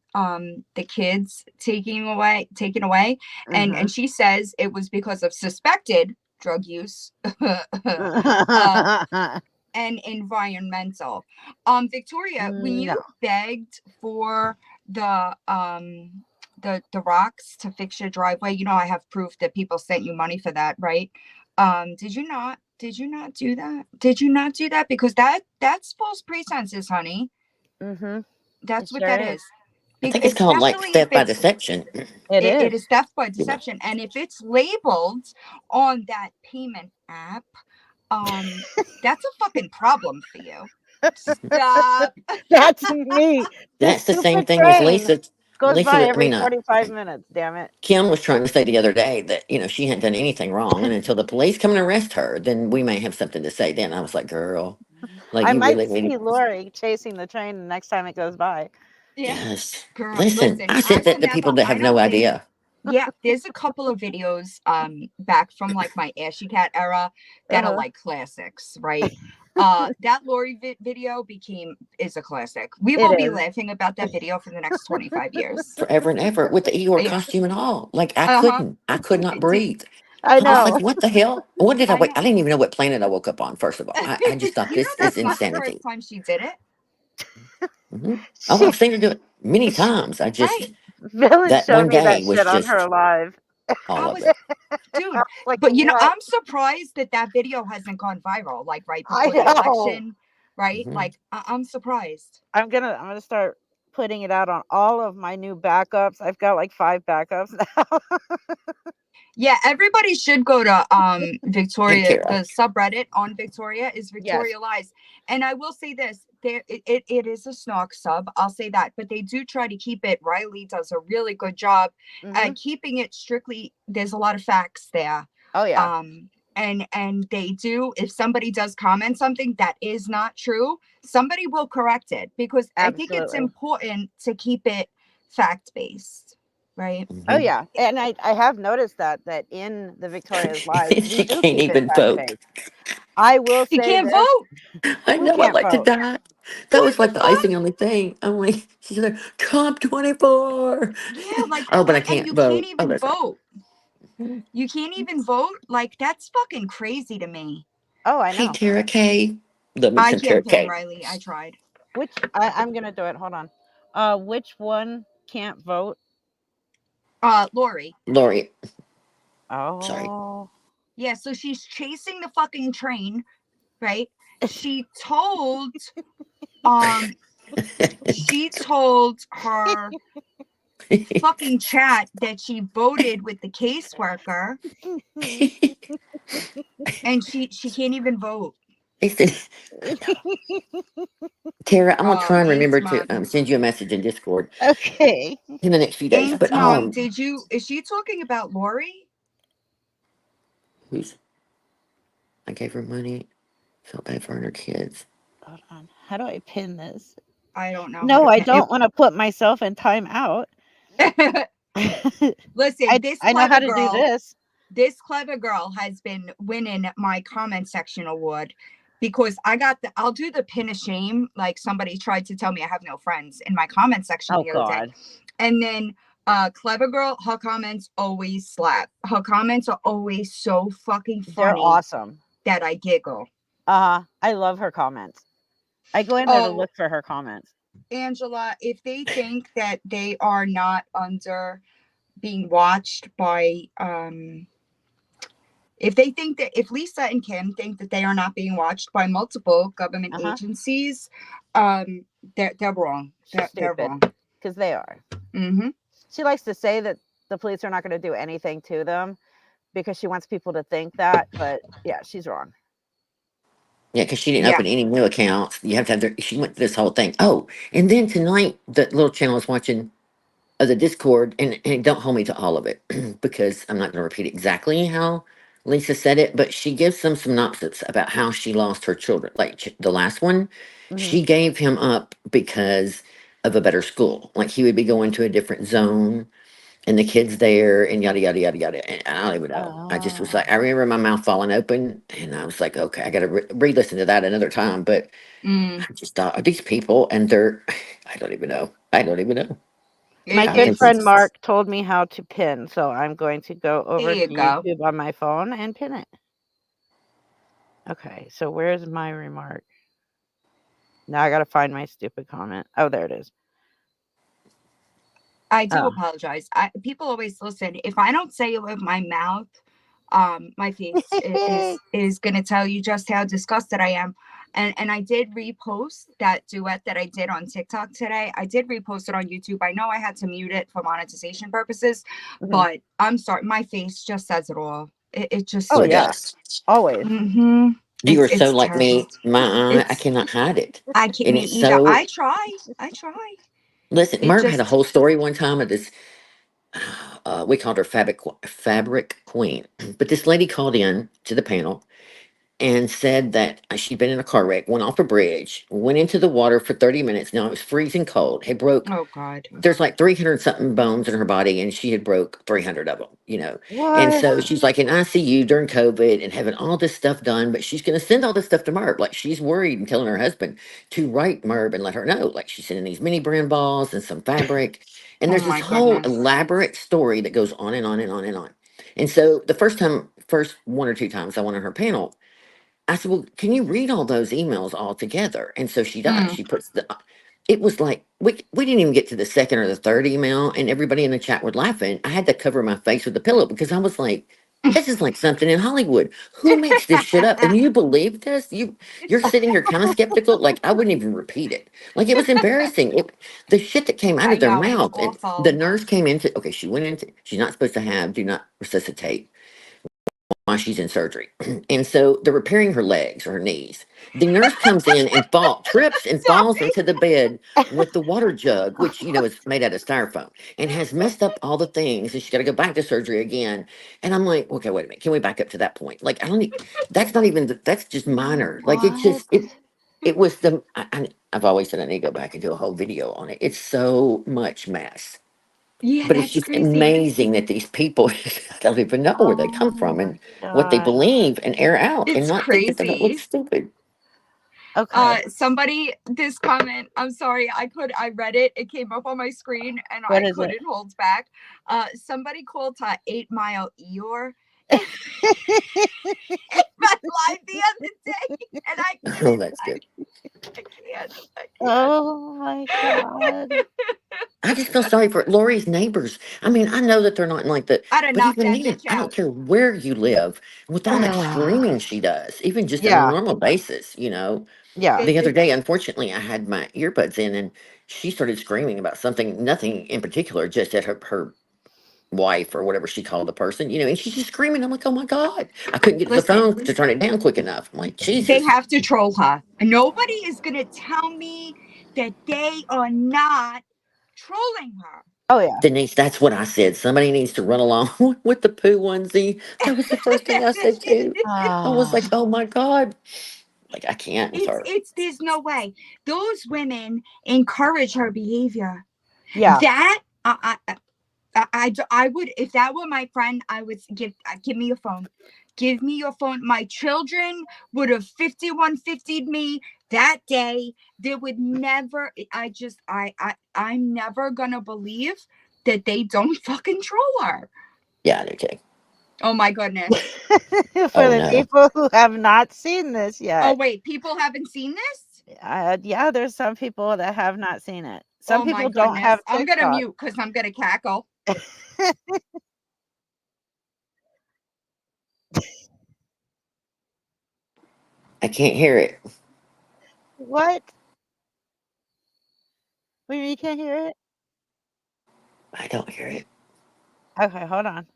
the kids taken away, and she says it was because of suspected drug use and environmental. Victoria, when No. you begged for the rocks to fix your driveway, you know I have proof that people sent you money for that, right? Did you not? Did you not do that? Did you not do that? Because that's false pretenses, honey. Mm-hmm. That's It what sure that is. is. I think it's called like Especially if theft by it's deception. It it is. is theft by You know, deception, and if it's labeled on that payment app, that's a fucking problem for you. Stop. That's me. This that's the same stupid thing as train Lisa. goes Lisa, by I every mean, 45 minutes, damn it. Kim was trying to say the other day that she hadn't done anything wrong, and until the police come and arrest her, then we may have something to say. Then I was like, "Girl, like I you might really need see to." Lori chasing the train the next time it goes by. Yeah, Yes, girl, listen, listen, I I said will that to never, people that I have no don't think, idea. yeah, there's a couple of videos back from like my Ashy Cat era that are Uh-huh. like classics, right? That Lori video is a classic. We It will be is. laughing about that video for the next 25 years. Forever and ever with the Eeyore Yeah. costume and all. Like Uh-huh. I could not Did, breathe. I I was like, know. "What the hell? What did I I wake? know. I didn't even know what planet I woke up on." First of all, I just thought You know this is that's not the first insanity. time she did it. Hmm. Oh, She, I've seen her do it many she times. I Right. just Villain that showed one me that day was shit on her just live. all I of was, it. I dude, was like, but what? I'm surprised that that video hasn't gone viral, like right I before the know. election, right? Hmm. Like, I'm surprised. I'm gonna start putting it out on all of my new backups. I've got like 5 backups now. Yeah, everybody should go to Hey, Victoria. Tara. The subreddit on Victoria is Yes. Victoria Lies. And I will say this, it is a snark sub, I'll say that, but they do try to keep it. Riley does a really good job Hmm. keeping it strictly. There's a lot of facts there. Oh yeah. And they do, if somebody does comment something that is not true, somebody will correct it, because I think it's Absolutely. important to keep it fact based, right? Oh Hmm. yeah. And I have noticed that in the Victoria's lives we She do can't keep it even fact vote. based. I will You say can't this: vote. I who know. I'd can't like to vote? die. That What was the like the fuck? icing on the thing. I'm like, she's like, Trump 24. Yeah, like, Oh, but I and can't you can't vote. Oh, even that's right. vote. You can't even vote. Like, that's fucking crazy to me. Oh, I Hey, know. Tara K. Love me I some Tara can't ping K. Riley. I tried. I'm gonna do it. Hold on. Which one can't vote? Lori. Lori, sorry. Oh. Yeah, so she's chasing the fucking train, right? She told, um, she told her fucking chat that she voted with the caseworker, and she can't even vote. They said, Tara, I'm gonna try and Ain't remember to man. send you a message in Discord Okay. in the next few days. Ain't But man. Is she talking about Lori? who's? I gave her money. Felt bad for her and her kids. Hold on. How do I pin this? I don't know how No, to I pin it. don't want to put myself in timeout. Listen, I know how to do this. this clever girl has been winning my comment section award, because I'll do the pin of shame. Like, somebody tried to tell me I have no friends in my comment section Oh the other day. God. And then clever girl, her comments always slap. Her comments are always so fucking They're funny awesome. that I giggle. I love her comments. I go in there to Oh, look for her comments. Angela, if they think that they are not under being watched by if they think that, if Lisa and Kim think that they are not being watched by multiple government Uh-huh. agencies, they're wrong. She's They're stupid. wrong. Because they are. Mm-hmm. She likes to say that the police are not going to do anything to them because she wants people to think that, but yeah, she's wrong. Yeah, because she didn't Yeah. open any new accounts. You have to have their. She went through this whole thing. Oh, and then tonight, the little channel I was watching of the Discord, and don't hold me to all of it because I'm not going to repeat exactly how Lisa said it, but she gives some synopsis about how she lost her children. Like the last one, Hmm. she gave him up because of a better school. Like he would be going to a different zone, and the kids there and yada yada yada yada. And I don't even know. I just was like, I Oh. remember my mouth falling open, and I was like, okay, I got to re-listen to that another time. But Mm, I just thought, are these people? And they're, I don't even know. I don't even know. My I good think friend it's Mark told me how to pin, so I'm going to go there over you to go. YouTube on my phone and pin it. Okay, so where's my remark? Now I gotta find my stupid comment. Oh, there it is. I do Oh. apologize. People always listen. If I don't say it with my mouth, my face is gonna tell you just how disgusted I am. And I did repost that duet that I did on TikTok today. I did repost it on YouTube. I know I had to mute it for monetization purposes, Mhm. but I'm sorry, my face just says it all. It Oh oh, just it yeah, does. always. mm-hmm. You are so It's like terrible. me. My eye, I It's cannot hide it. I can't And me it's either. so, I try. listen, It Merv had a just whole story one time of this. We called her Fabric Queen. But this lady called in to the panel and said that she'd been in a car wreck, went off a bridge, went into the water for 30 minutes. Now it was freezing cold. Had broke, oh God. there's like 300 something bones in her body, and she had broke 300 of them, And What? so she's like in ICU during COVID and having all this stuff done, but she's going to send all this stuff to Merv. Like she's worried and telling her husband to write Merv and let her know. Like she's sending these mini brand balls and some fabric. And Oh there's this my whole goodness. elaborate story that goes on and on and on and on. And so the first one or two times I went on her panel, I said, well, can you read all those emails all together? And so she does. Mm. She puts it was like, we didn't even get to the second or the third email, and everybody in the chat was laughing. I had to cover my face with the pillow because I was like, this is like something in Hollywood. Who makes this shit up? And you believe this? You're sitting here kind of skeptical. Like I wouldn't even repeat it. Like it was embarrassing. The shit that came out I of their know it's mouth. And the awful. nurse came into, okay, she went into, she's not supposed to have, do not resuscitate while she's in surgery. And so they're repairing her legs or her knees. The nurse comes in and trips and falls Sorry. into the bed with the water jug, which, is made out of styrofoam and has messed up all the things. And she's got to go back to surgery again. And I'm like, okay, wait a minute. Can we back up to that point? Like, I don't need, that's not even, that's just minor. Like, What? it was I've always said I need to go back and do a whole video on it. It's so much mess. Yeah, But it's that's just crazy. amazing that these people don't even know where they come Oh from my and what they god. believe and air out and It's not think that they're going to look crazy. stupid. Okay. Somebody this comment, I'm sorry, I read it. It came up on my screen and What I is it? couldn't hold back. Somebody called her 8 Mile Eeyore in my live the other day, and I Oh, couldn't. that's good. I can't. I can't. Oh my god. I just feel sorry for Lori's neighbors. I mean, I know that they're not in like the, I'd have but knocked even that then, bitch I don't out. care where you live with all that screaming she does, even just on a Yeah. normal basis. Yeah. The other It's day, unfortunately, I had my earbuds in and she started screaming about something, nothing in particular, just at her wife or whatever she called the person, and she's just screaming. I'm like, oh my God. I couldn't get to the listen. phone to turn it down quick enough. I'm like, They Jesus. have to troll her. And nobody is gonna tell me that they are not trolling her. Oh yeah. Denise, that's what I said. Somebody needs to run along with the poo onesie. That was the first thing I said too. I was like, Ah. oh my God. Like, I can't with her. It's there's no way. Those women encourage her behavior. Yeah. That I would, if that were my friend, I would give me your phone. Give me your phone. My children would have 5150'd me that day. They would never, I'm never gonna believe that they don't fucking troll her. Yeah, I do too. Oh my goodness. For Oh the no. people who have not seen this Oh yet. wait, people haven't seen this? Yeah, there's some people that have not seen it. Some Oh my people don't have goodness. I'm gonna TikTok. mute because I'm gonna cackle. I can't hear it. What? Wait, you can't hear it? I don't hear it. Okay, hold on.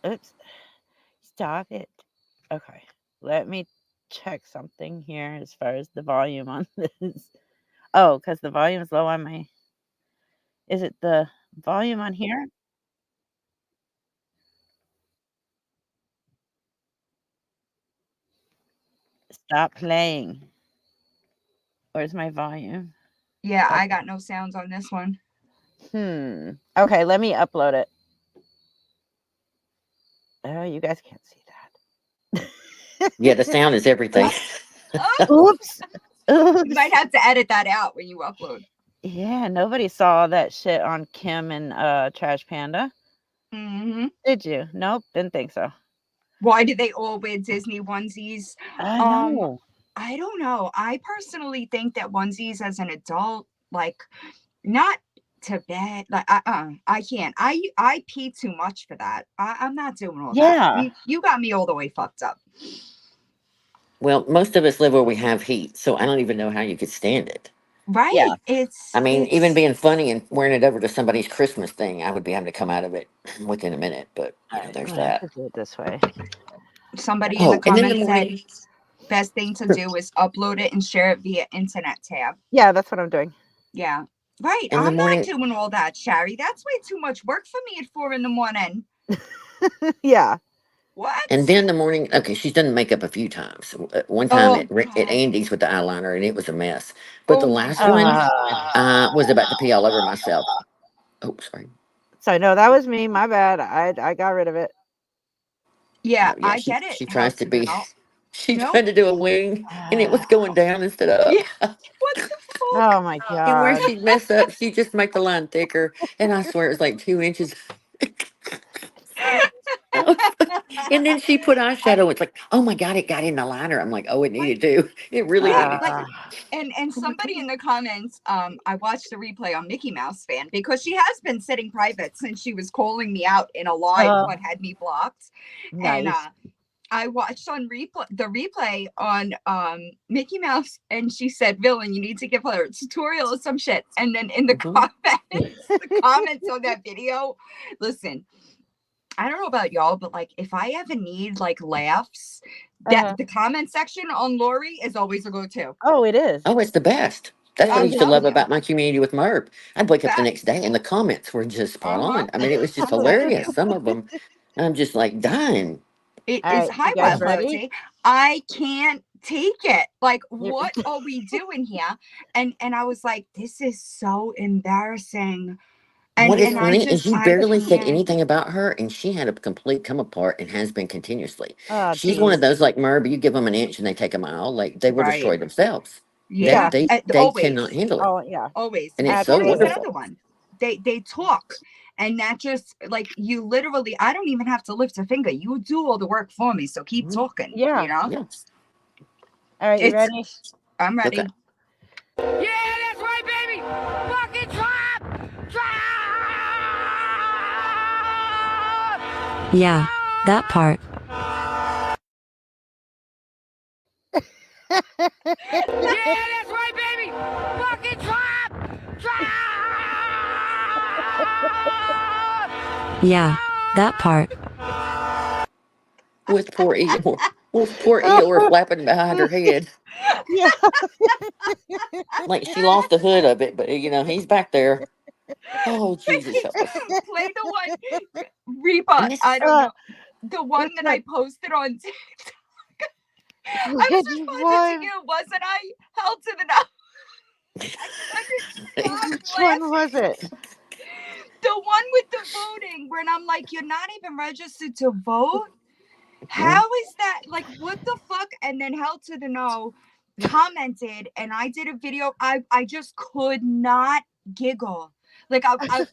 Oops. Stop it. Okay. Let me check something here as far as the volume on this. Oh, because the volume is low on my. Is it the volume on here? Stop playing. Where's my volume? Yeah, I Okay. got no sounds on this one. Okay, let me upload it. Oh, you guys can't see that. Yeah, the sound is everything. Oops. You Oops. might have to edit that out when you upload. Yeah, nobody saw that shit on Kim and Trash Panda. Hmm. Did you? Nope, didn't think so. Why do they all wear Disney onesies? No. I don't know. I personally think that onesies as an adult, like, not to bed. Like, I can't. I pee too much for that. I'm not doing all that. Yeah. You got me all the way fucked up. Well, most of us live where we have heat, so I don't even know how you could stand it. Right? Yeah. I mean, even It's being funny and wearing it over to somebody's Christmas thing, I would be having to come out of it within a minute. But All you know, right, I'm there's gonna have that. to do it this way. somebody in the Oh, and then the comments said morning. best thing to do is upload it and share it via internet tab. Yeah, that's what I'm doing. Yeah. Right. In the I'm not morning, doing all that, Shari. That's way too much work for me at 4 a.m. Yeah. and What? then the morning. Okay, she's done makeup a few times. One time Oh at God. Andy's with the eyeliner, and it was a mess. But the Oh my last God. one was Uh, about to pee all over myself. Oh, sorry. so no, that was me. My bad. I got rid of it. Yeah, Oh yeah, I she get it. she How tries to to the be. no. She No. tried to do a wing, and it was going down instead of Yeah. up. What the fuck? Oh my And where god. she'd mess up, she'd just make the line thicker. And I swear it was like 2 inches. And then she put eyeshadow. It's like, oh my God, it got in the liner. I'm like, oh, it Like, needed to. It really yeah, needed like, to. and somebody in the comments, I watched the replay on Mickey Mouse fan because she has been sitting private since she was calling me out in a live Uh, but had me blocked. And nice. I watched on replay on Mickey Mouse, and she said, "Villain, you need to give her a tutorial or some shit." And then in the Mhm. comments on that video, listen, I don't know about y'all, but like if I ever need like laughs, that Uh, the comment section on Lori is always a go-to. oh, it is. Oh, it's the best. That's what I I'm used to telling love you. about my community with Merv. I'd wake up the next Facts. day and the comments were just spot Uh-huh. on. I mean, it was just I'm telling hilarious. you. Some of them, I'm just like dying. It All is right, you hi guys what Oh, ready? Lottie. I can't take it. Like, You- what are we doing here? And I was like, this is so embarrassing. what is And I funny is just you I barely said can't. anything about her, and she had a complete come apart and has been continuously. Oh, She's one geez. of those like Merv. You give them an inch and they take a mile. Like they will Right. destroy themselves. They Yeah. Yeah. they they cannot Always. handle it, Oh, yeah. Always. and But it's so Lori's Absolutely. another wonderful. one. They talk. And that just like you literally I don't even have to lift a finger. You do all the work for me. So keep Mhm. talking, Yeah. you know? Yes. All right, you It's ready? I'm Okay. ready. Yeah, that's right, baby. Fucking trap, trap. Yeah, that part. Yeah, that's right, baby. Fucking trap, trap. Yeah, that part. With poor Eeyore. With poor Eeyore flapping behind her head. Yeah. Like she lost the hood of it, but he's back there. Oh, Jesus help us. Play the one Reba. And I this don't Uh, know. The one which that one? I posted on I was Which responding to one? you, wasn't I? Hell to the no. I couldn't stop Which one was laughing. it? The one with the voting, when I'm like, you're not even registered to vote. Mhm. How is that? Like, what the fuck? And then Hell to the No commented, and I did a video. I just could not giggle. Like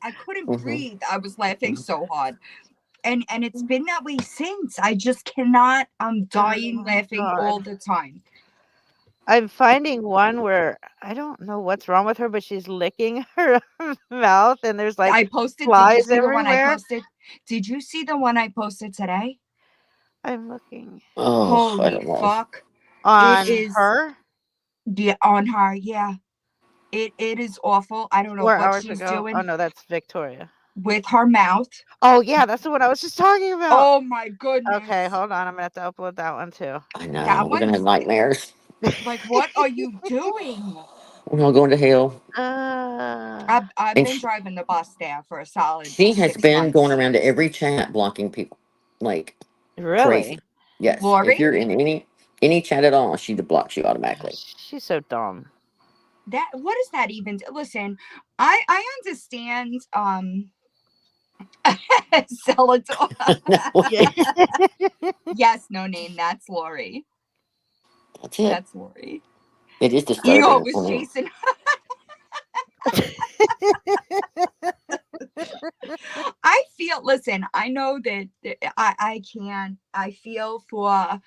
I couldn't Mhm. breathe. I was laughing Mhm. so hard. And it's been that way since. I just cannot. I'm dying Oh laughing God. all the time. I'm finding one where I don't know what's wrong with her, but she's licking her mouth and there's like I posted. Did you flies see the one I everywhere. posted? Did you see the one I posted today? I'm looking Oh, I Holy don't know. fuck. It on is her on her, yeah. It is awful. I don't know 4 what hours she's ago. Oh doing no, that's Victoria. with her mouth. Oh yeah, that's the one I was just talking about. Oh my Okay, goodness. hold on. I'm gonna have to upload that one too. I know. That We're gonna one, have nightmares. like, what are you doing? We're all going to hell. uh, I've And been driving the bus there for a solid she has 6 been going months. around to every chat blocking people like crazy. really? Yes. If Lori? you're in any chat at all, she blocks you automatically. She's so dumb. That, what is that even? Listen, I understand. Celador. No, Yeah. Yes, no name. That's Lori. that's it. That's Lori. It is Ego disturbing. I was mean, chasing. I feel. Listen, I know that I can't. I feel for.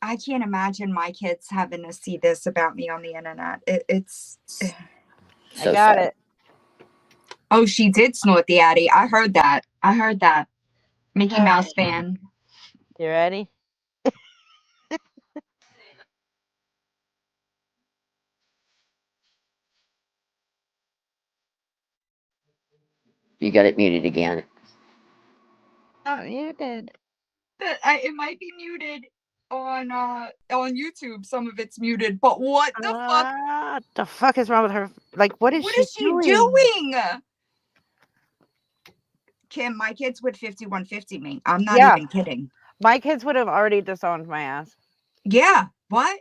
I can't imagine my kids having to see this about me on the internet. It's. I so got sad. it. Oh, she did snort the Addy. I heard that. I heard that. Mickey Mouse fan. You ready? You got it muted again. Oh, you did. It might be muted on YouTube. Some of it's muted, but what the fuck? What the fuck is wrong with her? Like, what is What she is she doing? doing? Kim, my kids would 5150 me. I'm not Yeah. even kidding. My kids would have already disowned my ass. Yeah. What?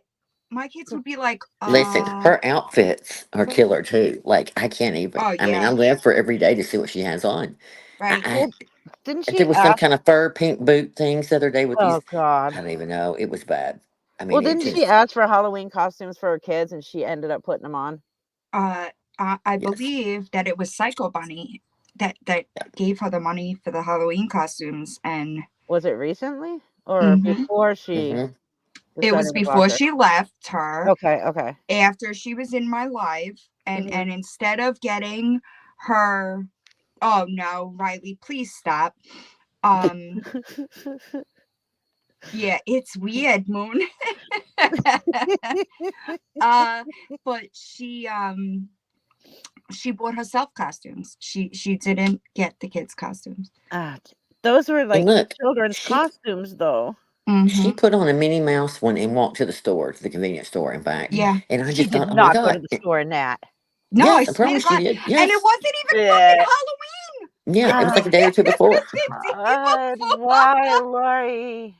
My kids would be like, Listen, her outfits are killer too. Like I can't even. oh I mean, yeah, I live for every day to see what she has on. right. I, Didn't there she was some ask? kind of fur pink boot things the other day with these. Oh God. I don't even know. It was bad. I Well, mean, it didn't she just ask for Halloween costumes for her kids, and she ended up putting them on? I yes. believe that it was Psycho Bunny that Yeah. gave her the money for the Halloween costumes, and Was it recently or Mhm. before she Hmm. it was decided to block before her? she left her. Okay. Okay. After she was in my life, and Mhm. instead of getting her, oh no, Riley, please stop. Yeah, it's weird, Moon. But she bought herself costumes. She didn't get the kids costumes. Those were And like look, children's she costumes, though. she Mm-hmm. put on a Minnie Mouse one and walked to the store, to the convenience store. In fact, Yeah. and I She just did thought, oh my not go to god, the store in that. No, I yes, I swear to promise she God. did. And it Yes, wasn't even fucking Yeah. Halloween. yeah, it was like a Ah, day or two before. God, why, Lori?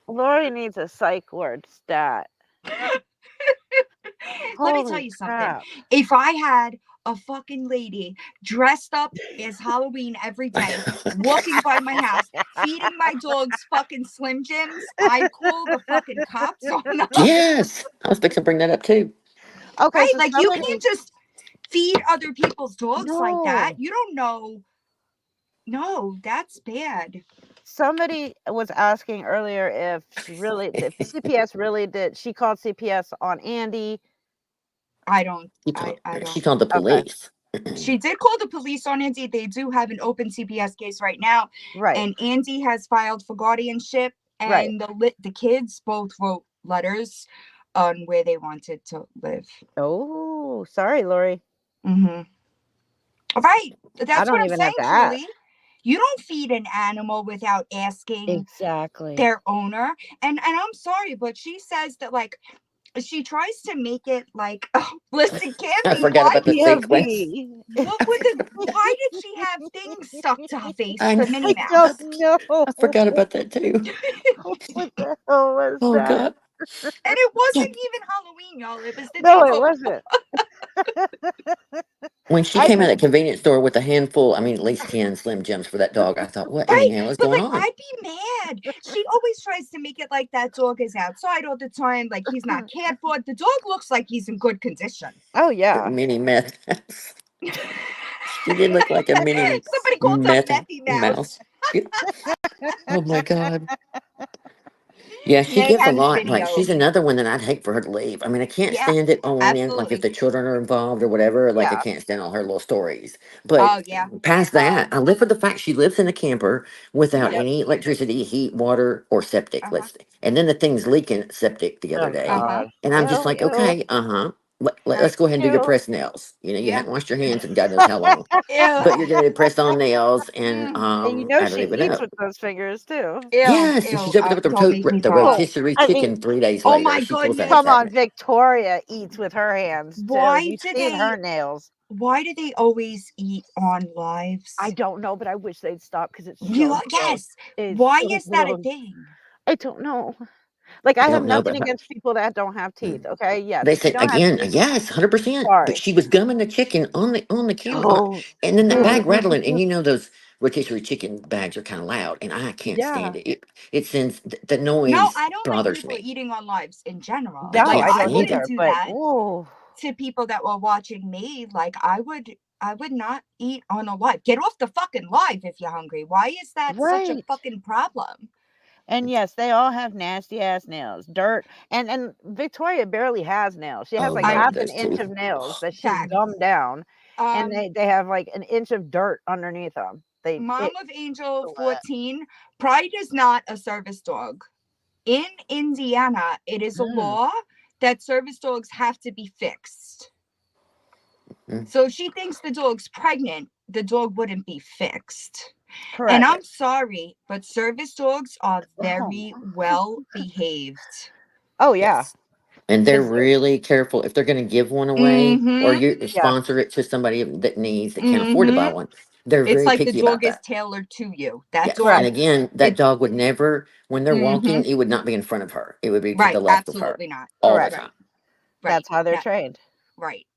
Lori needs a psych ward stat. Let me tell Holy you something. crap. If I had a fucking lady dressed up as Halloween every day, walking by my house, feeding my dogs fucking Slim Jims, I'd call the fucking cops on them. Yes, I was fixing to bring that up too. Okay, Right? so Like, you can't just feed other people's dogs like that. no. You don't know. No, that's bad. Somebody was asking earlier if CPS really did. She called CPS on Andy. I don't. She I called, I she don't. called the Okay, police. She did call the police on Andy. They do have an open CPS case right now, right, and Andy has filed for guardianship. right. And the kids both wrote letters on where they wanted to live. Oh, sorry, Lori. Mm-hmm. Right. I That's what don't I'm even have saying, to ask. Julie. You don't feed an animal without asking Exactly. their owner. And I'm sorry, but she says that, like, she tries to make it like, oh, listen, I Cammy, forgot why about the sequence. POV. what would the why did she have things stuck to her face I for know. Minnie I don't Mouse? know. I forgot about that too. What the hell was Oh that? god. And it Yeah. wasn't even Halloween, y'all. It was the day No, it before. wasn't. When she I came out of just that convenience store with a handful, I mean, at least 10 Slim Jims for that dog, I thought, what in the Right. hell is But going like, on? I'd be mad. She always tries to make it like that dog is outside all the time, like he's not cared for. The dog looks like he's in good condition. Oh The yeah. mini meth. She did look like a mini Somebody called her meth Methy Mouse. mouse. Oh my god. Yeah, she gives a Mayhem lot. Like video. she's another one that I'd hate for her to leave. I mean, I can't Yeah, stand it on in like if absolutely. the children are involved or whatever. Like I Yeah. can't stand all her little stories. But Oh yeah. past that, I live for the fact she lives in a camper without Yep. Yep. any electricity, heat, water, or septic. Uh-huh. And then the thing's leaking septic the other Oh day, Uh-huh. god. and I'm just Ew, like, ew, okay, Right. let's go ahead and do your ew. press nails. You know, you Yeah. haven't washed your hands in God knows how long, Ew. but you're gonna press on nails, and Mm. And you know I don't she even eats know. with those fingers too. Ew. Yes, and she's Ew. over there with Don't make me the throw up. Oh, rotisserie I mean, chicken 3 days Oh later. my She pulls that goodness. come stuff. on, Victoria eats with her hands too. Why You've do seen they her nails. why do they always eat on lives? I don't know, but I wish they'd stop because it's You so gross. yes. It's Why so is that a gross. thing? I don't know. Like, I I have don't know, nothing but against people that don't have teeth, okay? Yes, they if you said don't have again, teeth, yes, 100%. But sorry. she was gumming the chicken on the camera, Don't. and then that bag rattling, and you know those rotisserie chicken bags are kind of loud, and I can't stand Yeah. it. It sends the No, noise I don't like bothers people me. eating on lives in general. I No, Like can't I I don't stand wouldn't it. either, do but that ooh, to people that were watching me. Like I would not eat on a live. Get off the fucking live if you're hungry. Why is that such a right. fucking problem? And yes, they all have nasty ass nails, dirt, and Victoria barely has nails. She has Oh like I Lord, half an those inch two. of nails that she's Facts. gummed down, and Um, they have like an inch of dirt underneath them. They Mom it of Angel bleh. 14. Pride is not a service dog. In Indiana, it is a Mm, law that service dogs have to be fixed. Mm. So if she thinks the dog's pregnant, the dog wouldn't be fixed. And correct. I'm sorry, but service dogs are Oh, very well behaved. oh yeah, Yes. And they're because really careful if they're going to give one away or Mm-hmm. you yeah, sponsor it to somebody that needs that can't afford to buy Mm-hmm. one. They're It's very like the picky dog about is that. tailored to you. That Yes. And dog, correct. again, that it dog would never, when they're mm-hmm. walking, it would not be in front of her. It would be to the Right, left of her absolutely not. all the Correct. time. Right, right. That's how they're That trained. right.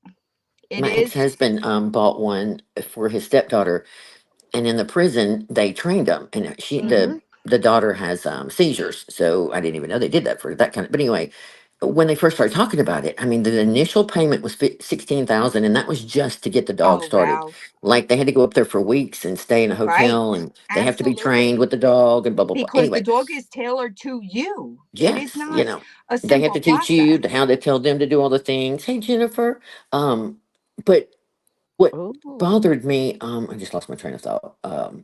It My is. ex-husband bought one for his stepdaughter, and in the prison they trained them, and Hmm. the daughter has seizures, so I didn't even know they did that for that kind of. But anyway, when they first started talking about it, I mean, the initial payment was 16,000, and that was just to get the dog Oh started. wow. Like they had to go up there for weeks and stay in a Right. hotel, and they have to be trained Absolutely. with the dog and blah blah blah. Because the Anyway, dog is tailored to you. It is yes, not a they have simple to teach you process. how to tell them to do all the things. Hey, Jennifer, but what Ooh. bothered me, I just lost my train of thought.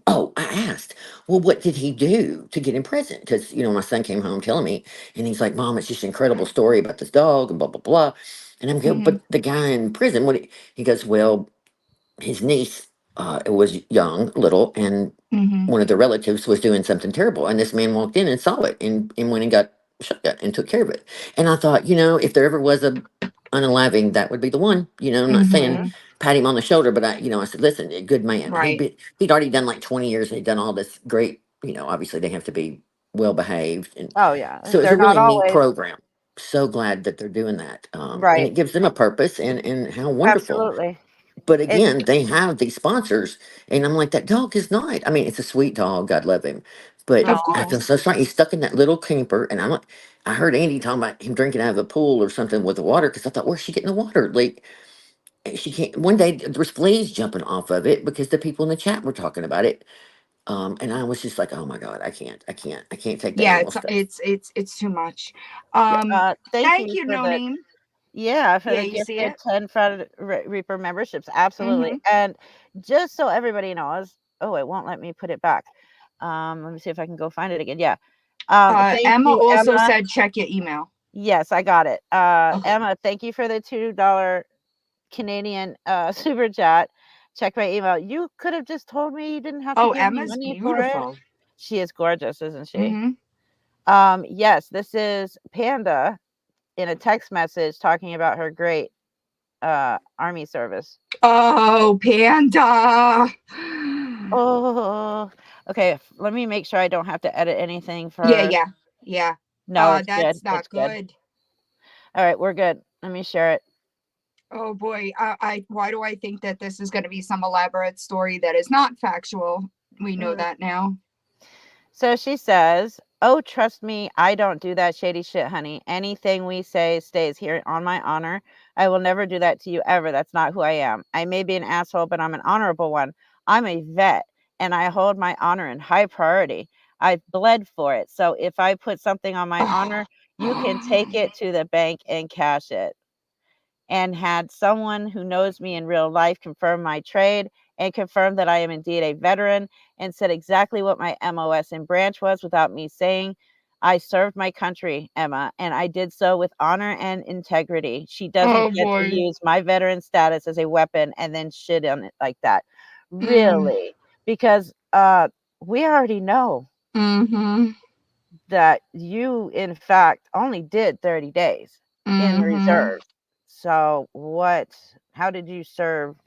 Oh, I asked, well, what did he do to get in prison? Because, my son came home telling me, and he's like, Mom, it's just an incredible story about this dog and blah, blah, blah. And I'm going, Mm-hmm. but the guy in prison, he goes, well, his niece was young, little, and Mm-hmm. one of the relatives was doing something terrible. And this man walked in and saw it and went and got shotgun and took care of it. And I thought, if there ever was a unaliving, that would be the one. I'm not saying Mm-hmm. Hmm. pat him on the shoulder, but I said, listen, a good man. Right. He'd already done like 20 years and he'd done all this great, obviously they have to be well behaved. And Oh yeah, so it's a they're not really neat always program. So glad that they're doing that. And right. it gives them a purpose and how wonderful. Absolutely. But It. again, they have these sponsors, and I'm like, that dog is not. I mean, it's a sweet dog, God love him, but Of I Oh. feel course. so sorry. He's stuck in that little camper, and I'm like, I heard Andy talking about him drinking out of a pool or something with the water, because I thought, where's she getting the water? Like, she can't. One day there was fleas jumping off of it because the people in the chat were talking about it, and I was just like, oh my God, I can't take the Yeah, animal it's stuff. it's too much. Yeah, Thank Thank you you, for No the Name. for Yeah, the you see gifted it? 10 Fred Reaper memberships. Absolutely. Mm-hmm. And just so everybody knows, oh, it won't let me put it back. Let me see if I can go find it again. Yeah. Thank Emma you, also Emma. said check your email. Yes, I got it. Okay. Emma, thank you for the $2 Canadian super chat. Check my email. You could have just told me you didn't have to Oh, give me Emma's money for it. beautiful. She is gorgeous, isn't she? Mm-hmm. Yes, this is Panda in a text message talking about her great army service. Oh, Panda. Oh, okay. Let me make sure I don't have to edit anything Yeah, for. yeah, yeah. No, it's good. That's not It's good. good. All right, we're good. Let me share it. Oh boy, why do I think that this is going to be some elaborate story that is not factual? We know Mm. that now. So she says, "Oh, trust me, I don't do that shady shit, honey. Anything we say stays here on my honor. I will never do that to you ever. That's not who I am. I may be an asshole, but I'm an honorable one. I'm a vet, and I hold my honor in high priority. I've bled for it. So if I put something on my honor, you can take it to the bank and cash it." And had someone who knows me in real life confirm my trade and confirm that I am indeed a veteran and said exactly what my MOS and branch was without me saying. I served my country, Emma, and I did so with honor and integrity. She doesn't Oh get to boy. use my veteran status as a weapon and then shit on it like that. Mm, Really? Because we already know mm-hmm. that you, in fact, only did 30 days in the Mm-hmm. reserve. So, how did you serve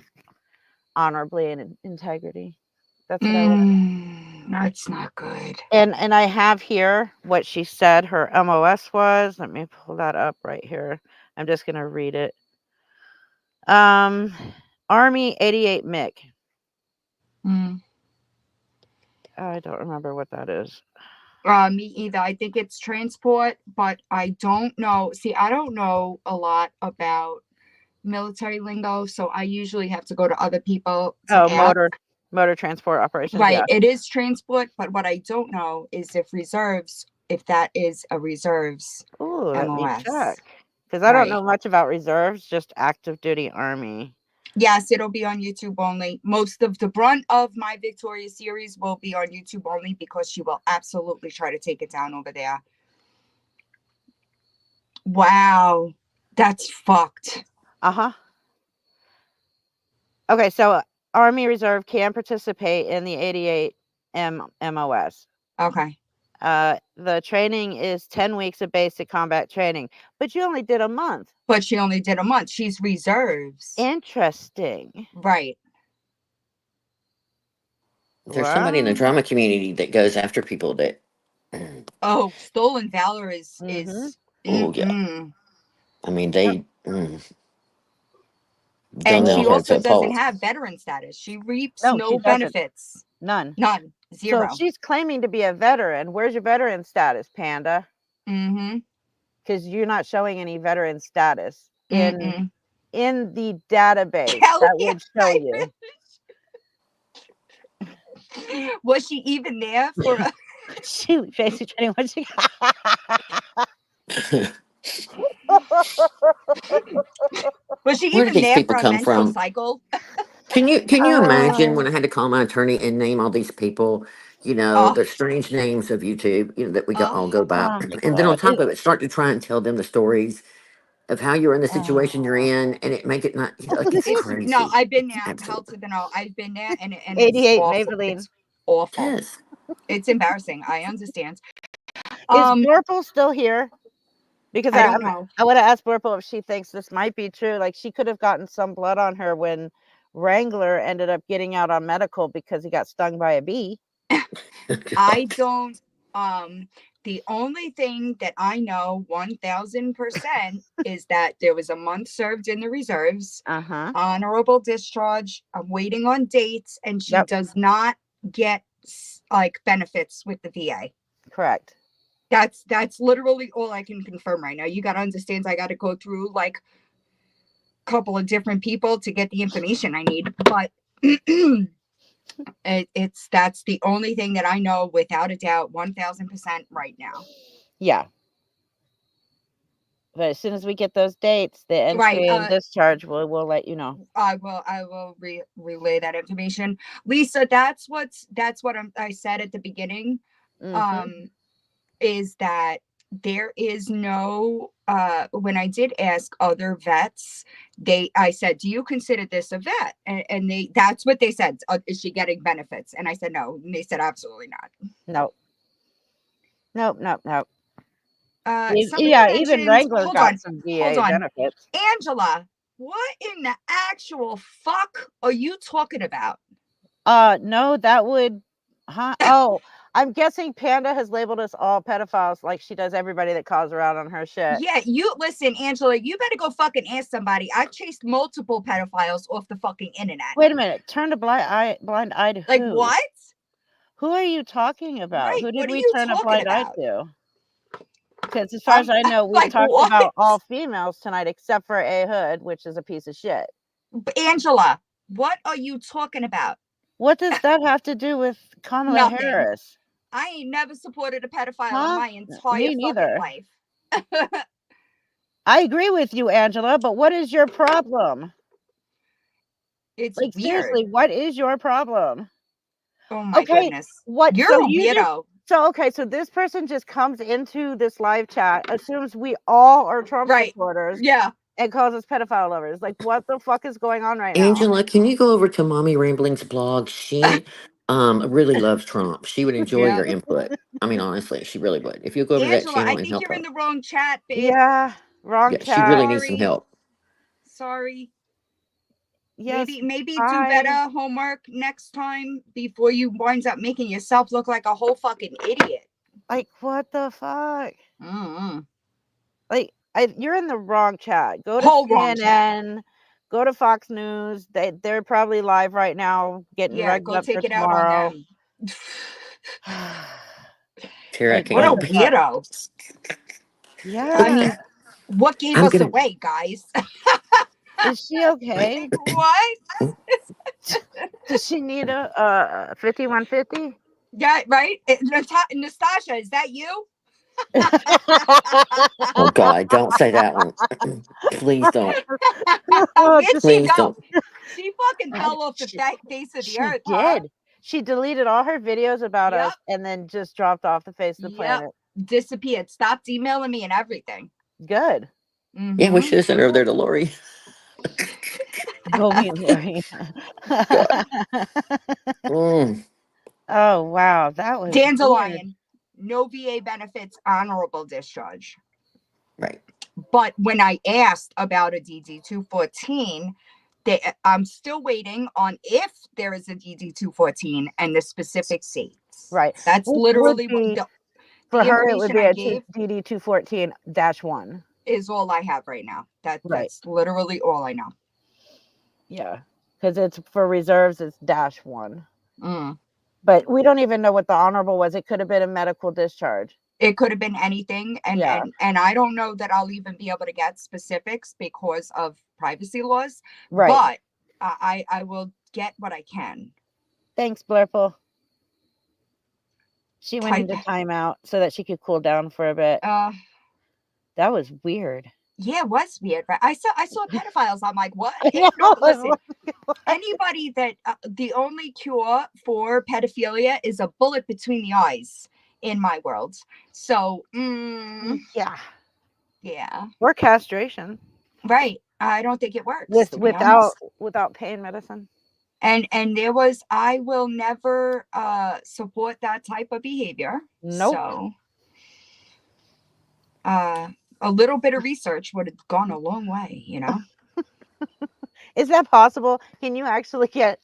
honorably and in integrity? That's what I want to know. Mm. That's not good. And I have here what she said her MOS was. Let me pull that up right here. I'm just gonna read it. Army 88 Mick. Mm. I don't remember what that is. Me either. I think it's transport, but I don't know. See, I don't know a lot about military lingo, so I usually have to go to other people to Oh, ask. motor transport operations. Right, Yeah. it is transport, but what I don't know is if that is a reserves Ooh, let me MOS. check. Because I don't Right. know much about reserves, just active duty army. Yes, it'll be on YouTube only. Most of the brunt of my Victoria series will be on YouTube only because she will absolutely try to take it down over there. Wow, that's fucked. Uh-huh. Okay, so Army Reserve can participate in the 88 MOS. Okay. The training is 10 weeks of basic combat training, but you only did a month. But she only did a month. She's reserves. Interesting. Right. There's somebody in the Wow. drama community that goes after people that. Oh, stolen valor is Oh yeah. mm-mm. I mean, Yep. done And their she Oh, heads also up doesn't whole. have veteran status. She reaps no, she no doesn't. benefits. None. None. So Zero. if she's claiming to be a veteran, where's your veteran status, Panda? Mm-hmm. Because you're not showing any veteran status in Mm-mm. the database Kelly, that would show you. Was she even there for a Shoot, basic training. What she was she Where did even these there people for a come menstrual from? cycle? Can you imagine Uh, when I had to call my attorney and name all these people, Oh, the strange names of YouTube, that we oh, all go by, oh my and then on God. top of it, start to try and tell them the stories of how you're in the situation you're oh. in, and it make it not like it's It's no, crazy. I've been It's there. Hell to absolutely the no. I've been there and it's 88 awful. Maybelline. It's awful. yes. It's embarrassing. I understand. Is Blurple still here? Because I don't know. I would have asked Blurple if she thinks this might be true. Like she could have gotten some blood on her when Wrangler ended up getting out on medical because he got stung by a bee. I don't the only thing that I know 1000% is that there was a month served in the reserves, Uh-huh. honorable discharge. I'm waiting on dates, and she Yep. does not get like benefits with the VA. Correct. That's literally all I can confirm right now. You got to understand, I got to go through like a couple of different people to get the information I need, but that's the only thing that I know without a doubt 1000% right now. Yeah. But as soon as we get those dates, the Right. entry and discharge, we'll let you know. I will relay that information. Lisa, that's what I said at the beginning. Mhm. Is that there is no when I did ask other vets, I said, do you consider this a vet? And that's what they said. Is she getting benefits? And I said no. And they said absolutely not. Nope. Nope. Somebody Yeah, even mentioned, Wrangler got some VA benefits. Angela, what in the actual fuck are you talking about? No, that would, huh? Oh, I'm guessing Panda has labeled us all pedophiles like she does everybody that calls her out on her shit. Yeah, you listen, Angela, you better go fucking ask somebody. I've chased multiple pedophiles off the fucking internet. Wait a minute. Turn a blind eye to Like who? what? Who are you talking about? Right. Who did What are we you turn a talking blind eye about? to? Because as far as I know, we've like talked what? about all females tonight except for A Hood, which is a piece of shit. Angela, what are you talking about? What does that have to do with Kamala Nothing. Harris? I ain't never supported a pedophile in Huh? my entire Me fucking neither. life. I agree with you, Angela, but what is your problem? It's Like weird. seriously, what is your problem? Oh my goodness. What? You're So a you just weirdo. so this person just comes into this live chat, assumes we all are Trump Right. supporters, Yeah. and calls us pedophile lovers. Like, what the fuck is going on right now? Angela, can you go over to Mommy Rambling's blog? She really loves Trump. She would enjoy Yeah. your input. I mean, honestly, she really would. If you go over to that Angela, channel I and think help you're in her. the wrong chat, babe. Yeah, wrong Yeah, she really chat. needs some help. Sorry. Yes. Maybe do I better homework next time before you winds up making yourself look like a whole fucking idiot. like what the fuck? Mm-mm. Like you're in the wrong chat. Go to Whole wrong chat. CNN. Go to Fox News. They're probably live right now, getting Yeah, regged go up for take it out on tomorrow. them. Tara, I Like can't What a what the help you. fuck? weirdo. Yeah. I mean, what gave I'm us gonna. away, guys? Is she okay? Like, what? Does she need a 5150? Yeah, right? Nastasha, is that you? Oh God, don't say that one. Please don't. Oh, Where'd just she Please go? don't. She fucking fell off the she, face of the she earth, huh? did. She deleted all her videos about Yep. us and then just dropped off the face of the Yep. planet. Disappeared. Stopped emailing me and everything. Good. Yeah, we Mm-hmm. should have sent her over there to Lori. Go me and Lori. Mm, Oh wow, that was weird. Dandelion, no VA benefits, honorable discharge. right. But when I asked about a DD 214, I'm still waiting on if there is a DD 214 and the specific dates. Right. That's Which would literally be the for her it would information be I a gave DD 214-1. is all I have right now. Right. That's literally all I know. Yeah. Because it's for reserves, it's -1. Mm. But we don't even know what the honorable was. It could have been a medical discharge. It could have been anything, and Yeah. and I don't know that I'll even be able to get specifics because of privacy laws. Right. But I will get what I can. Thanks, Blurple. She went Type. into timeout so that she could cool down for a bit. That was weird. Yeah, it was weird, right? I saw pedophiles. I'm like, what? I know, No, I was listen. like, what? Anybody that the only cure for pedophilia is a bullet between the eyes in my world. So, Yeah. yeah, Or castration. right. I don't think it works, to be Without pain medicine. And there was, I will never support that type of behavior. Nope. So a little bit of research would have gone a long way, you know. Is that possible? Can you actually get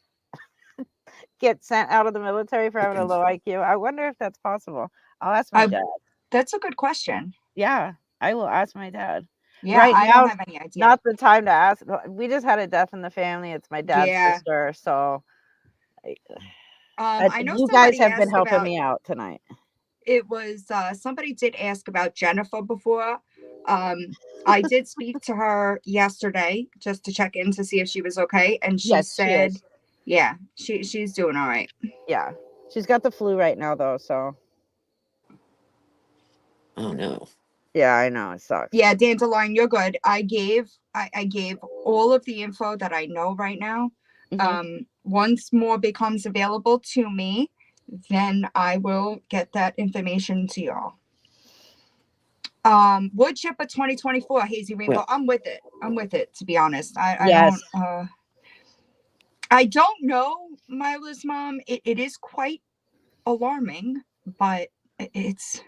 sent out of the military for having a low IQ? I wonder if that's possible. I'll ask my dad. That's a good question. Yeah, I will ask my dad. Yeah, Right I now, don't have any idea. not the time to ask. We just had a death in the family. It's my dad's Yeah. sister, so I know you guys have been asked helping about, me out tonight. it was somebody did ask about Jennifer before. I did speak to her yesterday just to check in to see if she was okay, and she Yes, she said, is. yeah, she's doing all right. Yeah, she's got the flu right now, though. So Oh no. yeah, I know it sucks. Yeah, Dandelion, you're good. I gave all of the info that I know right now. Mhm. Once more becomes available to me, then I will get that information to y'all. Wood chipper 2024 Hazy Rainbow. Well, I'm with it, to be honest. Yes. I don't know, Mila's mom. It is quite alarming, but it's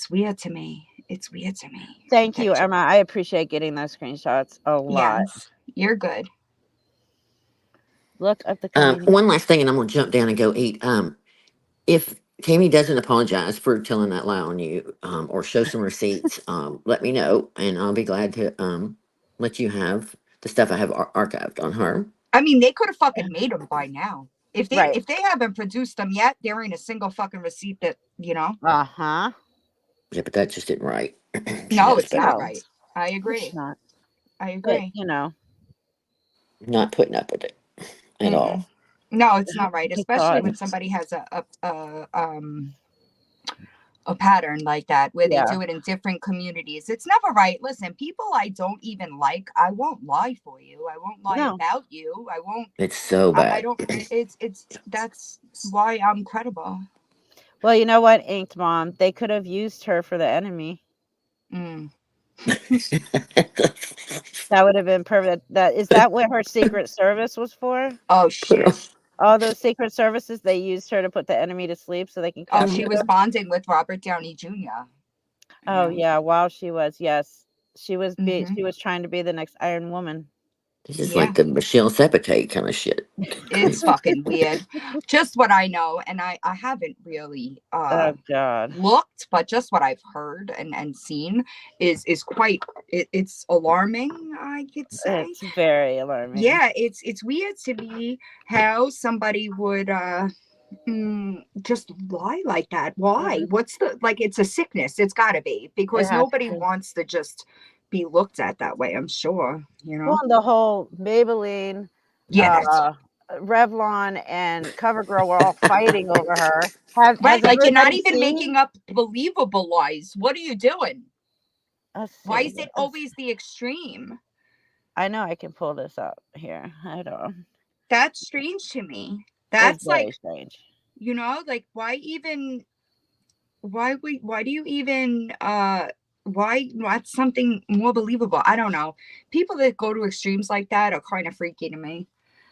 weird to me. It's weird to me. Thank you, Emma. I appreciate getting those screenshots a lot. Yes, you're good. Look up the community. one last thing, and I'm gonna jump down and go eat. If Tammy doesn't apologize for telling that lie on you, or show some receipts, let me know, and I'll be glad to let you have the stuff I have archived on her. I mean, they could have fucking made them by now. If Right. they haven't produced them yet, there ain't a single fucking receipt that, you know. Uh-huh. Yeah, but that just isn't right. She No, knows it's better. not right. I agree. It's not. I But, agree. you know. Not putting up with it at all. No, it's not right, Thank especially God. when somebody has a pattern like that where Yeah. they do it in different communities. It's never right. Listen, people I don't even like, I won't lie for you. I won't lie No. about you. I won't. It's so bad. I don't. It's that's why I'm credible. Well, you know what, Inked Mom? They could have used her for the enemy. That would have been perfect. Is that what her Secret Service was for? Oh shit. All those Secret Services, they used her to put the enemy to sleep so they can capture She was them? bonding with Robert Downey Jr. Oh yeah, while she was, yes. She was Mhm. she was trying to be the next Iron Woman. This is Yeah. like the Michelle Sabaté kind of shit. It's Crazy. fucking weird. Just what I know, and I haven't really Oh God. looked, but just what I've heard and seen is quite it's alarming, I could say. It's very alarming. Yeah, it's weird to me how somebody would just lie like that. Why? Mhm. What's the like? It's a sickness. It's got to be, It because has nobody to. wants to just be looked at that way. I'm sure. Well, the whole Maybelline, Yeah, that's Revlon, and CoverGirl were all fighting over her. Has right. Like, you're not everybody even seen? making up believable lies. What are you doing? Let's Why see. is it always the extreme? I know I can pull this up here. I don't. That's strange to me. It's That's very like, strange. like, why even, why do you even, why not something more believable? I don't know. People that go to extremes like that are kind of freaky to me.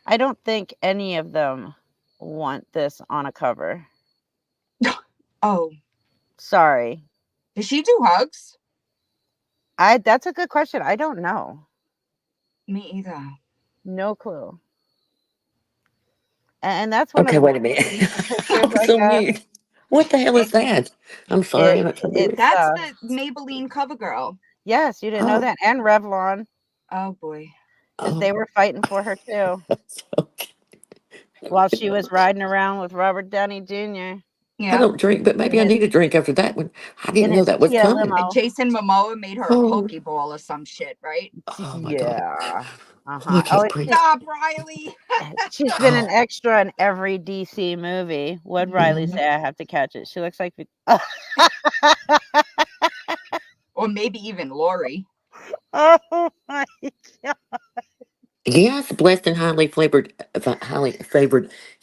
I don't think any of them want this on a cover. Oh, Sorry. does she do hugs? That's a good question. I don't know. Me either. No clue. And that's one of Okay, the wait a minute. pictures I'm I so got. mute. What the hell is that? I'm sorry. It I'm not trying to be rude. it's That's the Maybelline cover girl. yes, you didn't know Oh, that. And Revlon, Oh boy. because oh. they were fighting for her too. Okay. While she was riding around with Robert Downey Jr. I Yep. don't drink, but in maybe I his need a drink after that one. I in didn't know his that was Kia coming. limo. Jason Momoa made her a Oh, Pokeball or some shit, right? oh my God. Yeah. Oh, I Uh-huh. Oh, can't breathe. Stop, Riley. she's been an Oh, extra in every DC movie. What'd Riley Mhm. say? I have to catch it. She looks like Or maybe even Lori. oh my God. yes, blessed and highly favored.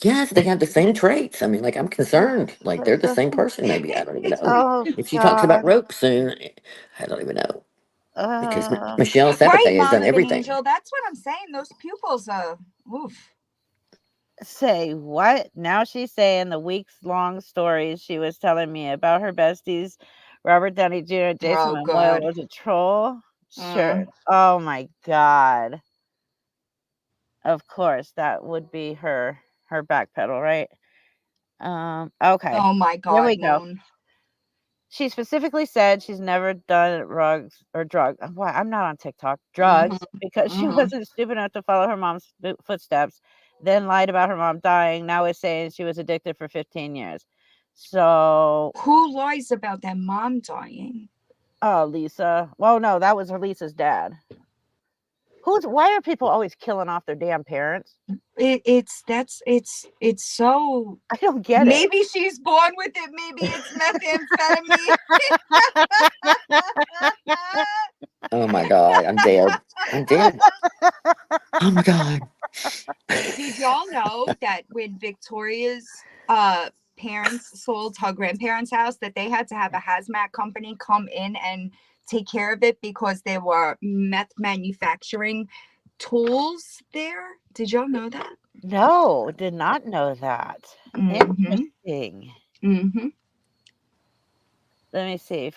Yes, they have the same traits. I mean, like, I'm concerned. Like, they're the same person, maybe. I don't even know. Oh If she talks about God. rope soon, I don't even know. Because Uh, Michelle Right, Sabaté has Mom done of an everything. Angel. That's what I'm saying. Those pupils are oof. say what? Now she's saying the weeks long stories she was telling me about her besties, Robert Downey Jr. Jason Oh Momoa God. was a troll. Sure. Mm. Oh my God. Of course, that would be her backpedal, right? Okay. Oh my Here God, we go. Moon. She specifically said she's never done drugs or drug. Why I'm not on TikTok. Mm-hmm. Drugs because she Mm-hmm. wasn't stupid enough to follow her mom's footsteps. Then lied about her mom dying. Now is saying she was addicted for 15 years. So, Who lies about their mom dying? oh, Lisa. Well, no, that was Lisa's dad. Why are people always killing off their damn parents? It's so. I don't get it. Maybe she's born with it. Maybe it's methamphetamine. Oh my God, I'm dead. I'm dead. Oh my God. Did y'all know that when Victoria's parents sold her grandparents' house, that they had to have a hazmat company come in and take care of it because there were meth manufacturing tools there? Did y'all know that? No, did not know that. Mm-hmm. Interesting. Mm-hmm. Let me see.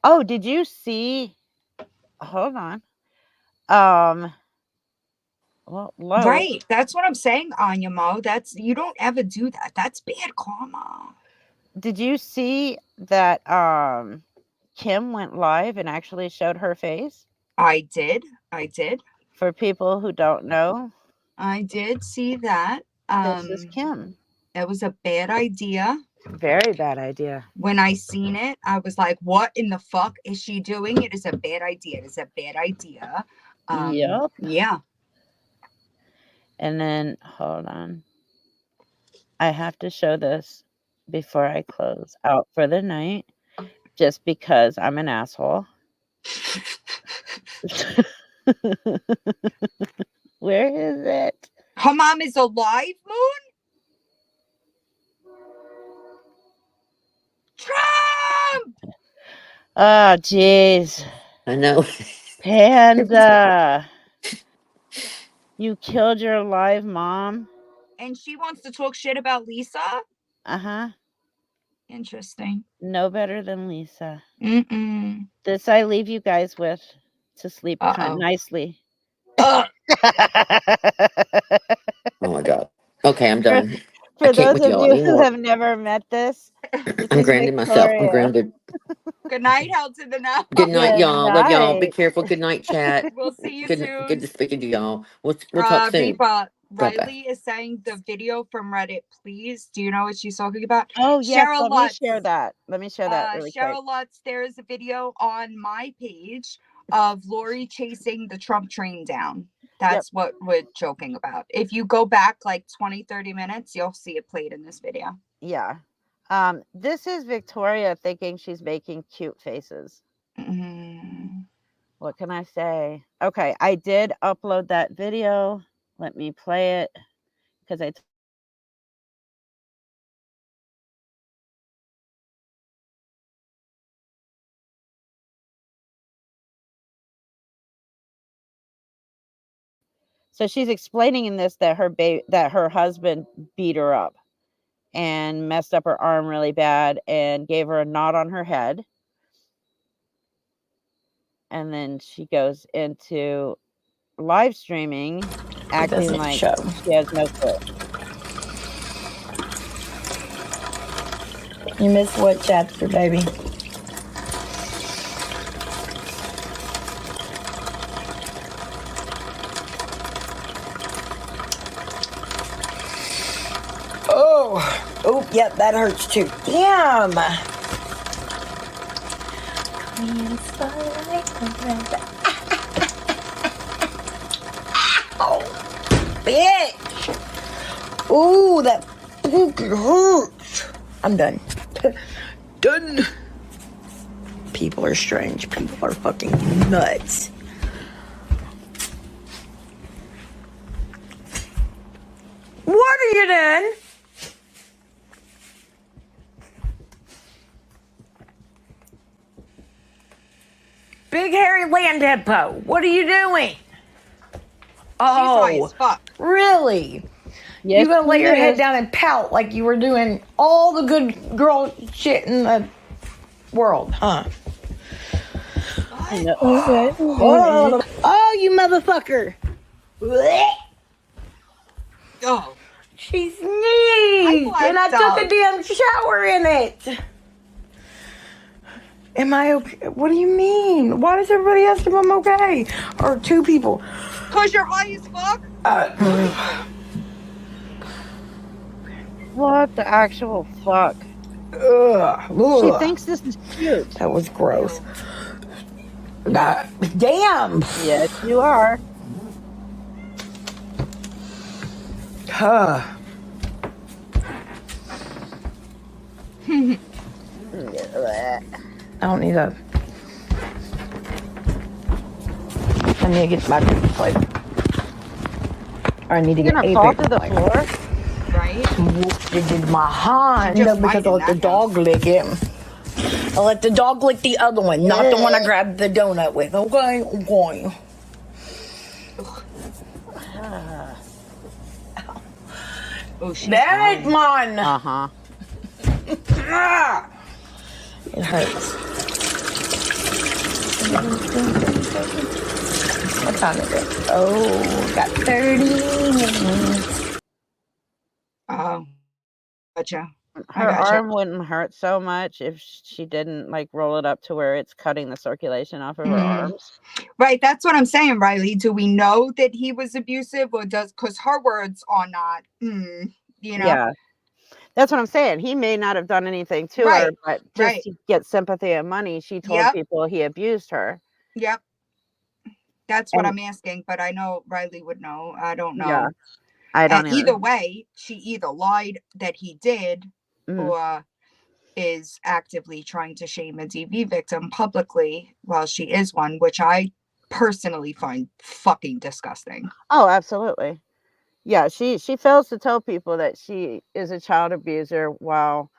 Oh, did you see? Hold on. Um, well, load. Right. That's what I'm saying, Anya Mo. You don't ever do that. That's bad karma. Did you see that Kim went live and actually showed her face? I did. I did. For people who don't know, I did see that. this is Kim. That was a bad idea. Very bad idea. When I seen it, I was like, what in the fuck is she doing? It is a bad idea. It is a bad idea. Yep. Yeah. And then hold on. I have to show this before I close out for the night, just because I'm an asshole. Where is it? Her mom is alive, Moon? Trump! Oh, jeez. I know. Panda. You killed your live mom? And she wants to talk shit about Lisa? Uh-huh. Interesting. No better than Lisa. Mm-mm. This I leave you guys with to sleep Uh-oh. nicely. Oh my god. Okay, I'm For, done. I for can't those with of y'all you who anymore. have never met this I'm is grounding myself. I'm Victoria. grounded. Good night, held to the now. Good night, Good y'all. Love y'all. Be night. careful. Good night, chat. We'll see you Good soon. to speaking to y'all. We'll talk soon. Reba, Bye bye. Riley is saying the video from Reddit, please. Do you know what she's talking about? Oh yes, Cheryl let me Lutz. share that. Let me share that really quick. Cheryl Lutz, there is a video on my page of Lori chasing the Trump train down. That's what we're joking about. If you go back like 20, 30 minutes, you'll see it played in this video. Yeah. This is Victoria thinking she's making cute faces. What can I say? Okay, I did upload that video. Let me play it because I so she's explaining in this that her husband beat her up and messed up her arm really bad and gave her a knot on her head. And then she goes into live streaming acting like she has no clue. You missed what chapter, baby? Oh, yep, that hurts too. Damn. Ow, bitch. Ooh, that fucking hurts. I'm done. Done. People are strange. People are fucking nuts. What are you doing? Big hairy land hippo. What are you doing? Oh, She's high as fuck. Really? Yes, You gonna lay your head is. down and pout like you were doing all the good girl shit in the world, huh? I know. Oh, you motherfucker. Oh. She sneezed, and I took a damn shower in it. Am I okay? What do you mean? Why does everybody ask if I'm okay? Or two people? Cause you're high as fuck? What the actual fuck? Ugh. She thinks this is cute. That was gross. Damn. Yes, you are. Huh. I don't need that. I need to get back to the plate. Or I need to You're get gonna a fall bit. to the floor? Right? It did my hand Just because I let the that dog lick it. I let the dog lick the other one, not the one I grabbed the donut with. Okay, okay. Oh, she's That man. Uh-huh. It hurts. What time is it? Oh, got 30 minutes. Oh, gotcha. Her arm wouldn't hurt so much if she didn't like roll it up to where it's cutting the circulation off of her arms. Right, that's what I'm saying, Riley. Do we know that he was abusive, or does, because her words are not, you know? Yeah. That's what I'm saying. He may not have done anything to her, but just to get sympathy and money, she told people he abused her. Yep. That's what I'm asking, but I know Riley would know. I don't know. Yeah. I don't either way, she either lied that he did, or is actively trying to shame a DV victim publicly while she is one, which I personally find fucking disgusting. Oh, absolutely. Yeah, she fails to tell people that she is a child abuser while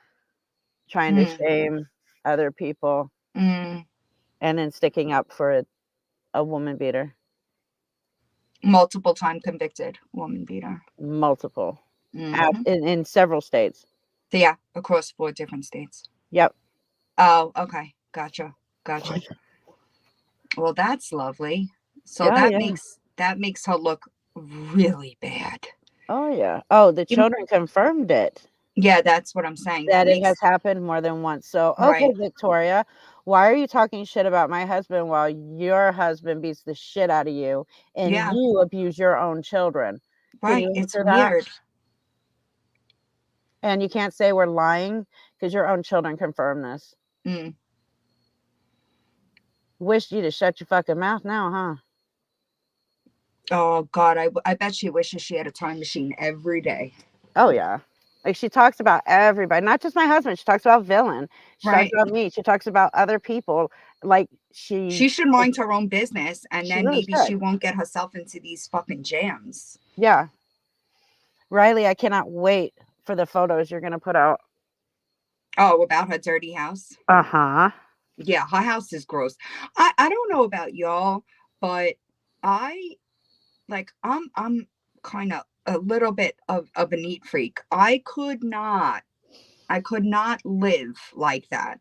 trying to shame other people and then sticking up for a woman beater. Multiple time convicted woman beater. Multiple. In several states. Yeah, across 4 different states. Yep. Oh, okay. Gotcha. Well, that's lovely. So that makes her look really bad. Oh yeah. Oh, the You- children confirmed it. Yeah, that's what I'm saying. That That it makes has happened more than once. So, okay, right. Victoria, why are you talking shit about my husband while your husband beats the shit out of you and Yeah. you abuse your own children? Can Right. you It's answer that? weird. And you can't say we're lying because your own children confirm this. Mm. Wish you to shut your fucking mouth now, huh? Oh God, I bet she wishes she had a time machine every day. Oh yeah. Like she talks about everybody, not just my husband. She talks about Villain. She talks Right. about me. She talks about other people. Like She should mind her own business, and she then really maybe should. she won't get herself into these fucking jams. Yeah. Riley, I cannot wait for the photos you're gonna put out. Oh, about her dirty house. Uh-huh. Yeah, her house is gross. I don't know about y'all, but I I'm kind of a little bit of a neat freak. I could not live like that.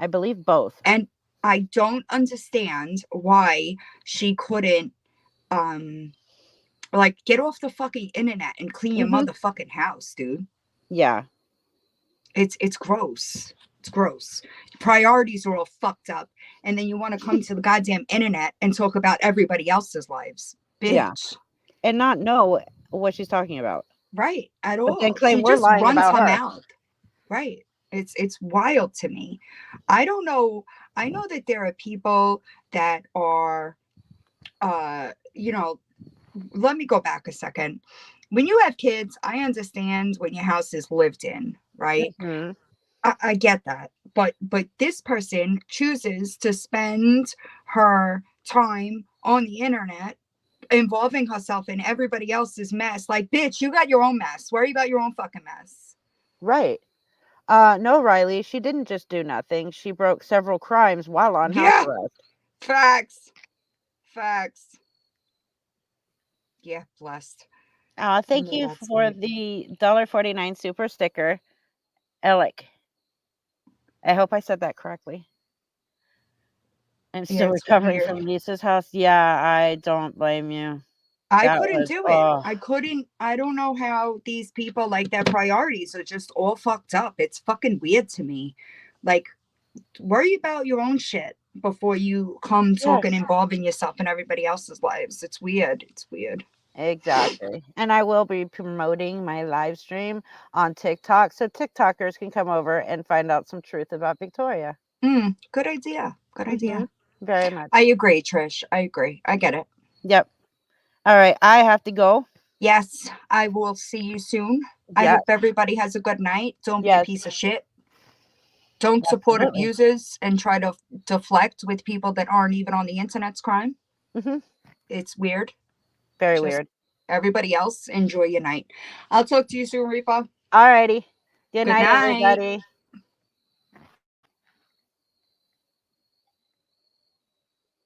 I believe both. And I don't understand why she couldn't like get off the fucking internet and clean your Mm-hmm. motherfucking house, dude. Yeah. It's gross. It's gross. Priorities are all fucked up. And then you want to come to the goddamn internet and talk about everybody else's lives. Yeah. Bitch. And not know what she's talking about. Right. At But then all. claim She we're just lying runs about her her. mouth. Right. It's wild to me. I don't know. I know that there are people that are you know, let me go back a second. When you have kids, I understand when your house is lived in, right? Mm-hmm. I get that. But this person chooses to spend her time on the internet involving herself in everybody else's mess. Like, bitch, you got your own mess. Worry about your own fucking mess. Right. No, Riley, she didn't just do nothing. She broke several crimes while on house Yeah. arrest. Facts. Facts. Yeah, blessed. Thank Oh, you that's for great. the $1.49 super sticker, Alec. I hope I said that correctly. I'm Yeah, still it's recovering weird. from Lisa's house. Yeah, I don't blame you. I That couldn't was do it. I couldn't. I don't know how these people, like, their priorities are just all fucked up. It's fucking weird to me. Like, worry about your own shit before you come talking, yes, involving yourself in everybody else's lives. It's weird. It's weird. exactly. And I will be promoting my live stream on TikTok so TikTokers can come over and find out some truth about Victoria. Good idea. Good Mm-hmm. idea. Very much. I agree, Trish. I agree. I get it. Yep. All right. I have to go. Yes, I will see you soon. I Yeah. hope everybody has a good night. Don't be a Yes. piece of shit. Don't support Absolutely. abusers and try to deflect with people that aren't even on the internet's crime. Mm-hmm. It's weird. Very Just weird. everybody else, enjoy your night. I'll talk to you soon, Reaper. All righty. Good Good night, night. everybody.